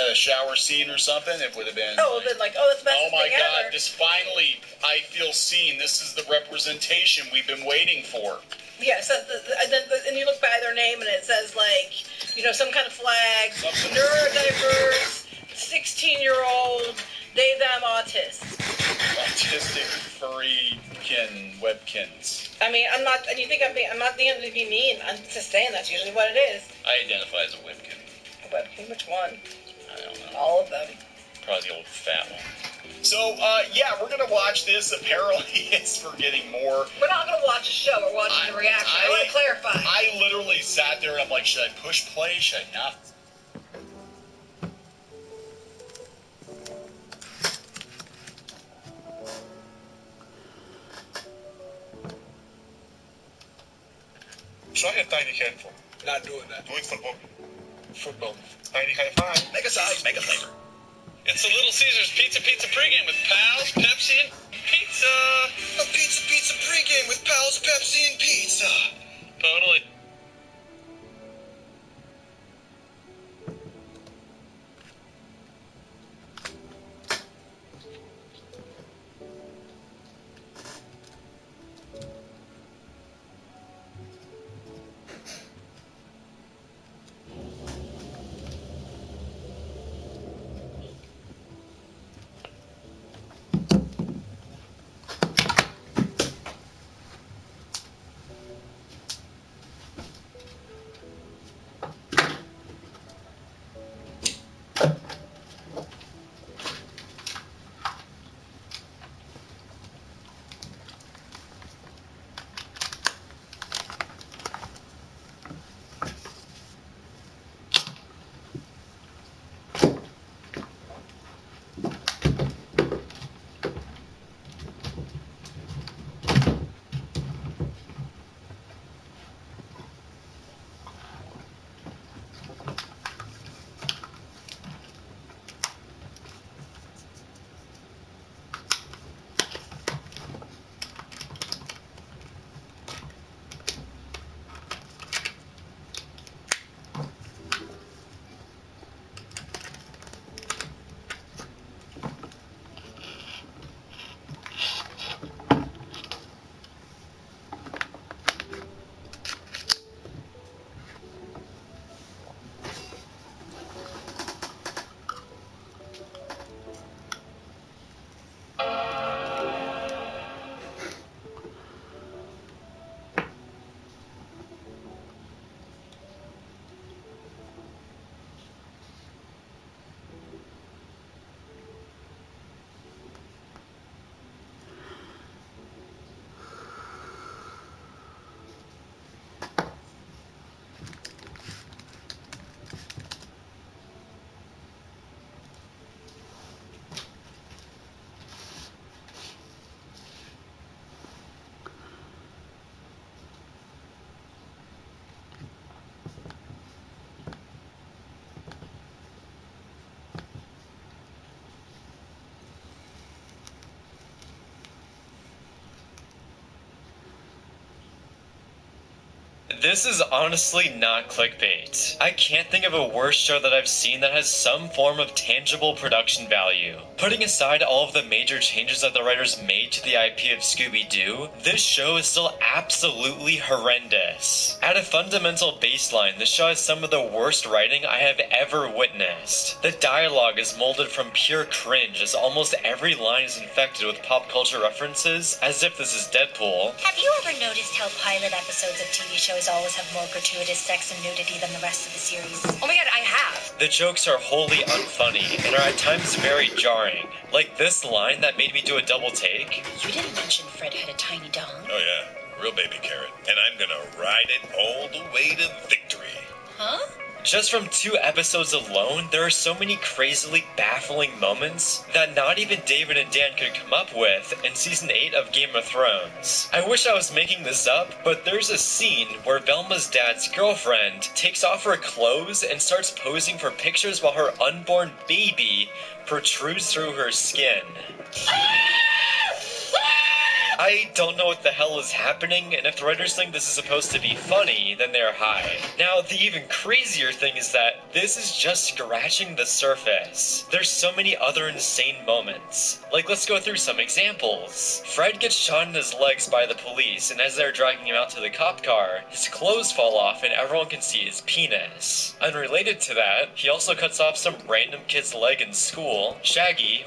A shower scene or something, it would have been. Oh, then that's the best oh my thing God! ever. Just finally, I feel seen. This is the representation we've been waiting for. Yes, and you look by their name and it says some kind of flag, neurodiverse, 16-year-old, they them autists. Autistic furry webkins. I mean, I'm not, and you think I'm not being to be mean. I'm just saying that's usually what it is. I identify as a webkin. Webkin, which one? I don't know. All of them. Probably the old fat one. So, we're going to watch this. Apparently, it's for getting more. We're not going to watch a show. We're watching the reaction. I want to clarify. I literally sat there and I'm like, should I push play? Should I not? a tiny handful. Not doing that. Do it football. Football. Tiny high five. Mega size, mega flavor. It's a Little Caesars Pizza pregame with Pals, Pepsi, and pizza. A pizza pregame with Pals, Pepsi, and pizza. Totally. This is honestly not clickbait. I can't think of a worse show that I've seen that has some form of tangible production value. Putting aside all of the major changes that the writers made to the IP of Scooby-Doo, this show is still absolutely horrendous. At a fundamental baseline, this show has some of the worst writing I have ever witnessed. The dialogue is molded from pure cringe, as almost every line is infected with pop culture references, as if this is Deadpool. Have you ever noticed how pilot episodes of TV shows always have more gratuitous sex and nudity than the rest of the series? Oh my god, I have! The jokes are wholly unfunny, and are at times very jarring. Like this line that made me do a double take. You didn't mention Fred had a tiny dong. Oh yeah, real baby carrot. And I'm gonna ride it all the way to victory. Huh? Just from 2 episodes alone, there are so many crazily baffling moments that not even David and Dan could come up with in Season 8 of Game of Thrones. I wish I was making this up, but there's a scene where Velma's dad's girlfriend takes off her clothes and starts posing for pictures while her unborn baby protrudes through her skin. I don't know what the hell is happening, and if the writers think this is supposed to be funny, then they're high. Now, the even crazier thing is that this is just scratching the surface. There's so many other insane moments. Like, let's go through some examples. Fred gets shot in his legs by the police, and as they're dragging him out to the cop car, his clothes fall off and everyone can see his penis. Unrelated to that, he also cuts off some random kid's leg in school. Shaggy,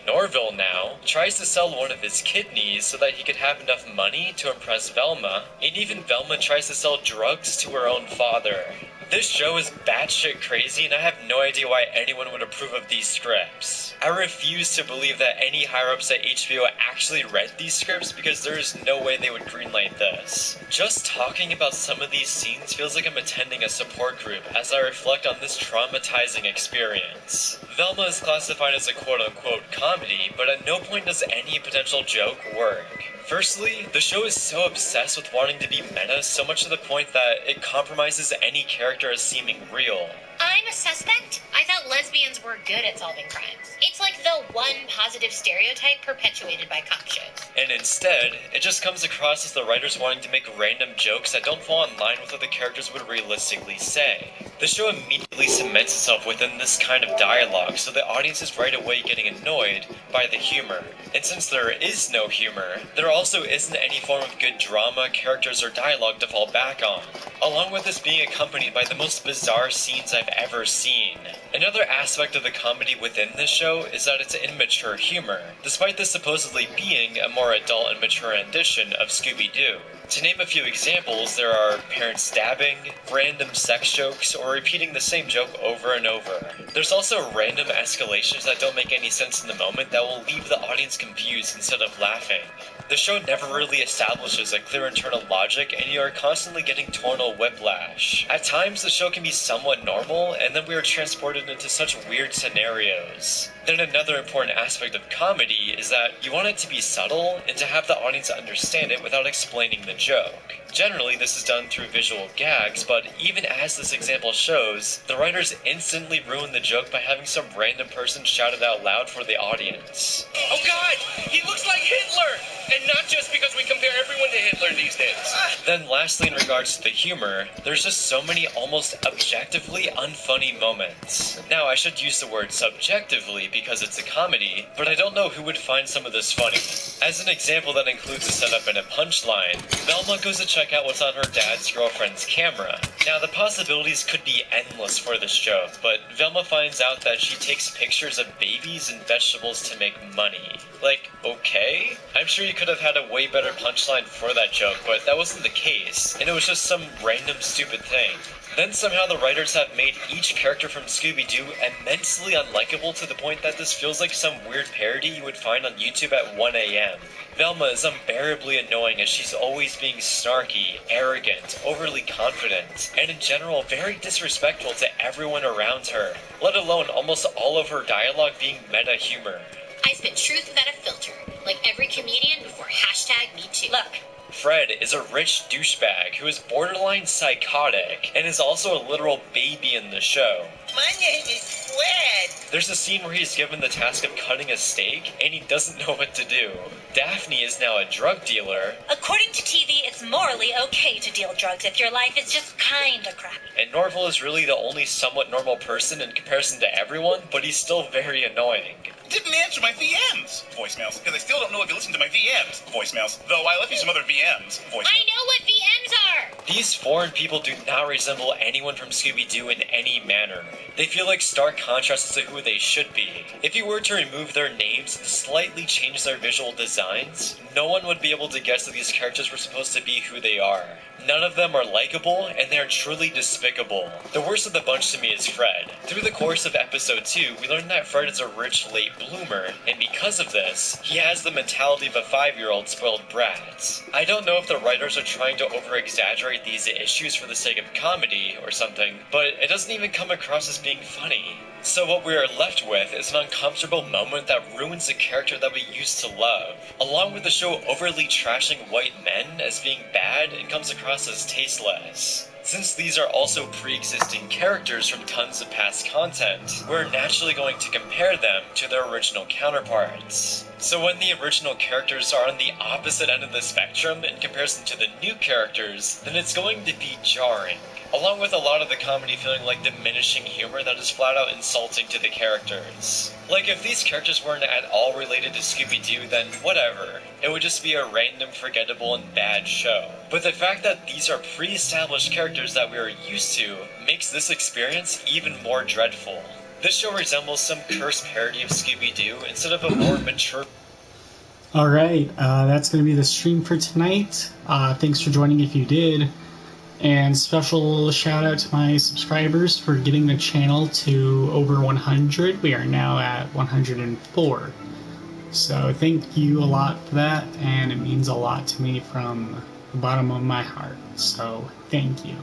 Norville now, tries to sell one of his kidneys so that he could have enough money to impress Velma, and even Velma tries to sell drugs to her own father. This show is batshit crazy, and I have no idea why anyone would approve of these scripts. I refuse to believe that any higher-ups at HBO actually read these scripts, because there is no way they would greenlight this. Just talking about some of these scenes feels like I'm attending a support group as I reflect on this traumatizing experience. Velma is classified as a quote-unquote comedy, but at no point does any potential joke work. Firstly, the show is so obsessed with wanting to be meta, so much to the point that it compromises any character as seeming real. I'm a suspect? I thought lesbians were good at solving crimes. It's like the one positive stereotype perpetuated by cop shows. And instead, it just comes across as the writers wanting to make random jokes that don't fall in line with what the characters would realistically say. The show immediately cements itself within this kind of dialogue, so the audience is right away getting annoyed by the humor. And since there is no humor, there also isn't any form of good drama, characters, or dialogue to fall back on. Along with this being accompanied by the most bizarre scenes I've ever seen. Another aspect of the comedy within this show is that it's immature humor, despite this supposedly being a more adult and mature rendition of Scooby-Doo. To name a few examples, there are parents stabbing, random sex jokes, or repeating the same joke over and over. There's also random escalations that don't make any sense in the moment that will leave the audience confused instead of laughing. The show never really establishes a clear internal logic, and you are constantly getting tonal whiplash. At times, the show can be somewhat normal, and then we are transported into such weird scenarios. Then another important aspect of comedy is that you want it to be subtle and to have the audience understand it without explaining the joke. Generally, this is done through visual gags, but even as this example shows, the writers instantly ruin the joke by having some random person shout it out loud for the audience. Oh God, he looks like Hitler! And not just because we compare everyone to Hitler these days. Then lastly, in regards to the humor, there's just so many almost objectively unfunny moments. Now, I should use the word subjectively because it's a comedy, but I don't know who would find some of this funny. As an example that includes a setup and a punchline, Velma goes to check out what's on her dad's girlfriend's camera. Now, the possibilities could be endless for this joke, but Velma finds out that she takes pictures of babies and vegetables to make money. Like, okay? I'm sure you could have had a way better punchline for that joke, but that wasn't the case, and it was just some random stupid thing. Then somehow the writers have made each character from Scooby-Doo immensely unlikable to the point that this feels like some weird parody you would find on YouTube at 1 a.m. Velma is unbearably annoying as she's always being snarky, arrogant, overly confident, and in general very disrespectful to everyone around her, let alone almost all of her dialogue being meta humor. I spit truth without a filter, like every comedian before #MeToo. Look. Fred is a rich douchebag who is borderline psychotic and is also a literal baby in the show. My name is Fred. There's a scene where he's given the task of cutting a steak and he doesn't know what to do. Daphne is now a drug dealer. According to TV, it's morally okay to deal drugs if your life is just kinda crappy. And Norval is really the only somewhat normal person in comparison to everyone, but he's still very annoying. Didn't answer my VMs voicemails, because I still don't know if you listened to my VMs voicemails, though I left you some other VMs voicemails. I know what VMs are! These foreign people do not resemble anyone from Scooby-Doo in any manner. They feel like stark contrasts to who they should be. If you were to remove their names and slightly change their visual designs, no one would be able to guess that these characters were supposed to be who they are. None of them are likable, and they are truly despicable. The worst of the bunch to me is Fred. Through the course of episode 2, we learn that Fred is a rich late bloomer, and because of this, he has the mentality of a 5-year-old spoiled brat. I don't know if the writers are trying to over-exaggerate these issues for the sake of comedy or something, but it doesn't even come across as being funny. So what we are left with is an uncomfortable moment that ruins the character that we used to love. Along with the show overly trashing white men as being bad, it comes across as tasteless. Since these are also pre-existing characters from tons of past content, we're naturally going to compare them to their original counterparts. So when the original characters are on the opposite end of the spectrum in comparison to the new characters, then it's going to be jarring. Along with a lot of the comedy feeling like diminishing humor that is flat out insulting to the characters. Like, if these characters weren't at all related to Scooby-Doo, then whatever. It would just be a random, forgettable, and bad show. But the fact that these are pre-established characters that we are used to makes this experience even more dreadful. This show resembles some cursed parody of Scooby-Doo instead of a more mature... Alright, that's going to be the stream for tonight. Thanks for joining if you did. And special shout out to my subscribers for getting the channel to over 100. We are now at 104. So thank you a lot for that, and it means a lot to me from the bottom of my heart. So thank you.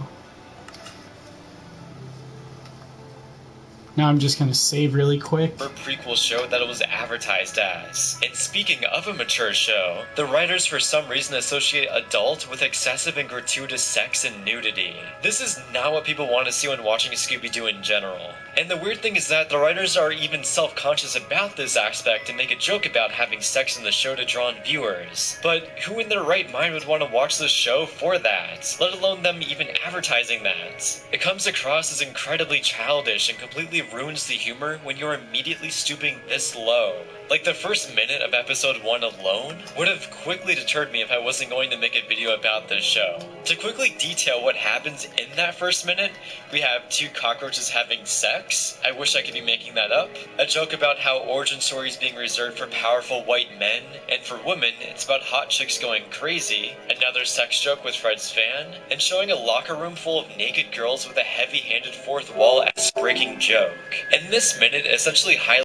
Now I'm just going to save really quick. For prequel show that it was advertised as. And speaking of a mature show, the writers for some reason associate adult with excessive and gratuitous sex and nudity. This is not what people want to see when watching Scooby-Doo in general. And the weird thing is that the writers are even self-conscious about this aspect and make a joke about having sex in the show to draw in viewers. But who in their right mind would want to watch this show for that, let alone them even advertising that? It comes across as incredibly childish and completely ruins the humor when you're immediately stooping this low. Like, the first minute of episode 1 alone would have quickly deterred me if I wasn't going to make a video about this show. To quickly detail what happens in that first minute, we have 2 cockroaches having sex. I wish I could be making that up. A joke about how origin stories being reserved for powerful white men, and for women, it's about hot chicks going crazy. Another sex joke with Fred's van, and showing a locker room full of naked girls with a heavy-handed fourth wall as breaking joke. And this minute essentially highlights